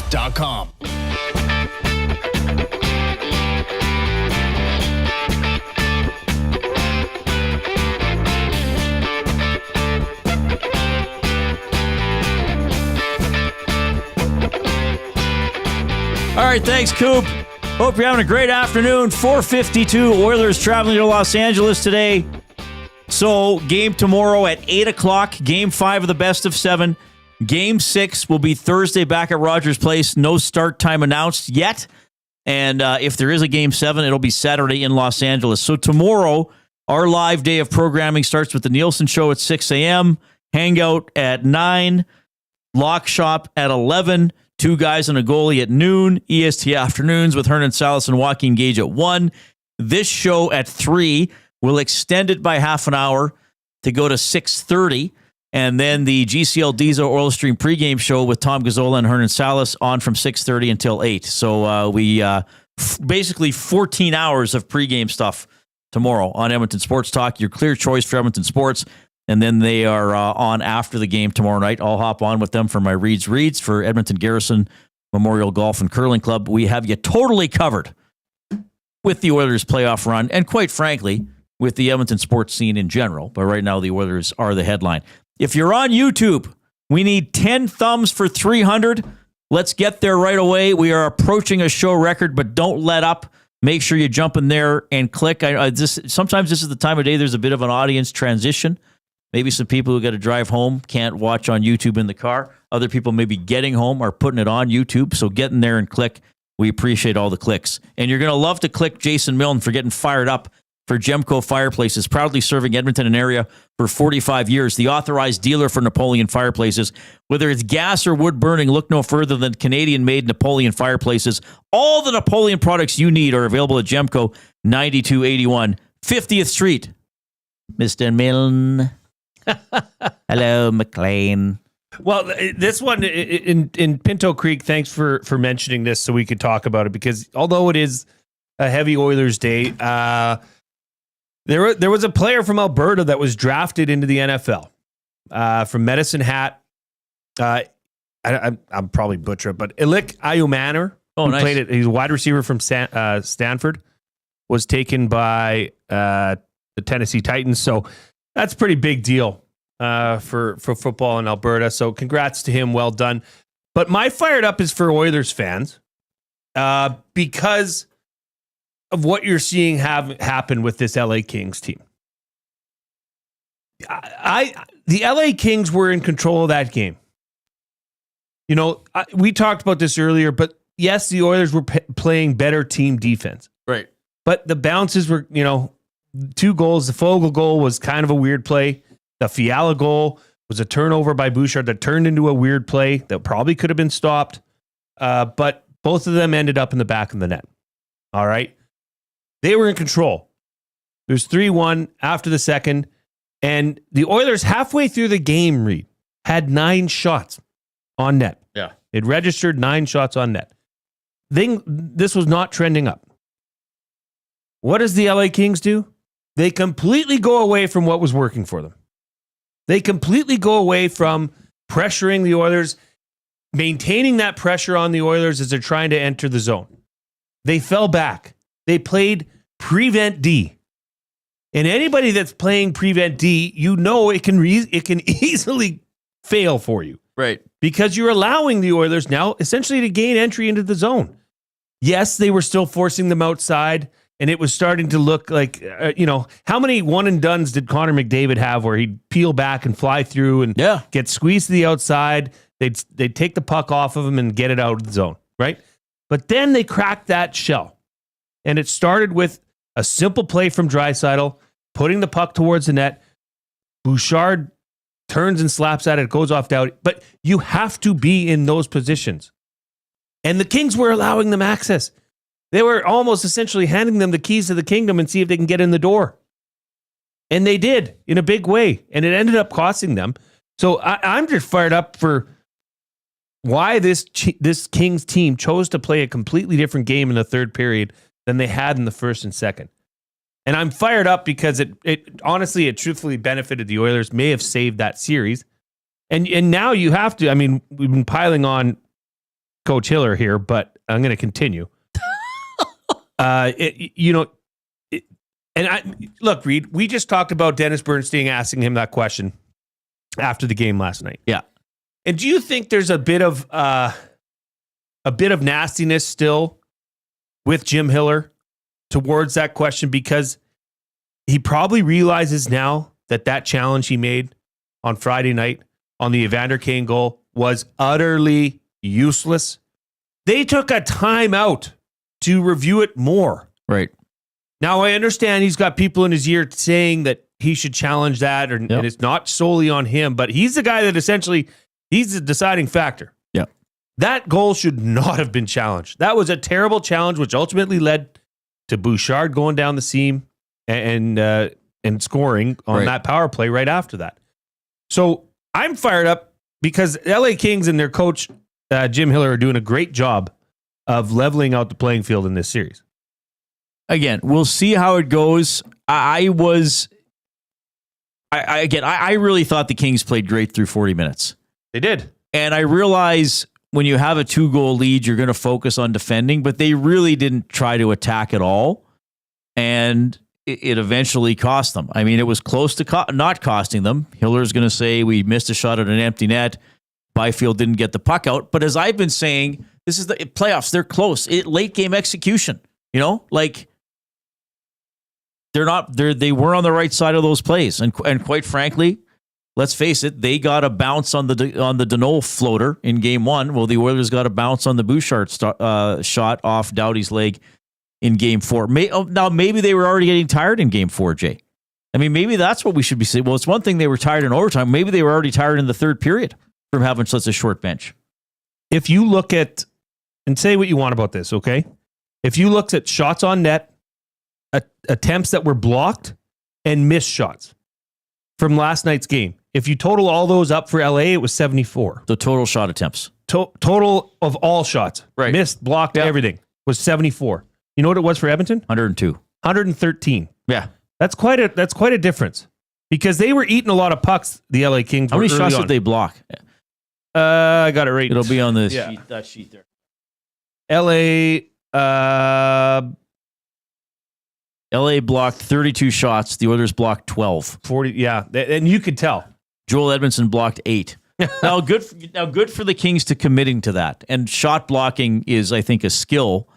All right, thanks, Coop. Hope you're having a great afternoon. 4:52, Oilers traveling to Los Angeles today. So, game tomorrow at 8 o'clock, Game 5 of the best of 7. Game 6 will be Thursday back at Rogers Place. No start time announced yet. And if there is a Game 7, it'll be Saturday in Los Angeles. So tomorrow, our live day of programming starts with the Nielsen Show at 6 a.m., Hangout at 9, Lock Shop at 11, Two Guys and a Goalie at noon, EST Afternoons with Hernan Salas and Joaquin Gage at 1. This show at 3. We'll extend it by half an hour to go to 6:30. And then the GCL Diesel Oil Stream pregame show with Tom Gazzola and Hernan Salas on from 6:30 until 8. So we basically 14 hours of pregame stuff tomorrow on Edmonton Sports Talk, your clear choice for Edmonton sports. And then they are on after the game tomorrow night. I'll hop on with them for my Reeds for Edmonton Garrison Memorial Golf and Curling Club. We have you totally covered with the Oilers playoff run and, quite frankly, with the Edmonton sports scene in general. But right now, the Oilers are the headline. If you're on YouTube, we need 10 thumbs for 300. Let's get there right away. We are approaching a show record, but don't let up. Make sure you jump in there and click. Sometimes this is the time of day there's a bit of an audience transition. Maybe some people who got to drive home can't watch on YouTube in the car. Other people maybe getting home are putting it on YouTube. So get in there and click. We appreciate all the clicks. And you're going to love to click Jason Milne for getting fired up for Gemco Fireplaces, proudly serving Edmonton and area for 45 years. The authorized dealer for Napoleon Fireplaces. Whether it's gas or wood burning, look no further than Canadian-made Napoleon Fireplaces. All the Napoleon products you need are available at Gemco, 9281 50th Street. Mr. Milne. Hello, McLean. Well, this one in Pinto Creek, thanks for mentioning this so we could talk about it, because although it is a heavy Oilers day, there was a player from Alberta that was drafted into the NFL from Medicine Hat. I'm probably butchering, but Ilik Ayumanor, nice. He's a wide receiver from Stanford, was taken by the Tennessee Titans. So that's a pretty big deal for football in Alberta. So congrats to him. Well done. But my fired up is for Oilers fans because of what you're seeing happen with this LA Kings team. The LA Kings were in control of that game. You know, we talked about this earlier, but yes, the Oilers were playing better team defense. Right. But the bounces were, 2 goals. The Fogle goal was kind of a weird play. The Fiala goal was a turnover by Bouchard that turned into a weird play that probably could have been stopped. But both of them ended up in the back of the net. All right. They were in control. It was 3-1 after the second. And the Oilers, halfway through the game, Reid, had 9 shots on net. Yeah. It registered 9 shots on net. This was not trending up. What does the LA Kings do? They completely go away from what was working for them. They completely go away from pressuring the Oilers, maintaining that pressure on the Oilers as they're trying to enter the zone. They fell back. They played prevent D. And anybody that's playing prevent D, it can easily fail for you. Right. Because you're allowing the Oilers now essentially to gain entry into the zone. Yes, they were still forcing them outside, and it was starting to look like, how many one and dones did Connor McDavid have where he'd peel back and fly through and get squeezed to the outside? They'd take the puck off of him and get it out of the zone, right? But then they cracked that shell. And it started with a simple play from Draisaitl, putting the puck towards the net. Bouchard turns and slaps at it, goes off down. But you have to be in those positions. And the Kings were allowing them access. They were almost essentially handing them the keys to the kingdom and see if they can get in the door. And they did in a big way. And it ended up costing them. So I'm just fired up for why this Kings team chose to play a completely different game in the third period than they had in the first and second. And I'm fired up because it truthfully benefited the Oilers, may have saved that series. And now you have to, we've been piling on Coach Hiller here, but I'm going to continue. Look, Reid, we just talked about Dennis Bernstein asking him that question after the game last night. Yeah. And do you think there's a bit of nastiness still with Jim Hiller towards that question, because he probably realizes now that challenge he made on Friday night on the Evander Kane goal was utterly useless? They took a timeout to review it more. Right. Now, I understand he's got people in his ear saying that he should challenge that, and it's not solely on him, but he's the guy that essentially, he's the deciding factor. Yeah. That goal should not have been challenged. That was a terrible challenge, which ultimately led to Bouchard going down the seam and scoring on that power play right after that. So I'm fired up because LA Kings and their coach, Jim Hiller, are doing a great job of leveling out the playing field in this series. Again, we'll see how it goes. I really thought the Kings played great through 40 minutes. They did. And I realize when you have a 2-goal lead, you're going to focus on defending, but they really didn't try to attack at all. And it eventually cost them. It was close to not costing them. Hiller's going to say we missed a shot at an empty net. Byfield didn't get the puck out. But as I've been saying, this is the playoffs. They're close. Late game execution, they were on the right side of those plays. And quite frankly, let's face it, they got a bounce on the Deneau floater in game 1. Well, the Oilers got a bounce on the Bouchard shot off Doughty's leg in game 4. Now, maybe they were already getting tired in game 4, Jay. I mean, maybe that's what we should be saying. Well, it's one thing they were tired in overtime. Maybe they were already tired in the third period from having such a short bench. If you look at, and say what you want about this, okay? If you looked at shots on net, attempts that were blocked, and missed shots from last night's game, if you total all those up for LA, it was 74. The total shot attempts. Total of all shots, right? Missed, blocked, everything, was 74. You know what it was for Edmonton? 102. 113. Yeah. That's quite a difference, because they were eating a lot of pucks, the LA Kings. How many shots did they block? I got it right. It'll be on the sheet, that sheet there. LA blocked 32 shots. The Oilers blocked 12. 40, yeah. And you could tell. Joel Edmondson blocked 8. Now good for the Kings to committing to that. And shot blocking is, I think, a skill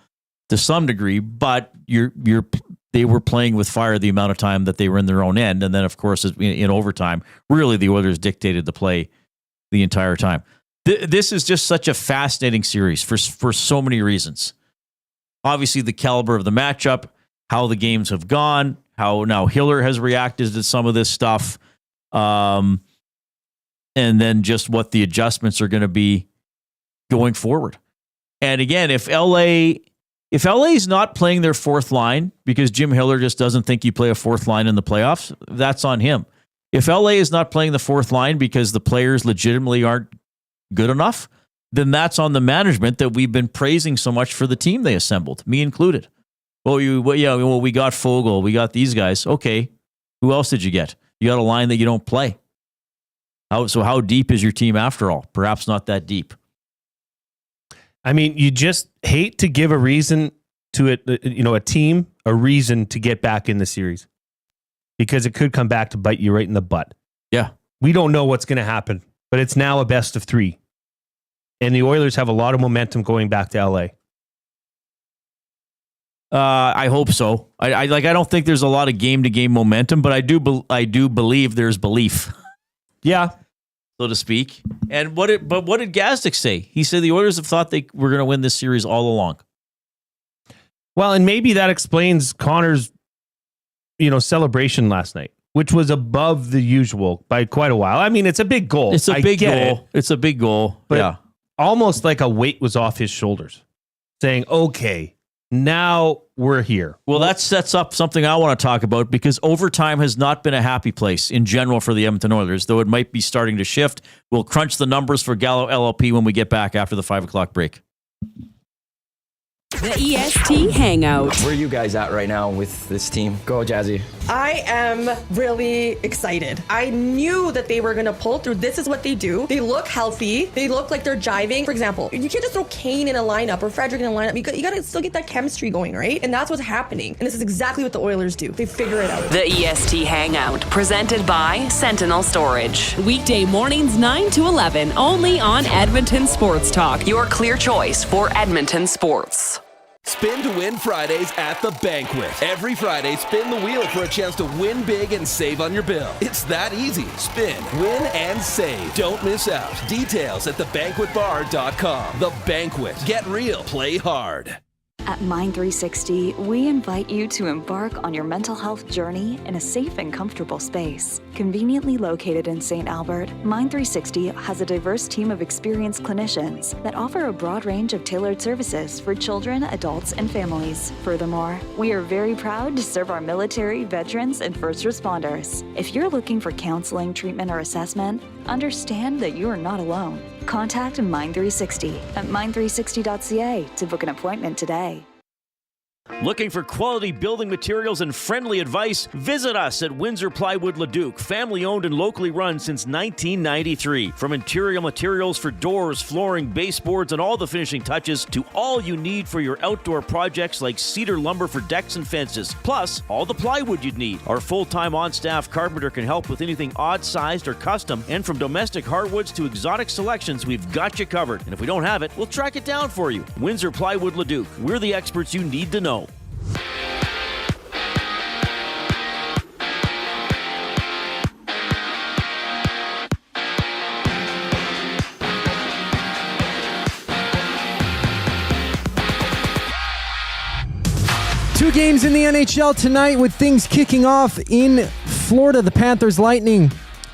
to some degree, but they were playing with fire the amount of time that they were in their own end. And then, of course, in overtime, really the Oilers dictated the play the entire time. This is just such a fascinating series for so many reasons. Obviously, the caliber of the matchup, how the games have gone, how now Hiller has reacted to some of this stuff, and then just what the adjustments are going to be going forward. And again, if LA is not playing their fourth line because Jim Hiller just doesn't think you play a fourth line in the playoffs, that's on him. If LA is not playing the fourth line because the players legitimately aren't good enough, then that's on the management that we've been praising so much for the team they assembled, me included. We got Fogle, we got these guys. Okay, who else did you get? You got a line that you don't play. How deep is your team after all? Perhaps not that deep. I mean, you just hate to give a reason to it, a team, a reason to get back in the series, because it could come back to bite you right in the butt. Yeah. We don't know what's going to happen, but it's now a best of 3. And the Oilers have a lot of momentum going back to LA. I hope so. I don't think there's a lot of game-to-game momentum, but I do believe there's belief. Yeah. So to speak. And what did Gazdic say? He said the Oilers have thought they were going to win this series all along. Well, and maybe that explains Connor's, celebration last night, which was above the usual by quite a while. I mean, it's a big goal. It's a big goal. It's a big goal. But yeah. Almost like a weight was off his shoulders, saying, okay, now we're here. Well, that sets up something I want to talk about, because overtime has not been a happy place in general for the Edmonton Oilers, though it might be starting to shift. We'll crunch the numbers for Gallo LLP when we get back after the 5 o'clock break. The EST Hangout. Where are you guys at right now with this team? Go, Jazzy. I am really excited. I knew that they were going to pull through. This is what they do. They look healthy. They look like they're jiving. For example, you can't just throw Kane in a lineup or Frederick in a lineup. You got to still get that chemistry going, right? And that's what's happening. And this is exactly what the Oilers do. They figure it out. The EST Hangout, presented by Sentinel Storage. Weekday mornings 9 to 11, only on Edmonton Sports Talk. Your clear choice for Edmonton sports. Spin to win Fridays at the Banquet. Every Friday, spin the wheel for a chance to win big and save on your bill. It's that easy. Spin, win, and save. Don't miss out. Details at thebanquetbar.com. The Banquet. Get real. Play hard. At Mind360, we invite you to embark on your mental health journey in a safe and comfortable space. Conveniently located in St. Albert, Mind360 has a diverse team of experienced clinicians that offer a broad range of tailored services for children, adults, and families. Furthermore, we are very proud to serve our military, veterans, and first responders. If you're looking for counseling, treatment, or assessment, understand that you are not alone. Contact Mind360 at mind360.ca to book an appointment today. Looking for quality building materials and friendly advice? Visit us at Windsor Plywood Leduc, family owned and locally run since 1993. From interior materials for doors, flooring, baseboards, and all the finishing touches to all you need for your outdoor projects like cedar lumber for decks and fences, plus all the plywood you'd need. Our full-time on-staff carpenter can help with anything odd-sized or custom, and from domestic hardwoods to exotic selections, we've got you covered. And if we don't have it, we'll track it down for you. Windsor Plywood Leduc. We're the experts you need to know. 2 games in the NHL tonight with things kicking off in Florida. The Panthers Lightning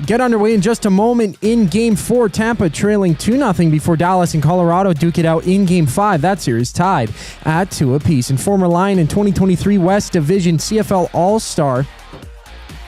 get underway in just a moment in Game 4. Tampa trailing 2-0 before Dallas and Colorado duke it out in Game 5. That series tied at 2 apiece. And former Lion and 2023 West Division CFL All-Star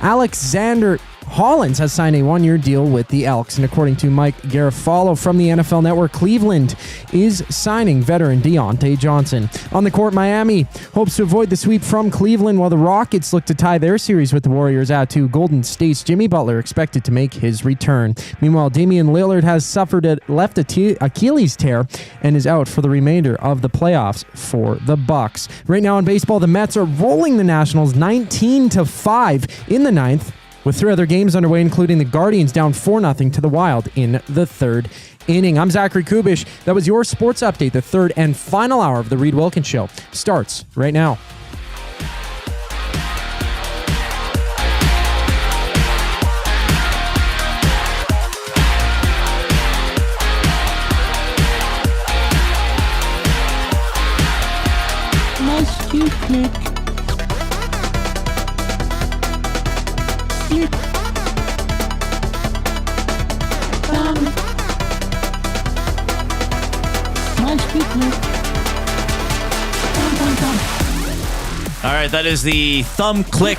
Alexander Hollins has signed a 1-year deal with the Elks, and according to Mike Garofalo from the NFL Network, Cleveland is signing veteran Deontay Johnson. On the court, Miami hopes to avoid the sweep from Cleveland, while the Rockets look to tie their series with the Warriors at 2. Golden State's Jimmy Butler expected to make his return. Meanwhile, Damian Lillard has suffered a left Achilles tear and is out for the remainder of the playoffs for the Bucks. Right now in baseball, the Mets are rolling the Nationals 19-5 in the 9th. With 3 other games underway, including the Guardians down 4-0 to the Wild in the 3rd inning. I'm Zachary Kubish. That was your sports update. The 3rd and final hour of the Reid Wilkins Show starts right now. Must you click? Click. Must you click? All right, that is the Thumb Click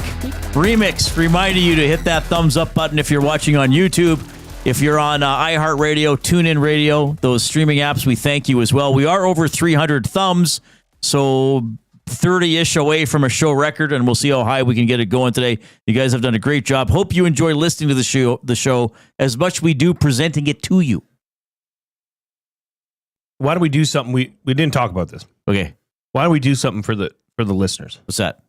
remix, reminding you to hit that thumbs up button if you're watching on YouTube. If you're on iHeartRadio, TuneIn Radio, those streaming apps, we thank you as well. We are over 300 thumbs, so 30-ish away from a show record, and we'll see how high we can get it going today. You guys have done a great job. Hope you enjoy listening to the show as much we do presenting it to you. Why don't we do something? We didn't talk about this. Okay. Why don't we do something for the listeners? What's that?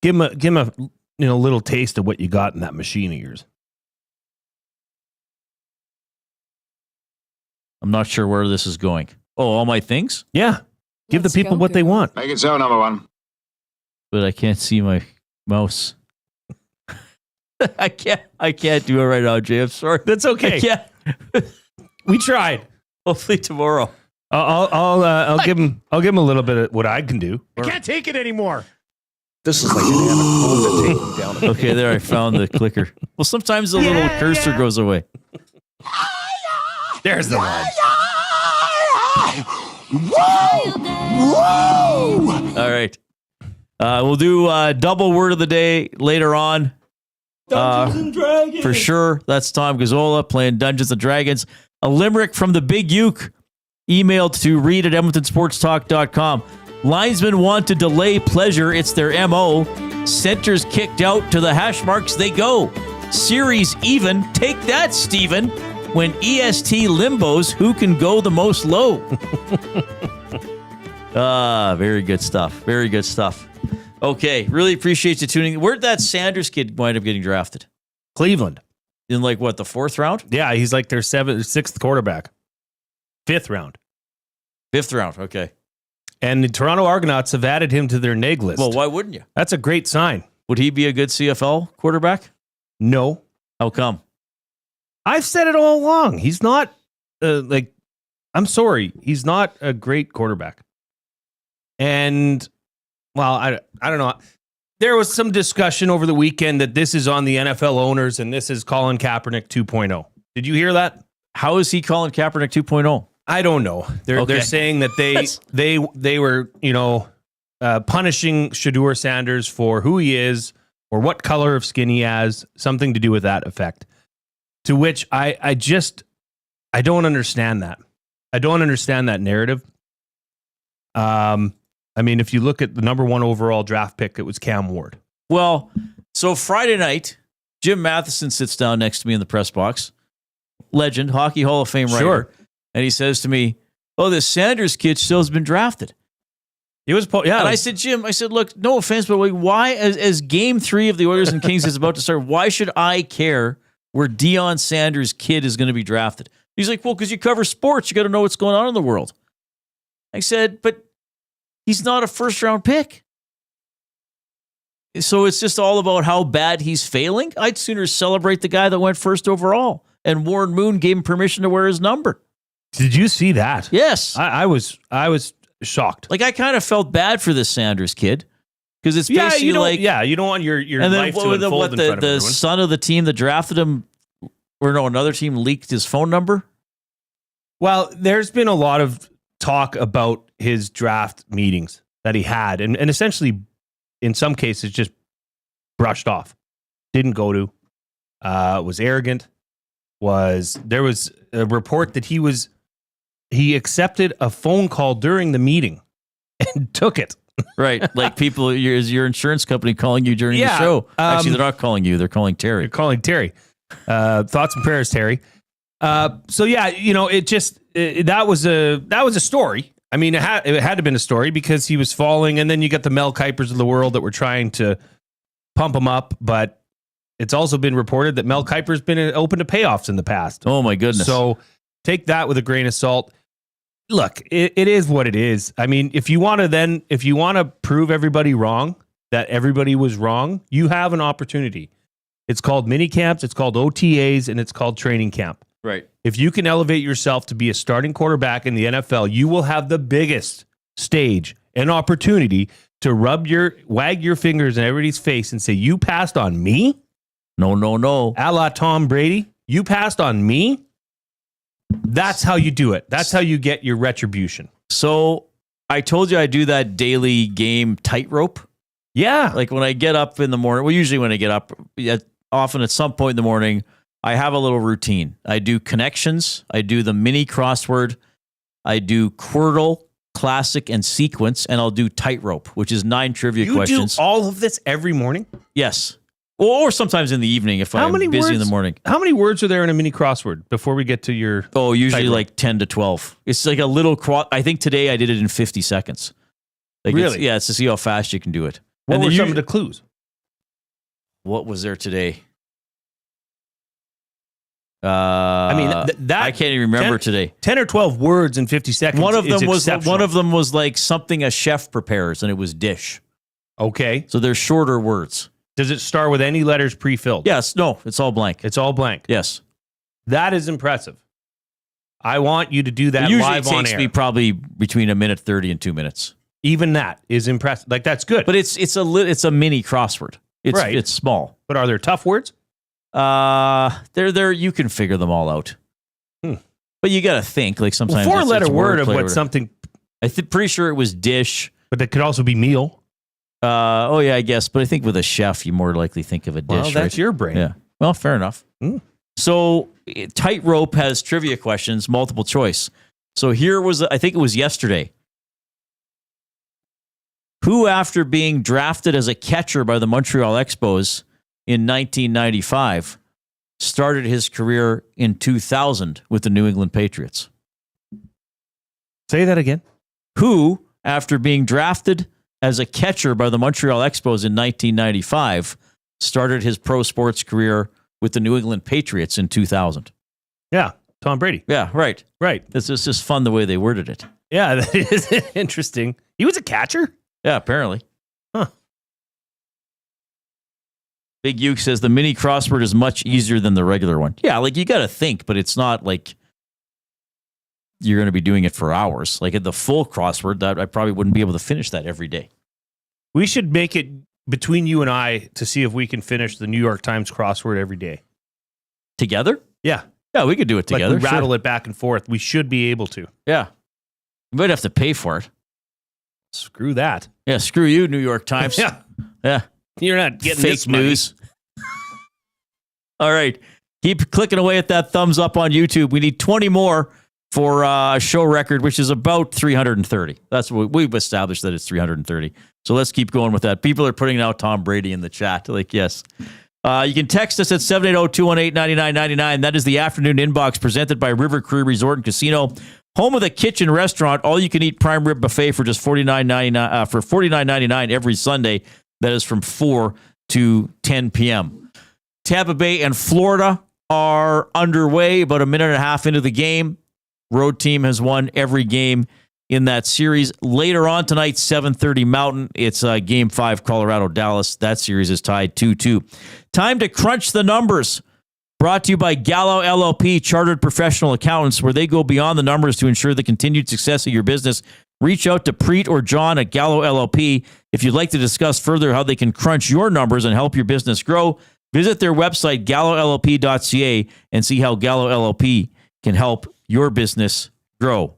Give them a little taste of what you got in that machine of yours. I'm not sure where this is going. Oh, all my things? Yeah. Give the people what they want. Make it so, number one. But I can't see my mouse. I can't do it right now, Jay. I'm sorry. That's okay. Yeah. We tried. Hopefully tomorrow. I'll give him a little bit of what I can do. I can't take it anymore. This is like an anaconda taking down. Okay, there I found the clicker. Well, sometimes the little cursor goes away. There's the one. Whoa! All right. We'll do double word of the day later on. Dungeons and Dragons. For sure. That's Tom Gazzola playing Dungeons and Dragons. A limerick from the Big Uke, emailed to Reid at EdmontonSportsTalk.com. Linesmen want to delay pleasure. It's their MO. Centers kicked out, to the hash marks they go. Series even. Take that, Steven. When EST limbos, who can go the most low? Very good stuff. Very good stuff. Okay, really appreciate you tuning in. Where'd that Sanders kid wind up getting drafted? Cleveland. In like what, the 4th round? Yeah, he's like their 6th quarterback. 5th round. 5th round, okay. And the Toronto Argonauts have added him to their NAG list. Well, why wouldn't you? That's a great sign. Would he be a good CFL quarterback? No. How come? I've said it all along. He's not I'm sorry. He's not a great quarterback. And, well, I don't know. There was some discussion over the weekend that this is on the NFL owners and this is Colin Kaepernick 2.0. Did you hear that? How is he Colin Kaepernick 2.0? I don't know. They're saying that they were, punishing Shedeur Sanders for who he is or what color of skin he has, something to do with that effect. To which I don't understand that. I don't understand that narrative. I mean, if you look at the number 1 overall draft pick, it was Cam Ward. Well, so Friday night, Jim Matheson sits down next to me in the press box. Legend, Hockey Hall of Fame writer. Sure. And he says to me, "Oh, this Sanders kid still has been drafted." He was, yeah. And I said, "Jim, look, no offense, but why, as Game 3 of the Oilers and Kings is about to start, why should I care where Deion Sanders' kid is going to be drafted?" He's like, "Well, because you cover sports, you got to know what's going on in the world." I said, "But he's not a 1st-round pick. So it's just all about how bad he's failing? I'd sooner celebrate the guy that went 1st overall, and Warren Moon gave him permission to wear his number." Did you see that? Yes. I was shocked. Like, I kind of felt bad for this Sanders kid. Because it's basically you don't want your and life then to unfold in front of the everyone. son of the team that drafted him, or no, another team leaked his phone number. Well, there's been a lot of talk about his draft meetings that he had, and essentially, in some cases, just brushed off. Didn't go to. Was arrogant. There was a report that he accepted a phone call during the meeting and took it. Right, like people, is your insurance company calling you during the show? Actually, they're not calling you; they're calling Terry. They're calling Terry. Thoughts and prayers, Terry. So yeah, it just that was a story. I mean, it had to have been a story because he was falling, and then you got the Mel Kipers of the world that were trying to pump him up. But it's also been reported that Mel Kiper's been open to payoffs in the past. Oh my goodness! So take that with a grain of salt. Look, it is what it is. I mean, if you want to prove everybody wrong, that everybody was wrong, you have an opportunity. It's called mini camps, it's called OTAs, and it's called training camp. Right. If you can elevate yourself to be a starting quarterback in the NFL, you will have the biggest stage and opportunity to wag your fingers in everybody's face and say, "You passed on me?" No. A la Tom Brady, you passed on me? That's how you do it. That's how you get your retribution. So I told you I do that daily game tightrope. Yeah. Like when I get up in the morning, well, usually when I get up, often at some point in the morning, I have a little routine. I do connections. I do the mini crossword. I do Quirtle, classic, and sequence, and I'll do tightrope, which is 9 trivia questions. You do all of this every morning? Yes. Or sometimes in the evening if I'm busy in the morning. How many words are there in a mini crossword before we get to your... Oh, usually like 10 to 12. It's like a little... I think today I did it in 50 seconds. Like really? It's to see how fast you can do it. What were some of the clues? What was there today? I mean, I can't even remember 10, today. 10 or 12 words in 50 seconds. One of exceptional. them was like something a chef prepares, and it was dish. Okay. So they're shorter words. Does it start with any letters pre-filled? Yes. No, it's all blank. It's all blank. Yes. That is impressive. I want you to do that Usually live on air. it takes me probably between a minute 30 and 2 minutes. Even that is impressive. Like, that's good. But it's a mini crossword. Right. It's small. But are there tough words? They're you can figure them all out. But you got to think. Like sometimes 4-letter word of what something. Pretty sure it was dish. But that could also be meal. Oh yeah, I guess. But I think with a chef, you more likely think of a dish. Well, that's your brain. Yeah. Well, fair enough. So tightrope has trivia questions, multiple choice. So here was, I think it was yesterday. Who, after being drafted as a catcher by the Montreal Expos in 1995, started his career in 2000 with the New England Patriots? Say that again. Who, after being drafted as a catcher by the Montreal Expos in 1995, started his pro sports career with the New England Patriots in 2000? Yeah, Tom Brady. Yeah, right. Right. It's just fun the way they worded it. Yeah, that is interesting. He was a catcher? Yeah, apparently. Huh. Big Uke says the mini crossword is much easier than the regular one. Yeah, like you got to think, but it's not like you're going to be doing it for hours. Like at the full crossword, that I probably wouldn't be able to finish that every day. We should make it between you and I to see if we can finish the New York Times crossword every day. Together? Yeah. Yeah, we could do it together. Like we rattle it back and forth. We should be able to. Yeah. You might have to pay for it. Screw that. Yeah, screw you, New York Times. Yeah. Yeah. You're not getting fake this money. news. All right. Keep clicking away at that thumbs up on YouTube. We need 20 more for a show record, which is about 330. That's what we've established, that it's 330. So let's keep going with that. People are putting out Tom Brady in the chat. Like, yes. You can text us at 780-218-9999. That is the afternoon inbox presented by River Cree Resort and Casino, home of the kitchen restaurant. All you can eat prime rib buffet for just $49.99 for $49.99 every Sunday. That is from 4 to 10 p.m. Tampa Bay and Florida are underway. About a minute and a half into the game. Road team has won every game in that series. Later on tonight, 7:30 Mountain, it's Game 5, Colorado-Dallas. That series is tied 2-2. Time to crunch the numbers. Brought to you by Gallo LLP, Chartered Professional Accountants, where they go beyond the numbers to ensure the continued success of your business. Reach out to Preet or John at Gallo LLP if you'd like to discuss further how they can crunch your numbers and help your business grow. Visit their website, GalloLLP.ca, and see how Gallo LLP can help your business grow.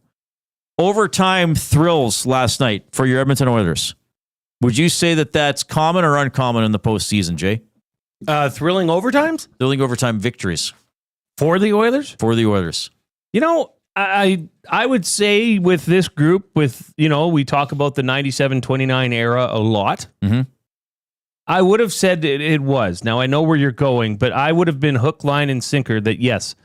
Overtime thrills last night for your Edmonton Oilers. Would you say that that's common or uncommon in the postseason, Jay? Thrilling overtimes? Thrilling overtime victories. For the Oilers? For the Oilers. You know, I would say with this group, with, you know, we talk about the 97-29 era a lot. Mm-hmm. I would have said it was. Now, I know where you're going, but I would have been hook, line, and sinker that, yes,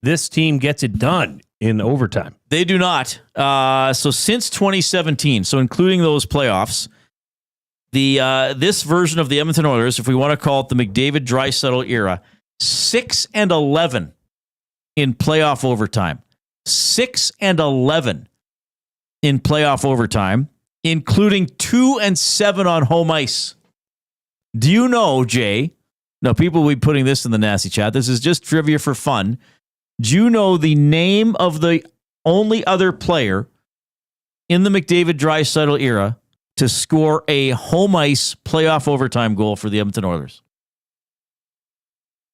this team gets it done in overtime. They do not. So since 2017, so including those playoffs, this version of the Edmonton Oilers, if we want to call it the McDavid Draisaitl era, 6-11 in playoff overtime. 6-11 in playoff overtime, including 2-7 on home ice. Do you know, Jay? No, people will be putting this in the nasty chat. This is just trivia for fun. Do you know the name of the only other player in the McDavid Draisaitl era to score a home ice playoff overtime goal for the Edmonton Oilers?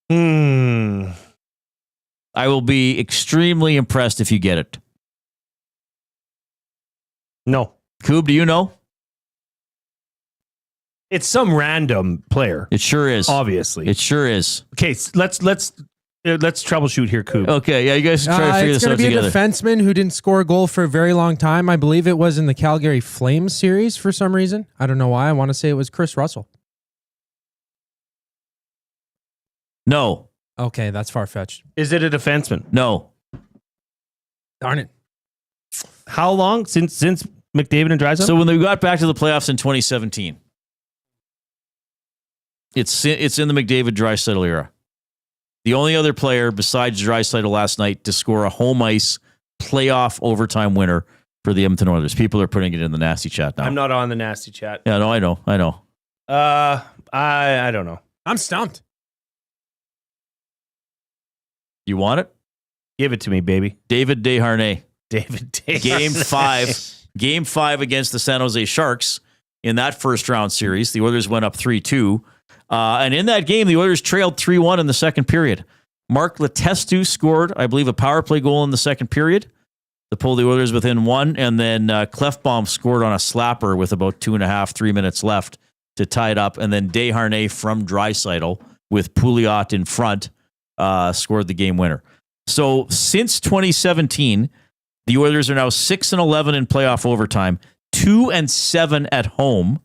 I will be extremely impressed if you get it. No. Coob, do you know? It's some random player. It sure is. Obviously. It sure is. Okay, let's troubleshoot here, Coob. Okay, yeah, you guys try to figure this out It's going to be together. a defenseman who didn't score a goal for a very long time. I believe it was in the Calgary Flames series for some reason. I don't know why. I want to say it was Chris Russell. No. Okay, that's far-fetched. Is it a defenseman? No. Darn it. How long since McDavid and Draisaitl? So when they got back to the playoffs in 2017, it's in the McDavid Draisaitl era. The only other player besides Draisaitl last night to score a home ice playoff overtime winner for the Edmonton Oilers. People are putting it in the nasty chat now. I'm not on the nasty chat. Yeah, no, I know. I don't know. I'm stumped. You want it? Give it to me, baby. David Desharnais. David Desharnais. Game 5 against the San Jose Sharks in that first round series. The Oilers went up 3-2. And in that game, the Oilers trailed 3-1 in the second period. Mark Letestu scored, I believe, a power play goal in the second period to pull the Oilers within 1. And then Clefbaum scored on a slapper with about 2.5-3 minutes left to tie it up. And then Desharnais from Draisaitl with Pouliot in front scored the game winner. So since 2017, the Oilers are now 6-11 in playoff overtime, 2-7 at home,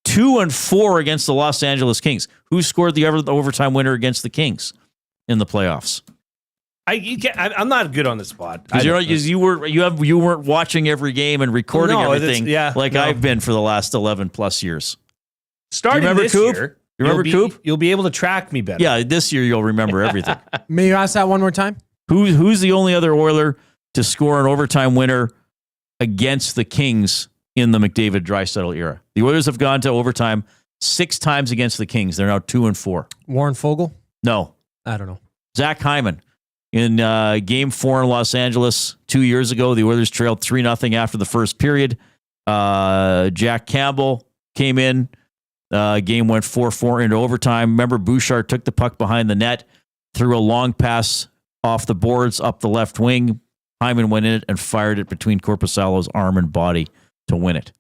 2-4 against the Los Angeles Kings. Who scored the overtime winner against the Kings in the playoffs? I'm not good on the spot. Because you weren't watching every game and recording everything I've been for the last 11 plus years. Starting Do you remember this Coop? year, You remember Coop? You'll be able to track me better. Yeah, this year you'll remember everything. May you ask that one more time? Who's the only other Oiler to score an overtime winner against the Kings in the McDavid Draisaitl era? The Oilers have gone to overtime 6 times against the Kings. They're now 2-4. Warren Fogle? No. I don't know. Zach Hyman. In Game 4 in Los Angeles 2 years ago, the Oilers trailed 3-0 after the first period. Jack Campbell came in. Game went 4-4 into overtime. Remember, Bouchard took the puck behind the net, threw a long pass off the boards up the left wing. Hyman went in it and fired it between Korpisalo's arm and body to win it.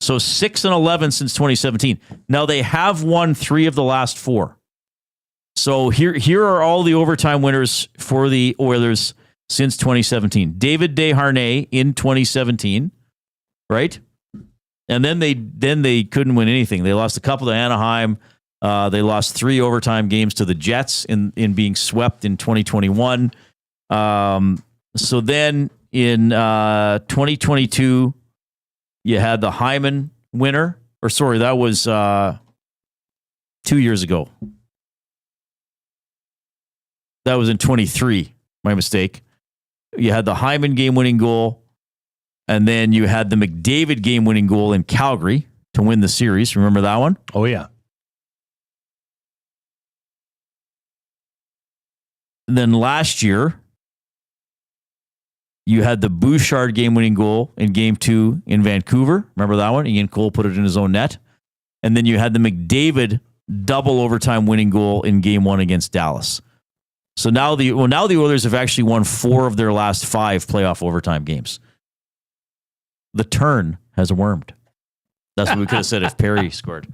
So 6-11 since 2017. Now they have won 3 of the last 4. So here are all the overtime winners for the Oilers since 2017. David Desharnais in 2017, right? And then they couldn't win anything. They lost a couple to Anaheim. They lost 3 overtime games to the Jets in being swept in 2021. So then in 2022, you had the Hyman winner. Or sorry, that was 2 years ago. That was in 23. My mistake. You had the Hyman game-winning goal. And then you had the McDavid game-winning goal in Calgary to win the series. Remember that one? Oh, yeah. And then last year, You had the Bouchard game-winning goal in Game 2 in Vancouver. Remember that one? Ian Cole put it in his own net. And then you had the McDavid double overtime winning goal in Game 1 against Dallas. So now the Oilers have actually won 4 of their last 5 playoff overtime games. The turn has wormed. That's what we could have said if Perry scored.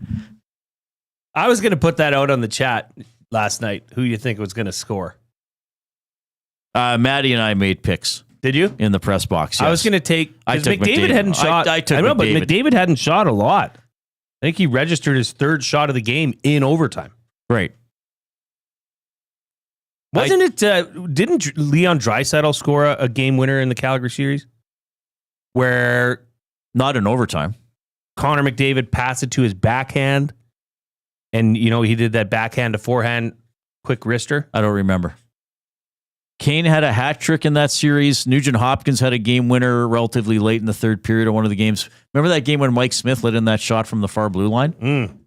I was going to put that out on the chat last night. Who you think was going to score? Maddie and I made picks. Did you? In the press box, yes. I was going to take... I took McDavid hadn't shot... I took know, McDavid. but McDavid hadn't shot a lot. I think he registered his 3rd shot of the game in overtime. Right. Wasn't it... didn't Leon Draisaitl score a game winner in the Calgary series? Where... Not in overtime. Connor McDavid passed it to his backhand, and, he did that backhand to forehand quick wrister. I don't remember. Kane had a hat trick in that series. Nugent Hopkins had a game winner relatively late in the 3rd period of one of the games. Remember that game when Mike Smith let in that shot from the far blue line?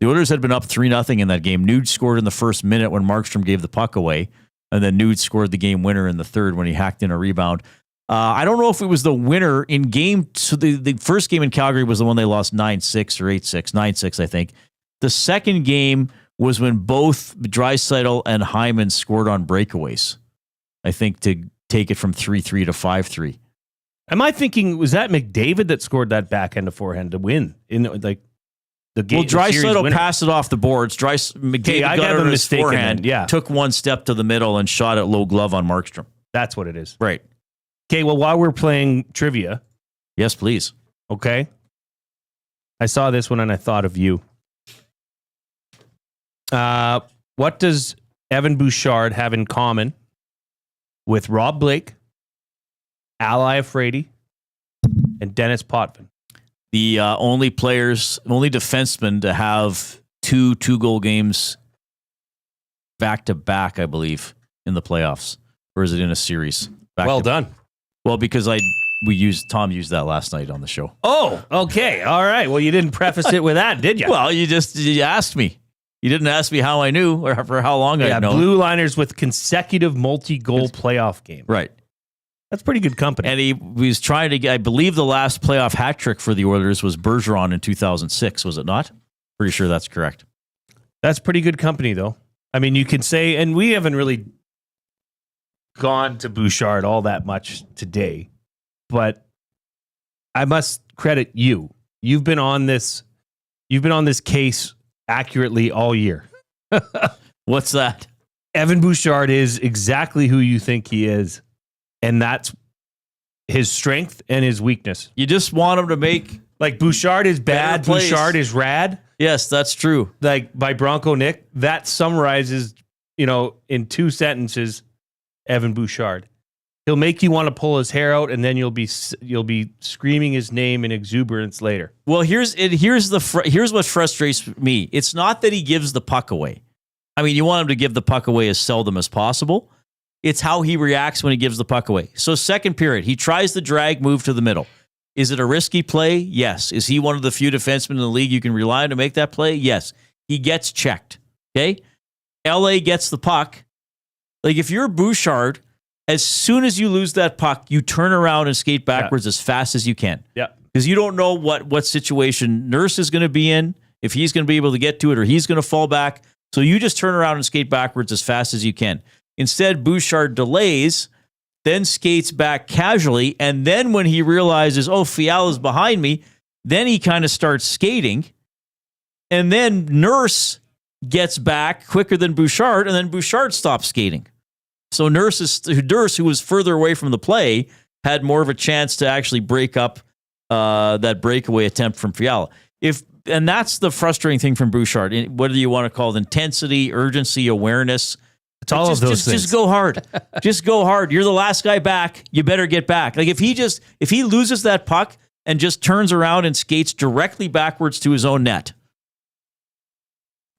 The Oilers had been up 3-0 in that game. Nude scored in the first minute when Markstrom gave the puck away, and then Nude scored the game winner in the 3rd when he hacked in a rebound. I don't know if it was the winner in game. So the first game in Calgary was the one they lost 9-6 or 8-6, 9-6, I think. The second game was when both Draisaitl and Hyman scored on breakaways, I think, to take it from 3-3 to 5-3. Am I thinking, was that McDavid that scored that backhand to forehand to win in the game? Well, Draisaitl passed it off the boards. McDavid I got got it a on his mistake forehand, took one step to the middle and shot it low glove on Markstrom. That's what it is. Right. Okay, well, while we're playing trivia. Yes, please. Okay. I saw this one and I thought of you. What does Evan Bouchard have in common with Rob Blake, Al Iafrate, and Dennis Potvin? The only defensemen to have 2 2-goal games back-to-back, I believe, in the playoffs. Or is it in a series? Well done. Well, because Tom used that last night on the show. Oh, okay. All right. Well, you didn't preface it with that, did you? Well, you asked me. You didn't ask me how I knew or for how long I'd known. Blue liners with consecutive multi-goal playoff games. Right. That's pretty good company. And he was trying to get, I believe the last playoff hat trick for the Oilers was Bergeron in 2006, was it not? Pretty sure that's correct. That's pretty good company, though. I mean, you can say, and we haven't really gone to Bouchard all that much today, but I must credit you. You've been on this case accurately all year. What's that? Evan Bouchard is exactly who you think he is, and that's his strength and his weakness. You just want him to make Bouchard is bad, Bouchard is rad. Yes, that's true. By Bronco Nick, that summarizes, in 2 sentences, Evan Bouchard. He'll make you want to pull his hair out, and then you'll be screaming his name in exuberance later. Well, here's what frustrates me. It's not that he gives the puck away. I mean, you want him to give the puck away as seldom as possible. It's how he reacts when he gives the puck away. So 2nd period, he tries the drag move to the middle. Is it a risky play? Yes. Is he one of the few defensemen in the league you can rely on to make that play? Yes. He gets checked. Okay? LA gets the puck. If you're Bouchard, as soon as you lose that puck, you turn around and skate backwards as fast as you can. Yeah. Because you don't know what situation Nurse is going to be in, if he's going to be able to get to it or he's going to fall back. So you just turn around and skate backwards as fast as you can. Instead, Bouchard delays, then skates back casually, and then when he realizes, Fiala's behind me, then he kind of starts skating. And then Nurse gets back quicker than Bouchard, and then Bouchard stops skating. So Nurse, who was further away from the play, had more of a chance to actually break up that breakaway attempt from Fiala. And that's the frustrating thing from Bouchard. Whether you want to call it intensity, urgency, awareness, it's all of those things. Just go hard. Just go hard. You're the last guy back. You better get back. If he loses that puck and just turns around and skates directly backwards to his own net,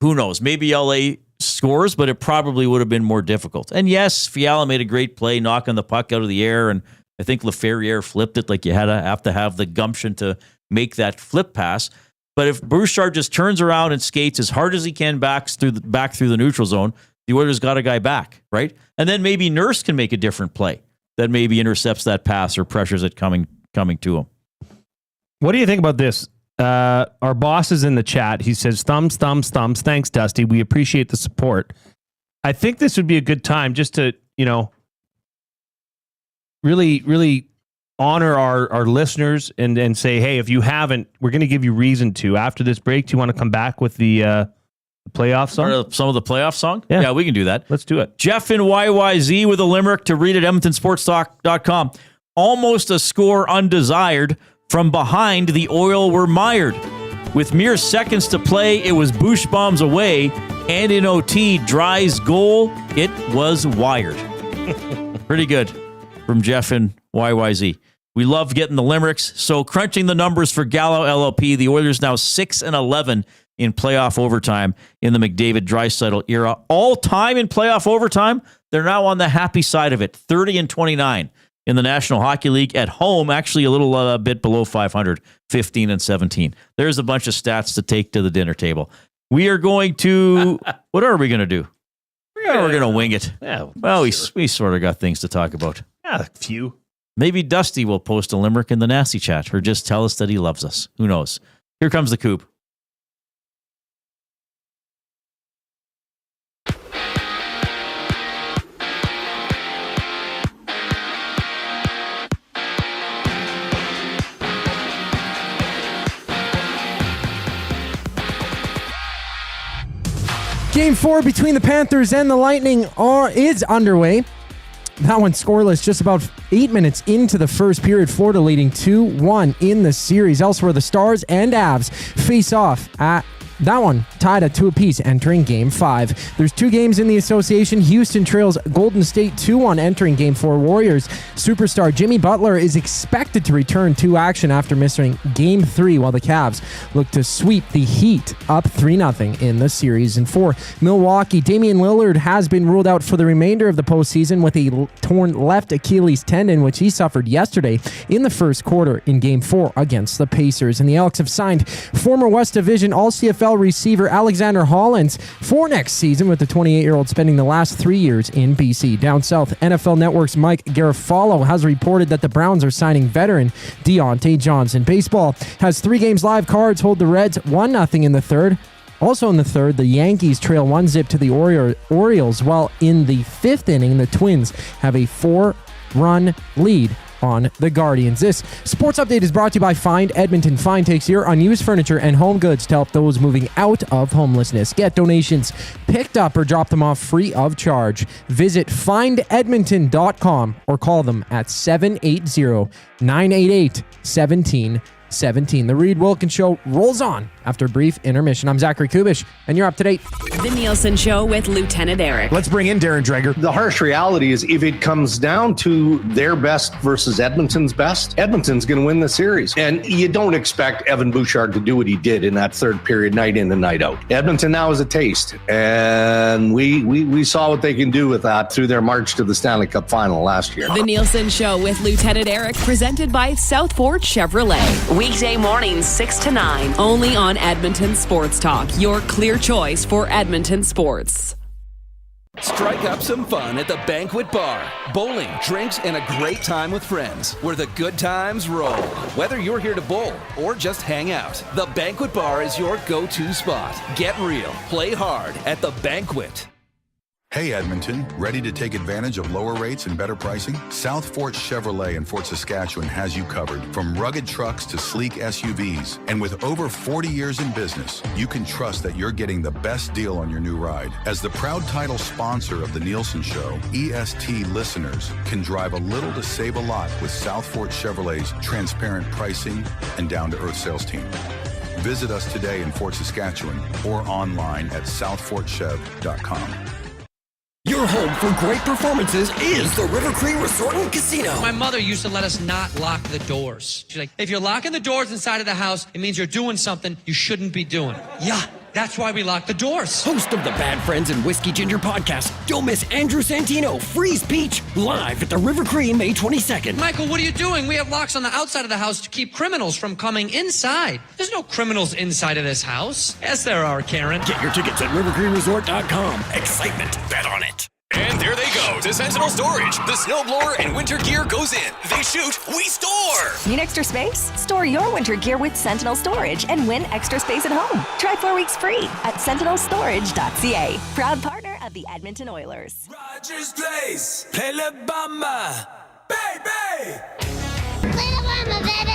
who knows? Maybe LA scores, but it probably would have been more difficult. And yes, Fiala made a great play, knocking the puck out of the air, and I think Laferriere flipped it. You have to have the gumption to make that flip pass. But if Bouchard just turns around and skates as hard as he can back through the neutral zone, the Oilers got a guy back, right? And then maybe Nurse can make a different play. that maybe intercepts that pass or pressures it coming to him. What do you think about this? Our boss is in the chat. He says, thumbs, thumbs, thumbs. Thanks, Dusty. We appreciate the support. I think this would be a good time just to, really, really honor our listeners and say, hey, if you haven't, we're going to give you reason to. After this break, do you want to come back with the playoff song? Or some of the playoff song? Yeah, we can do that. Let's do it. Jeff in YYZ with a limerick to read at EdmontonSportsTalk.com. Almost a score undesired. From behind, the Oil were mired. With mere seconds to play, it was Bouch bombs away, and in OT, Dry's goal, it was wired. Pretty good from Jeff and YYZ. We love getting the limericks. So crunching the numbers for Gallo LLP, the Oilers now 6-11 in playoff overtime in the McDavid Draisaitl era. All time in playoff overtime, they're now on the happy side of it, 30-29. In the National Hockey League at home, actually a little bit below 500, 15-17. There's a bunch of stats to take to the dinner table. We are going to, what are we going to do? We're going to wing it. Yeah, well, we sort of got things to talk about. Yeah, a few. Maybe Dusty will post a limerick in the nasty chat or just tell us that he loves us. Who knows? Here comes the Coop. Game 4 between the Panthers and the Lightning is underway. That one scoreless just about 8 minutes into the first period. Florida leading 2-1 in the series. Elsewhere, the Stars and Avs face off at that one tied at 2 apiece entering Game 5. There's 2 games in the association. Houston trails Golden State 2-1 entering Game 4. Warriors superstar Jimmy Butler is expected to return to action after missing Game 3, while the Cavs look to sweep the Heat up 3-0 in the series. And 4, Milwaukee, Damian Lillard has been ruled out for the remainder of the postseason with a torn left Achilles tendon, which he suffered yesterday in the first quarter in Game 4 against the Pacers. And the Elks have signed former West Division All-CFL receiver Alexander Hollins for next season, with the 28-year-old spending the last 3 years in BC. Down south, NFL Network's Mike Garafolo has reported that the Browns are signing veteran Deontay Johnson. Baseball has 3 games live. Cards hold the Reds 1-0 in the third. Also in the third, the Yankees trail 1-0 to the Orioles, while in the 5th inning, the Twins have a 4-run lead on the Guardians. This sports update is brought to you by Find Edmonton. Find takes your unused furniture and home goods to help those moving out of homelessness. Get donations picked up or drop them off free of charge. Visit findedmonton.com or call them at 780-988-1717. The Reid Wilkins Show rolls on after a brief intermission. I'm Zachary Kubish, and you're up to date. The Nielsen Show with Lieutenant Eric. Let's bring in Darren Dreger. The harsh reality is if it comes down to their best versus Edmonton's best, Edmonton's going to win the series. And you don't expect Evan Bouchard to do what he did in that third period, night in and night out. Edmonton now is a taste. And we saw what they can do with that through their march to the Stanley Cup final last year. The Nielsen Show with Lieutenant Eric, presented by Southport Chevrolet. Weekday mornings 6 to 9, only on Edmonton Sports Talk, your clear choice for Edmonton sports. Strike up some fun at the Banquet Bar. Bowling, drinks, and a great time with friends, where the good times roll. Whether you're here to bowl or just hang out, the Banquet Bar is your go-to spot. Get real, play hard at the Banquet. Hey Edmonton, ready to take advantage of lower rates and better pricing? South Fort Chevrolet in Fort Saskatchewan has you covered. From rugged trucks to sleek SUVs. And with over 40 years in business, you can trust that you're getting the best deal on your new ride. As the proud title sponsor of the Nielsen Show, EST listeners can drive a little to save a lot with South Fort Chevrolet's transparent pricing and down-to-earth sales team. Visit us today in Fort Saskatchewan or online at southfortchev.com. Your home for great performances is the River Cree Resort and Casino. My mother used to let us not lock the doors. She's like, if you're locking the doors inside of the house, it means you're doing something you shouldn't be doing. Yeah, that's why we lock the doors. Host of the Bad Friends and Whiskey Ginger podcast, don't miss Andrew Santino, Freeze Peach, live at the River Cree May 22nd. Michael, what are you doing? We have locks on the outside of the house to keep criminals from coming inside. There's no criminals inside of this house. Yes, there are, Karen. Get your tickets at rivercreeresort.com. Excitement, bet on it. And there they go to Sentinel Storage. The snowblower and winter gear goes in. They shoot, we store. Need extra space? Store your winter gear with Sentinel Storage and win extra space at home. Try 4 weeks free at sentinelstorage.ca. Proud partner of the Edmonton Oilers. Rogers Place, play La Bamba, baby. Play La Bamba, baby.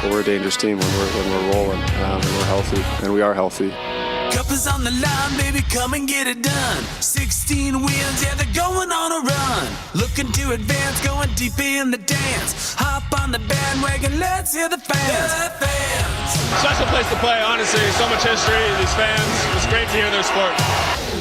But we're a dangerous team when we're rolling, and we're healthy, and we are healthy. Cup is on the line, baby, come and get it done. 16 wins, yeah, they're going on a run. Looking to advance, going deep in the dance. Hop on the bandwagon, let's hear the fans. The fans. Special place to play, honestly. So much history, these fans. It's great to hear their sport.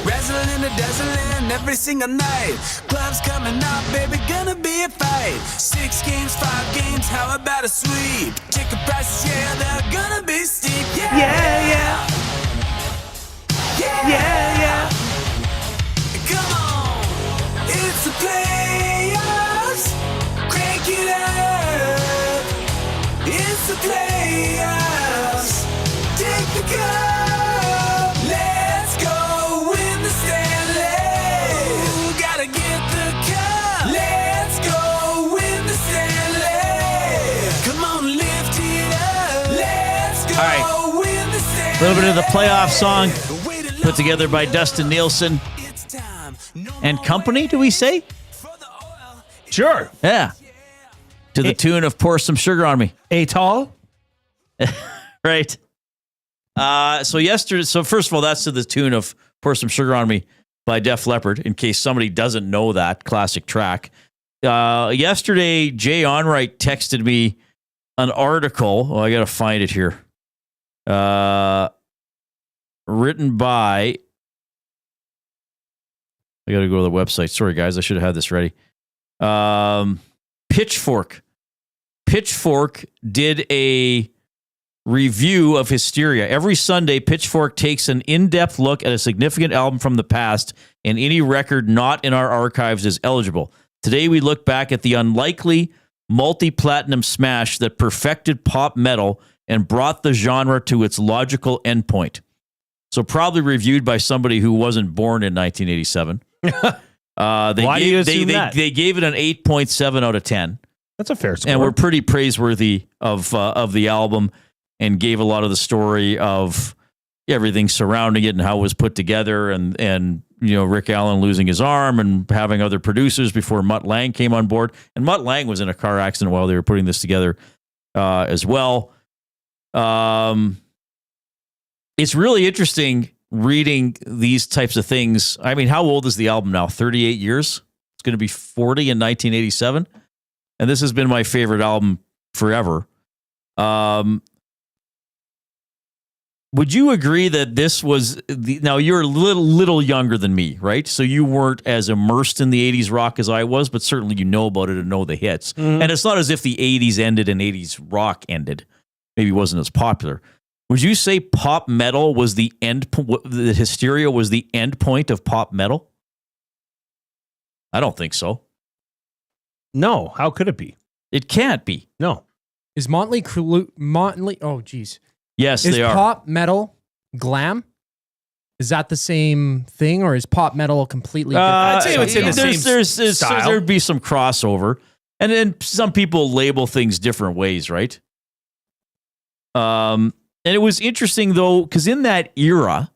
Wrestling in the dazzling every single night. Gloves coming up, baby, gonna be a fight. 6 games, 5 games, how about a sweep? Ticket prices, yeah, they're gonna be steep. Yeah, yeah. Yeah. Come on, it's the playoffs. Crank it up. It's the playoffs. Take the cup. Let's go win the Stanley. Gotta get the cup. Let's go win the Stanley. Come on, lift it up. Let's go. All right. Win the Stanley. A little bit of the playoff song put together by Dustin Nielsen and company, do we say? Sure. Yeah. To the tune of Pour Some Sugar on Me. Atoll? Right. So first of all, that's to the tune of Pour Some Sugar on Me by Def Leppard, in case somebody doesn't know that classic track. Yesterday, Jay Onright texted me an article. Oh, I got to find it here. Written by, I got to go to the website. Sorry, guys. I should have had this ready. Pitchfork. Pitchfork did a review of Hysteria. Every Sunday, Pitchfork takes an in-depth look at a significant album from the past, and any record not in our archives is eligible. Today, we look back at the unlikely multi-platinum smash that perfected pop metal and brought the genre to its logical endpoint. So probably reviewed by somebody who wasn't born in 1987. Why do you assume that? They gave it an 8.7 out of 10. That's a fair score. And we're pretty praiseworthy of the album, and gave a lot of the story of everything surrounding it and how it was put together, and you know, Rick Allen losing his arm and having other producers before Mutt Lange came on board. And Mutt Lange was in a car accident while they were putting this together as well. It's really interesting reading these types of things. I mean, how old is the album now? 38 years? It's going to be 40 in 1987. And this has been my favorite album forever. Would you agree that this was now you're a little younger than me, right? So you weren't as immersed in the 80s rock as I was, but certainly you know about it and know the hits. Mm-hmm. And it's not as if the 80s ended and 80s rock ended. Maybe it wasn't as popular. Would you say pop metal was the end point? The Hysteria was the end point of pop metal? I don't think so. No, how could it be? It can't be. No. Is Motley? Oh, geez. Yes, is they are. Pop metal glam? Is that the same thing, or is pop metal completely different? I'd say it's in the same style. There'd be some crossover, and then some people label things different ways, right? And it was interesting, though, because in that era,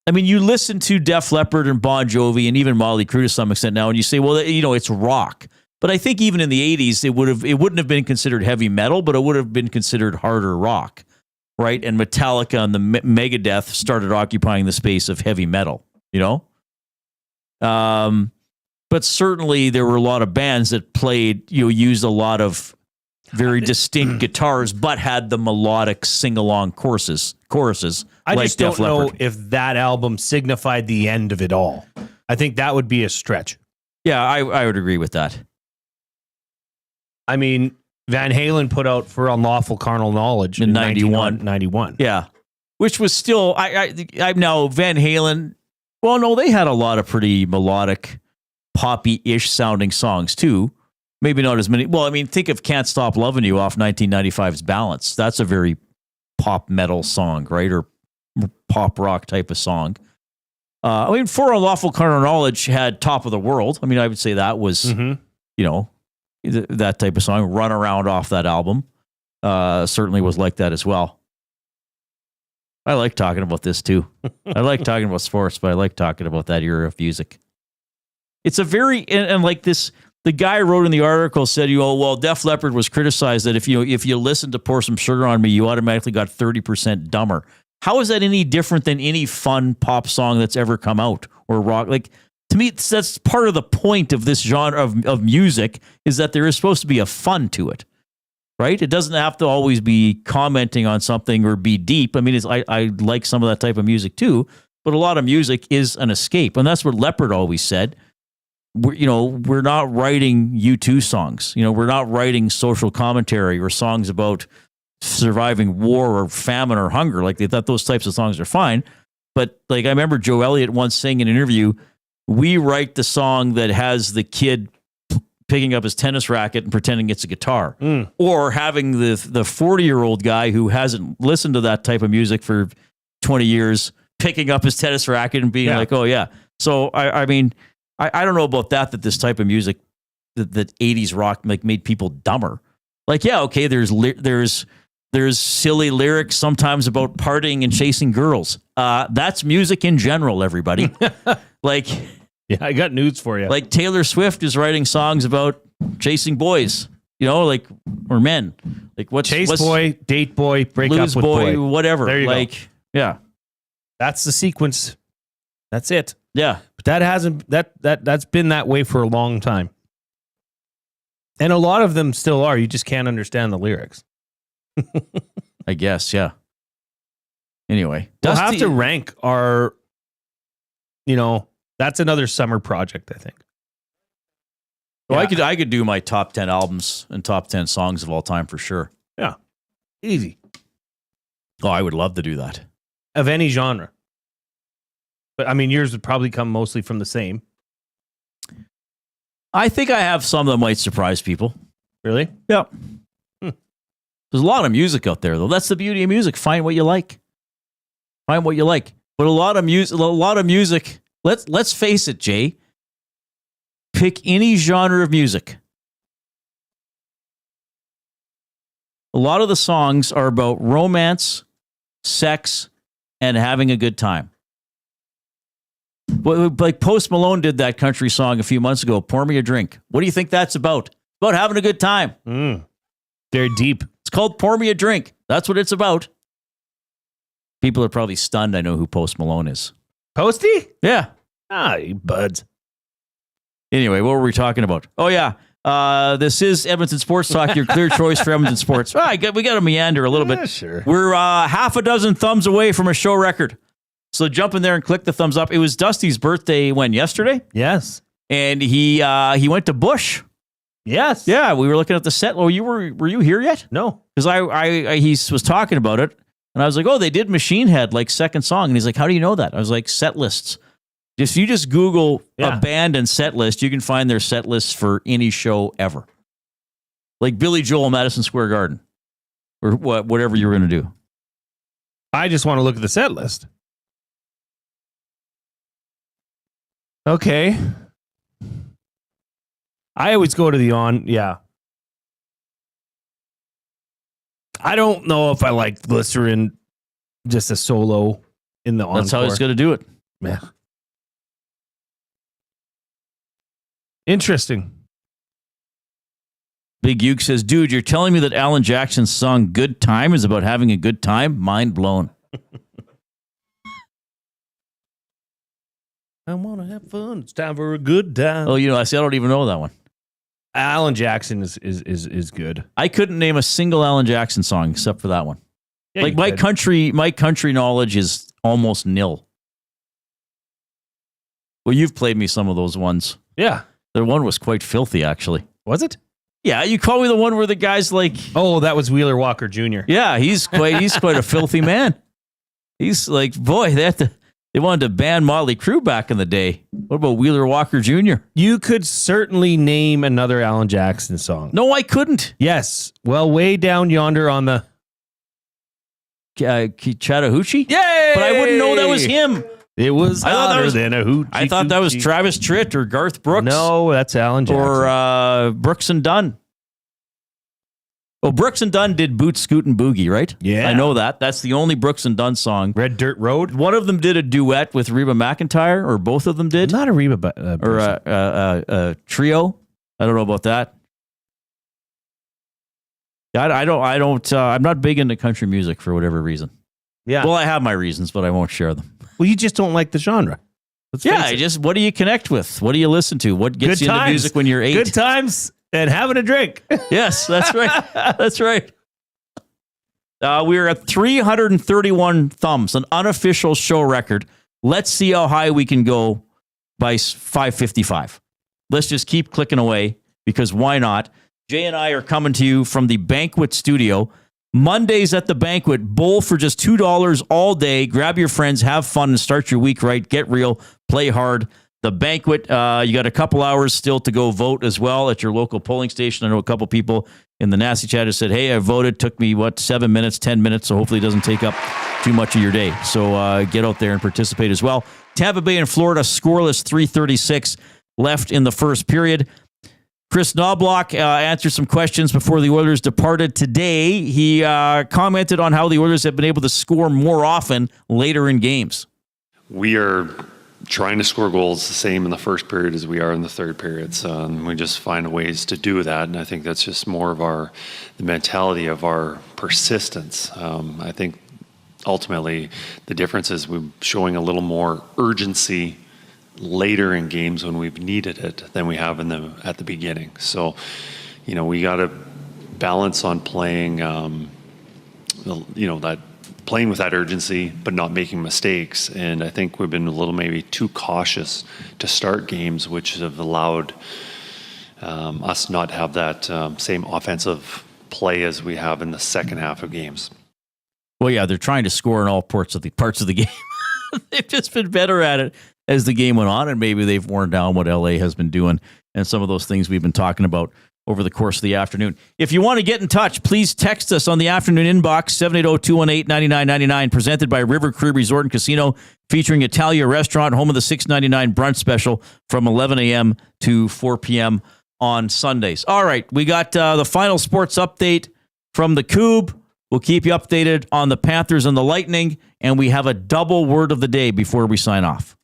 I mean, you listen to Def Leppard and Bon Jovi and even Motley Crue to some extent now, and you say, well, you know, it's rock. But I think even in the 80s, it wouldn't have been considered heavy metal, but it would have been considered harder rock, right? And Metallica and the Megadeth started occupying the space of heavy metal, you know? But certainly there were a lot of bands that played, used a lot of very distinct guitars, but had the melodic sing-along choruses. I like just don't Def Leppard. know if that album signified the end of it all. I think that would be a stretch. Yeah, I would agree with that. I mean, Van Halen put out For Unlawful Carnal Knowledge in 91. Yeah, which was still, I'm now Van Halen. Well, no, they had a lot of pretty melodic, poppy-ish sounding songs too. Maybe not as many. Well, I mean, think of Can't Stop Loving You off 1995's Balance. That's a very pop metal song, right? Or pop rock type of song. I mean, For Unlawful Carnal Knowledge had Top of the World. I mean, I would say that was, you know, that type of song. Run Around off that album certainly was like that as well. I like talking about this too. I like talking about sports, but I like talking about that era of music. It's a very, and like this, the guy wrote in the article said, well, Def Leppard was criticized that if you listen to Pour Some Sugar on Me, you automatically got 30% dumber. How is that any different than any fun pop song that's ever come out or rock? Like, to me, that's part of the point of this genre of music, is that there is supposed to be a fun to it, right? It doesn't have to always be commenting on something or be deep. I mean, I like some of that type of music too, but a lot of music is an escape. And that's what Leppard always said. We're not writing U2 songs. We're not writing social commentary or songs about surviving war or famine or hunger. Like, they thought those types of songs are fine. But like, I remember Joe Elliott once saying in an interview, we write the song that has the kid picking up his tennis racket and pretending it's a guitar, or having the 40-year-old guy who hasn't listened to that type of music for 20 years picking up his tennis racket and being like, oh yeah. So I mean, I don't know about that this type of music that 80s rock like made people dumber. Like, yeah, okay, there's silly lyrics sometimes about partying and chasing girls. That's music in general, everybody. Like, yeah, I got news for you. Like, Taylor Swift is writing songs about chasing boys, like, or men. Like, what's boy, date boy, break up with boy, whatever. There you go. Yeah. That's the sequence. That's it. Yeah. But that's been that way for a long time. And a lot of them still are. You just can't understand the lyrics. I guess, yeah. Anyway, we'll have to rank our, that's another summer project, I think. Well, I could do my top 10 albums and top 10 songs of all time for sure. Yeah. Easy. Oh, I would love to do that. Of any genre. But I mean, yours would probably come mostly from the same. I think I have some that might surprise people. Really? Yeah. There's a lot of music out there, though. That's the beauty of music. Find what you like. Find what you like. But a lot of music. Let's face it, Jay. Pick any genre of music. A lot of the songs are about romance, sex, and having a good time. Like Post Malone did that country song a few months ago, Pour Me a Drink. What do you think that's about? It's about having a good time. Very deep. It's called Pour Me a Drink. That's what it's about. People are probably stunned I know who Post Malone is. Posty? Yeah. You buds. Anyway, what were we talking about? Oh, yeah. This is Edmonton Sports Talk, your clear choice for Edmonton sports. We got to meander a little bit. Sure. We're half a dozen thumbs away from a show record. So jump in there and click the thumbs up. It was Dusty's birthday yesterday? Yes. And he went to Bush. Yes. Yeah, we were looking at the set. Oh, were you here yet? No. Because he was talking about it, and I was like, oh, they did Machine Head, like second song. And he's like, how do you know that? I was like, set lists. If you just Google a band and set list, you can find their set lists for any show ever. Like Billy Joel, Madison Square Garden, or whatever you were going to do. I just want to look at the set list. Okay. I always go to the yeah. I don't know if I like Glycerin just a solo in the encore. That's how he's going to do it. Yeah. Interesting. Big Uke says, dude, you're telling me that Alan Jackson's song Good Time is about having a good time? Mind blown. I want to have fun. It's time for a good time. Oh, I don't even know that one. Alan Jackson is good. I couldn't name a single Alan Jackson song except for that one. Yeah, like my country knowledge is almost nil. Well, you've played me some of those ones. Yeah. The one was quite filthy, actually. Was it? Yeah, you call me the one where the guy's like... Oh, that was Wheeler Walker Jr. Yeah, he's quite a filthy man. He's like, boy, they wanted to ban Motley Crue back in the day. What about Wheeler Walker Jr.? You could certainly name another Alan Jackson song. No, I couldn't. Yes. Well, way down yonder on the... Chattahoochee. Yay! But I wouldn't know that was him. It was hotter than a hoochie. I thought that was Travis Tritt or Garth Brooks. No, that's Alan Jackson. Or Brooks and Dunn. Well, Brooks and Dunn did Boot, Scoot, and Boogie, right? Yeah. I know that. That's the only Brooks and Dunn song. Red Dirt Road? One of them did a duet with Reba McEntire, or both of them did. Not a Reba, or a trio. I don't know about that. I'm not big into country music for whatever reason. Yeah. Well, I have my reasons, but I won't share them. Well, you just don't like the genre. What do you connect with? What do you listen to? What gets you into music when you're 8? Good times and having a drink. Yes, that's right. That's right. We're at 331 thumbs, an unofficial show record. Let's see how high we can go by 5:55. Let's just keep clicking away because why not? Jay and I are coming to you from the Banquet Studio. Mondays at the Banquet. Bowl for just $2 all day. Grab your friends, have fun, and start your week right. Get real, play hard. The Banquet, you got a couple hours still to go vote as well at your local polling station. I know a couple people in the Nasty Chat have said, hey, I voted. Took me, 7 minutes, 10 minutes, so hopefully it doesn't take up too much of your day. So get out there and participate as well. Tampa Bay and Florida, scoreless, 3:36 left in the first period. Chris Knoblock answered some questions before the Oilers departed today. He commented on how the Oilers have been able to score more often later in games. We are trying to score goals the same in the first period as we are in the third period. So we just find ways to do that. And I think that's just more of the mentality of our persistence. I think ultimately the difference is we're showing a little more urgency later in games when we've needed it than we have at the beginning. So, we got to balance on playing, that playing with that urgency, but not making mistakes. And I think we've been a little maybe too cautious to start games, which have allowed us not to have that same offensive play as we have in the second half of games. Well, yeah, they're trying to score in all parts of the game. They've just been better at it as the game went on, and maybe they've worn down what LA has been doing and some of those things we've been talking about over the course of the afternoon. If you want to get in touch, please text us on the afternoon inbox, 780-218-9999, presented by River Cree Resort and Casino, featuring Italia Restaurant, home of the $6.99 brunch special from 11 a.m. to 4 p.m. on Sundays. All right, we got the final sports update from the Coupe. We'll keep you updated on the Panthers and the Lightning, and we have a double word of the day before we sign off.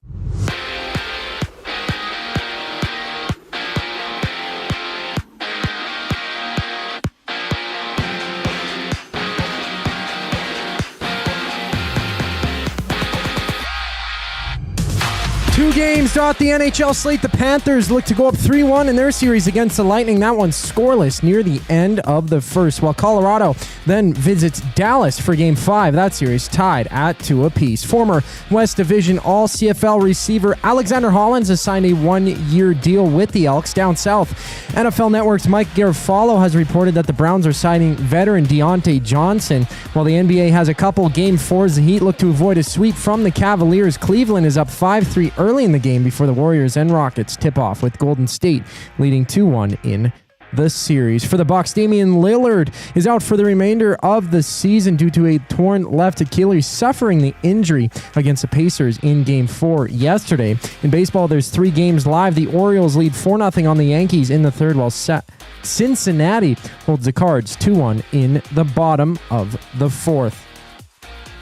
Two games dot the NHL slate. The Panthers look to go up 3-1 in their series against the Lightning. That one's scoreless near the end of the first, while Colorado then visits Dallas for Game 5. That series tied at 2 apiece. Former West Division All-CFL receiver Alexander Hollins has signed a 1-year deal with the Elks down south. NFL Network's Mike Garafolo has reported that the Browns are signing veteran Deontay Johnson. While the NBA has a couple Game 4s, the Heat look to avoid a sweep from the Cavaliers. Cleveland is up 5-3 early in the game before the Warriors and Rockets tip off, with Golden State leading 2-1 in the series. For the Bucks, Damian Lillard is out for the remainder of the season due to a torn left Achilles, suffering the injury against the Pacers in Game 4 yesterday. In baseball, there's 3 games live. The Orioles lead 4-0 on the Yankees in the third, while Cincinnati holds the Cards 2-1 in the bottom of the fourth.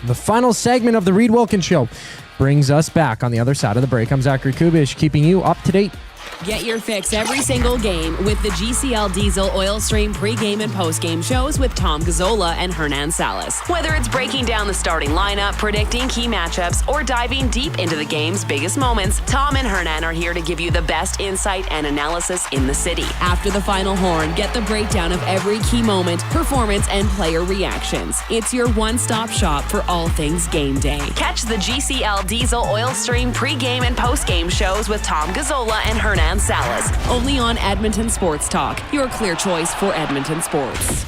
The final segment of the Reid Wilkins Show brings us back on the other side of the break. I'm Zachary Kubish, keeping you up to date. Get your fix every single game with the GCL Diesel Oil Stream pregame and postgame shows with Tom Gazzola and Hernan Salas. Whether it's breaking down the starting lineup, predicting key matchups, or diving deep into the game's biggest moments, Tom and Hernan are here to give you the best insight and analysis in the city. After the final horn, get the breakdown of every key moment, performance, and player reactions. It's your one-stop shop for all things game day. Catch the GCL Diesel Oil Stream pregame and postgame shows with Tom Gazzola and Hernan Salas, only on Edmonton Sports Talk, your clear choice for Edmonton sports.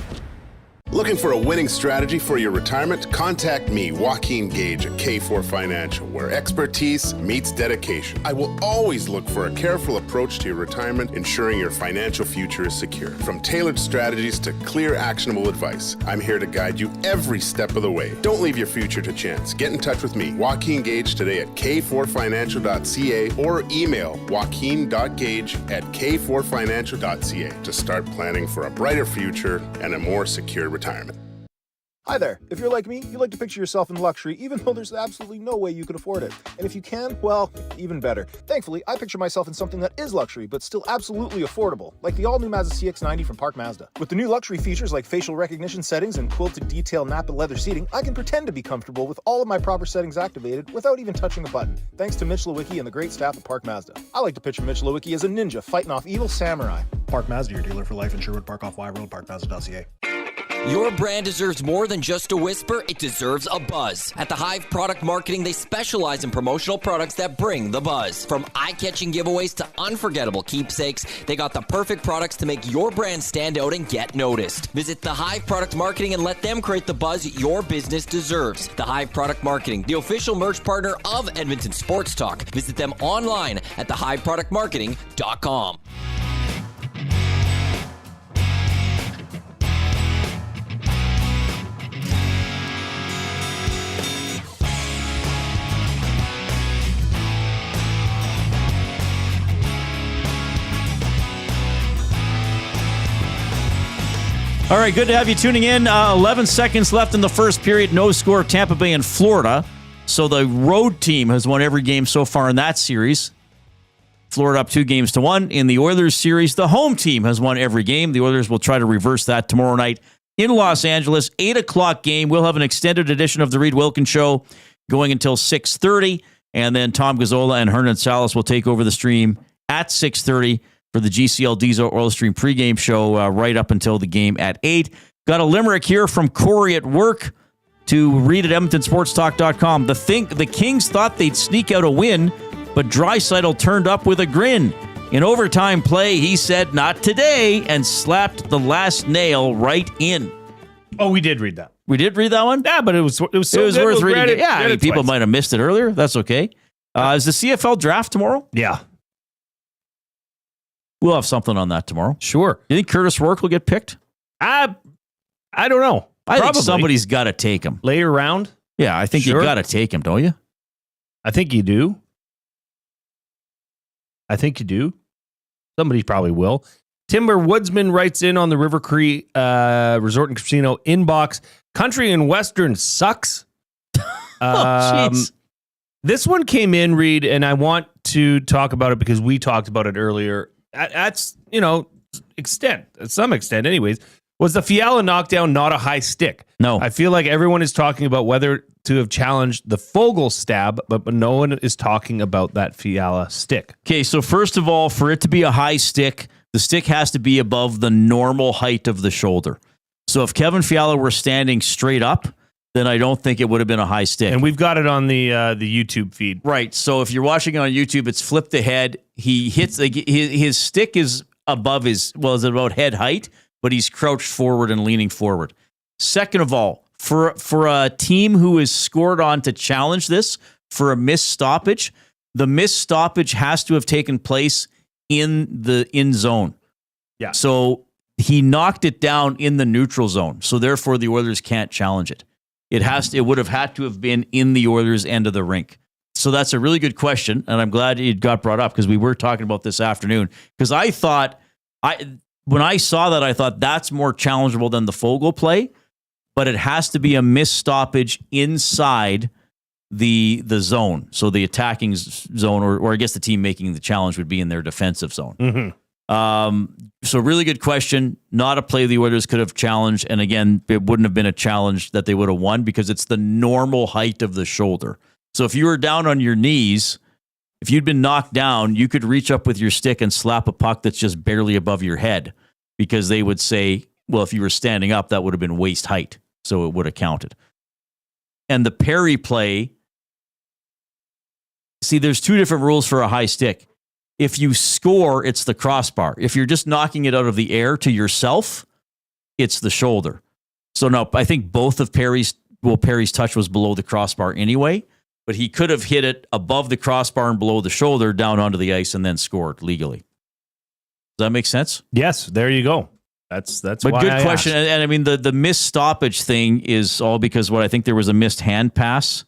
Looking for a winning strategy for your retirement? Contact me, Joaquin Gage at K4 Financial, where expertise meets dedication. I will always look for a careful approach to your retirement, ensuring your financial future is secure. From tailored strategies to clear, actionable advice, I'm here to guide you every step of the way. Don't leave your future to chance. Get in touch with me, Joaquin Gage, today at k4financial.ca or email joaquin.gage@k4financial.ca to start planning for a brighter future and a more secure retirement. Hi there. If you're like me, you like to picture yourself in luxury, even though there's absolutely no way you could afford it. And if you can, well, even better. Thankfully, I picture myself in something that is luxury, but still absolutely affordable, like the all-new Mazda CX-90 from Park Mazda. With the new luxury features like facial recognition settings and quilted detail Napa leather seating, I can pretend to be comfortable with all of my proper settings activated without even touching a button, thanks to Mitch Lewicki and the great staff at Park Mazda. I like to picture Mitch Lewicki as a ninja fighting off evil samurai. Park Mazda, your dealer for life in Sherwood Park off Y Road, parkmazda.ca. Your brand deserves more than just a whisper, it deserves a buzz. At the Hive Product Marketing, they specialize in promotional products that bring the buzz. From eye-catching giveaways to unforgettable keepsakes, they got the perfect products to make your brand stand out and get noticed. Visit the Hive Product Marketing and let them create the buzz your business deserves. The Hive Product Marketing, the official merch partner of Edmonton Sports Talk. Visit them online at thehiveproductmarketing.com. All right, good to have you tuning in. 11 seconds left in the first period. No score, Tampa Bay and Florida. So the road team has won every game so far in that series. Florida up 2-1 in the Oilers series. The home team has won every game. The Oilers will try to reverse that tomorrow night in Los Angeles. 8 o'clock game. We'll have an extended edition of the Reid Wilkins Show going until 6:30. And then Tom Gazzola and Hernan Salas will take over the stream at 6:30 for the GCL Diesel Oil Stream pregame show right up until the game at 8. Got a limerick here from Corey at work to read at EdmontonSportsTalk.com. The Kings thought they'd sneak out a win, but Draisaitl turned up with a grin. In overtime play, he said, "Not today," and slapped the last nail right in. Oh, we did read that. We did read that one? Yeah, but it was so worth good. reading. Yeah, I mean, people twice. might have missed it earlier. That's okay. Is the CFL draft tomorrow? Yeah. We'll have something on that tomorrow. Sure. You think Curtis Rourke will get picked? I don't know. I think somebody's got to take him. Later round? Yeah, I think you got to take him, don't you? I think you do. Somebody probably will. Timber Woodsman writes in on the River Cree Resort and Casino inbox. Country and Western sucks. Jeez. This one came in, Reid, and I want to talk about it because we talked about it earlier. That's, at some extent anyways. Was the Fiala knockdown not a high stick? No. I feel like everyone is talking about whether to have challenged the Fogle stab, but no one is talking about that Fiala stick. Okay, so first of all, for it to be a high stick, the stick has to be above the normal height of the shoulder. So if Kevin Fiala were standing straight up, then I don't think it would have been a high stick. And we've got it on the YouTube feed. Right. So if you're watching it on YouTube, it's flipped ahead. He hits, his stick is above is about head height, but he's crouched forward and leaning forward. Second of all, for a team who is scored on to challenge this for a missed stoppage, the missed stoppage has to have taken place in the in zone. Yeah. So he knocked it down in the neutral zone. So therefore the Oilers can't challenge it. It would have had to have been in the Oilers' end of the rink. So that's a really good question, and I'm glad it got brought up because we were talking about this afternoon. Because I thought, when I saw that, I thought that's more challengeable than the Fogle play, but it has to be a missed stoppage inside the zone. So the attacking zone, or I guess the team making the challenge would be in their defensive zone. Mm-hmm. So really good question. Not a play the Oilers could have challenged. And again, it wouldn't have been a challenge that they would have won because it's the normal height of the shoulder. So if you were down on your knees, if you'd been knocked down, you could reach up with your stick and slap a puck that's just barely above your head because they would say, well, if you were standing up, that would have been waist height. So it would have counted. And the parry play, see, there's two different rules for a high stick. If you score, it's the crossbar. If you're just knocking it out of the air to yourself, it's the shoulder. So no, I think both of Perry's touch was below the crossbar anyway, but he could have hit it above the crossbar and below the shoulder down onto the ice and then scored legally. Does that make sense? Yes, there you go. That's But why good I question. asked. And I mean, the missed stoppage thing is all because I think there was a missed hand pass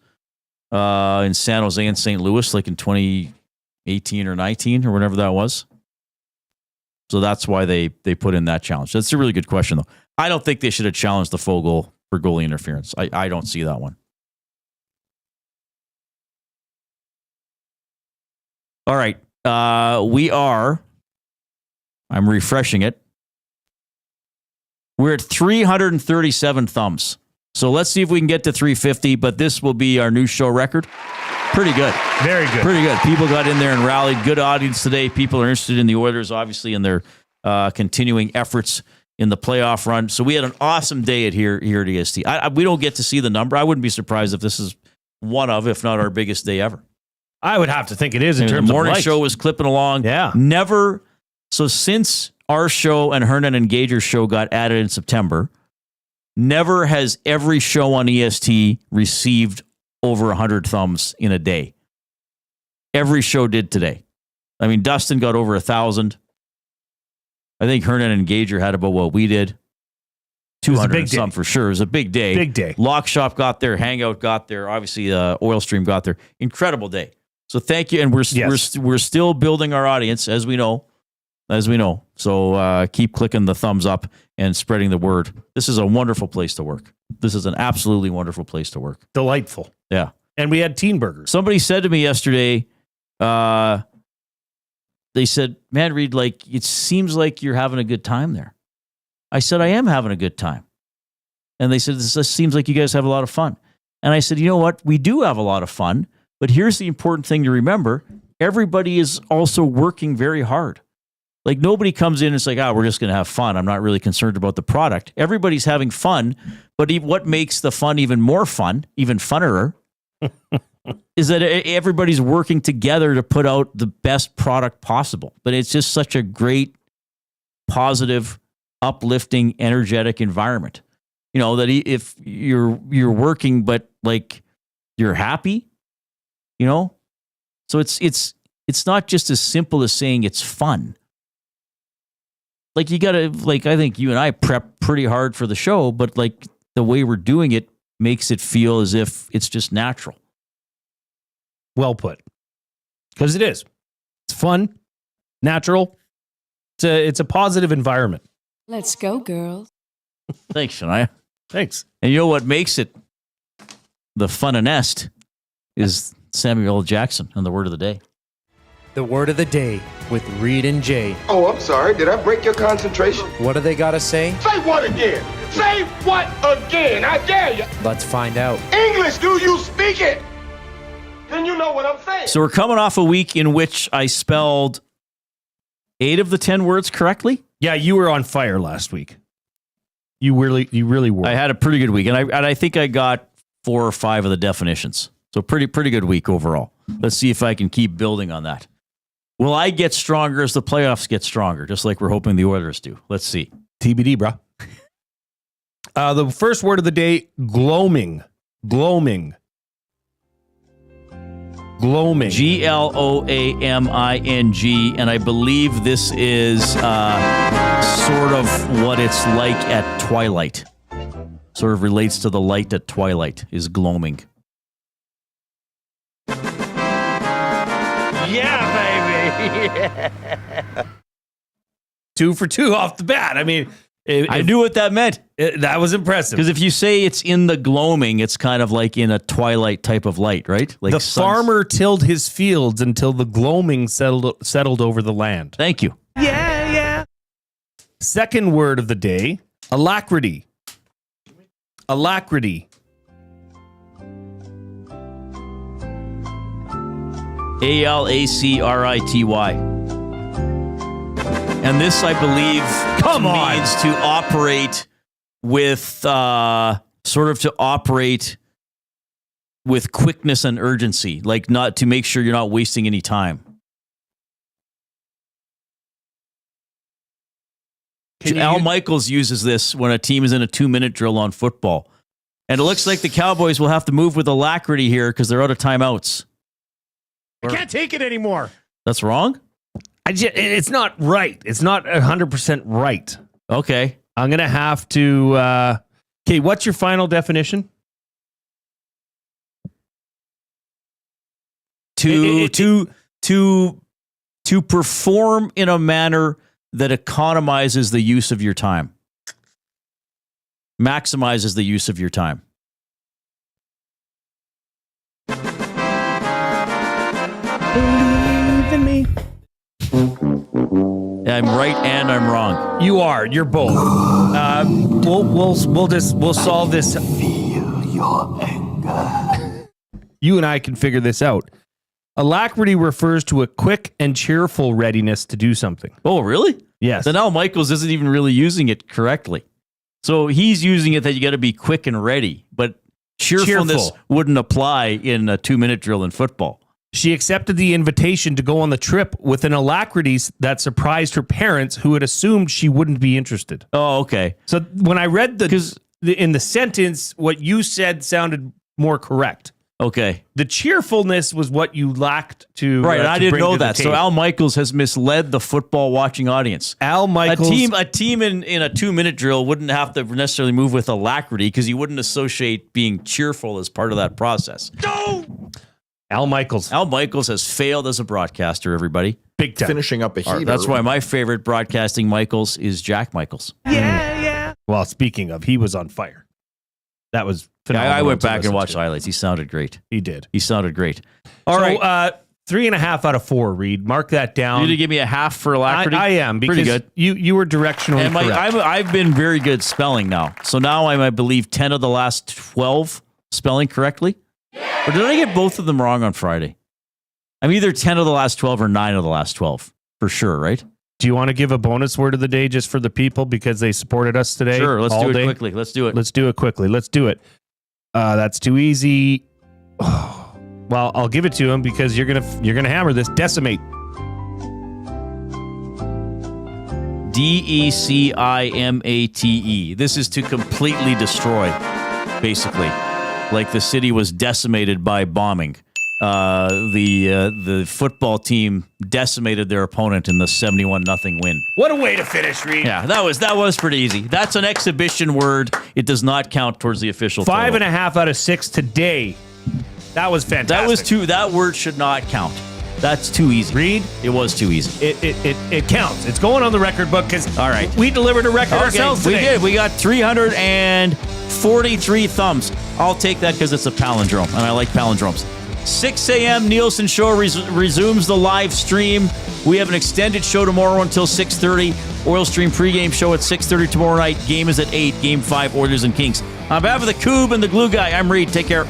in San Jose and St. Louis, like in 2018 or 19 or whatever that was. So that's why they put in that challenge. That's a really good question, though. I don't think they should have challenged the Fogle for goalie interference. I don't see that one. All right. I'm refreshing it. We're at 337 thumbs. So let's see if we can get to 350, but this will be our new show record. Pretty good. Very good. Pretty good. People got in there and rallied. Good audience today. People are interested in the Oilers, obviously, in their continuing efforts in the playoff run. So we had an awesome day here at EST. We don't get to see the number. I wouldn't be surprised if this is one of, if not our biggest day ever. I would have to think it is in terms the morning of likes. show was clipping along. Yeah. Never. So since our show and Hernan and Gager's show got added in September, never has every show on EST received over 100 thumbs in a day. Every show did today. I mean, Dustin got over 1,000. I think Hernan and Gager had about what we did. 200 and some for sure. It was a big day. Big day. Lock Shop got there. Hangout got there. Obviously, Oil Stream got there. Incredible day. So thank you. And we're still building our audience, as we know. So keep clicking the thumbs up and spreading the word. This is a wonderful place to work. This is an absolutely wonderful place to work. Delightful. Yeah. And we had teen burgers. Somebody said to me yesterday, they said, man, Reid, like, it seems like you're having a good time there. I said, I am having a good time. And they said, this seems like you guys have a lot of fun. And I said, you know what? We do have a lot of fun, but here's the important thing to remember. Everybody is also working very hard. Like, nobody comes in and it's like, we're just going to have fun. I'm not really concerned about the product. Everybody's having fun, but what makes the fun even more fun, even funnerer, is that everybody's working together to put out the best product possible. But it's just such a great, positive, uplifting, energetic environment. You know, that if you're working, but like you're happy, you know? So it's not just as simple as saying it's fun. Like, you got to, like, I think you and I prep pretty hard for the show, but like the way we're doing it makes it feel as if it's just natural. Well put. Because it is. It's fun, natural. It's a positive environment. Let's go, girls. Thanks, Shania. Thanks. And you know what makes it the funnest is Samuel L. Jackson and the word of the day. The word of the day with Reid and Jay. Oh, I'm sorry. Did I break your concentration? What do they got to say? Say what again? Say what again? I dare you. Let's find out. English, do you speak it? Then you know what I'm saying. So we're coming off a week in which I spelled 8 of the 10 words correctly. Yeah, you were on fire last week. You really were. I had a pretty good week, and I think I got 4 or 5 of the definitions. So pretty good week overall. Let's see if I can keep building on that. Will I get stronger as the playoffs get stronger, just like we're hoping the Oilers do? Let's see. TBD, bro. The first word of the day, gloaming. Gloaming. Gloaming. Gloaming. And I believe this is sort of what it's like at twilight. Sort of relates to the light at twilight, is gloaming. Yeah, baby. Yeah. 2 for 2 off the bat. I mean, I knew what that meant. That was impressive. Because if you say it's in the gloaming, it's kind of like in a twilight type of light, right? Like the farmer tilled his fields until the gloaming settled over the land. Thank you. Yeah. Second word of the day, alacrity. Alacrity. ALACRITY. And this, I believe, means to operate with with quickness and urgency, like not to make sure you're not wasting any time. Al Michaels uses this when a team is in a 2-minute drill on football. And it looks like the Cowboys will have to move with alacrity here because they're out of timeouts. I can't take it anymore. That's wrong? It's not right. It's not 100% right. Okay. I'm going to have to... okay, what's your final definition? To perform in a manner that economizes the use of your time. Maximizes the use of your time. Believe in me. I'm right and I'm wrong. You are. You're both. We'll solve this. Feel your anger. You and I can figure this out. Alacrity refers to a quick and cheerful readiness to do something. Oh, really? Yes. Then Al Michaels isn't even really using it correctly. So he's using it that you got to be quick and ready, but cheerfulness wouldn't apply in a 2-minute drill in football. She accepted the invitation to go on the trip with an alacrity that surprised her parents, who had assumed she wouldn't be interested. Oh, okay. So when I read in the sentence, what you said sounded more correct. Okay. The cheerfulness was what you lacked to right. I didn't know that. So So Al Michaels has misled the football watching audience. Al Michaels, a team in a 2-minute drill wouldn't have to necessarily move with alacrity because you wouldn't associate being cheerful as part of that process. No. Al Michaels has failed as a broadcaster. Everybody, big time. Finishing up a heater. That's why my favorite broadcasting Michaels is Jack Michaels. Yeah. Well, speaking of, he was on fire. That was phenomenal. I went back and watched highlights. He sounded great. He did. He sounded great. All right. 3.5 out of 4, Reid. Mark that down. You need to give me a half for alacrity? I am, because pretty good. You were directionally and correct. I've been very good spelling now. So now I believe 10 of the last 12 spelling correctly. Or did I get both of them wrong on Friday? I'm either 10 of the last 12 or 9 of the last 12. For sure, right? Do you want to give a bonus word of the day just for the people because they supported us today? Sure, let's do it quickly. Let's do it. Let's do it quickly. Let's do it. That's too easy. Oh, well, I'll give it to him because you're gonna hammer this. Decimate. DECIMATE. This is to completely destroy, basically. Like the city was decimated by bombing. The football team decimated their opponent in the 71-0 win. What a way to finish, Reid. Yeah, that was pretty easy. That's an exhibition word. It does not count towards the official 5.5 out of 6 today. That was fantastic. That word should not count. That's too easy. Reid, it was too easy. It counts. It's going on the record book because all right, we delivered a record ourselves today. We did. We got 343 thumbs. I'll take that because it's a palindrome, and I like palindromes. 6 a.m. Nielsen Show resumes the live stream. We have an extended show tomorrow until 6:30. Oil Stream pregame show at 6:30 tomorrow night. Game is at 8. Game 5, Oilers and Kings. On behalf of the Coob and the Glue Guy, I'm Reid. Take care.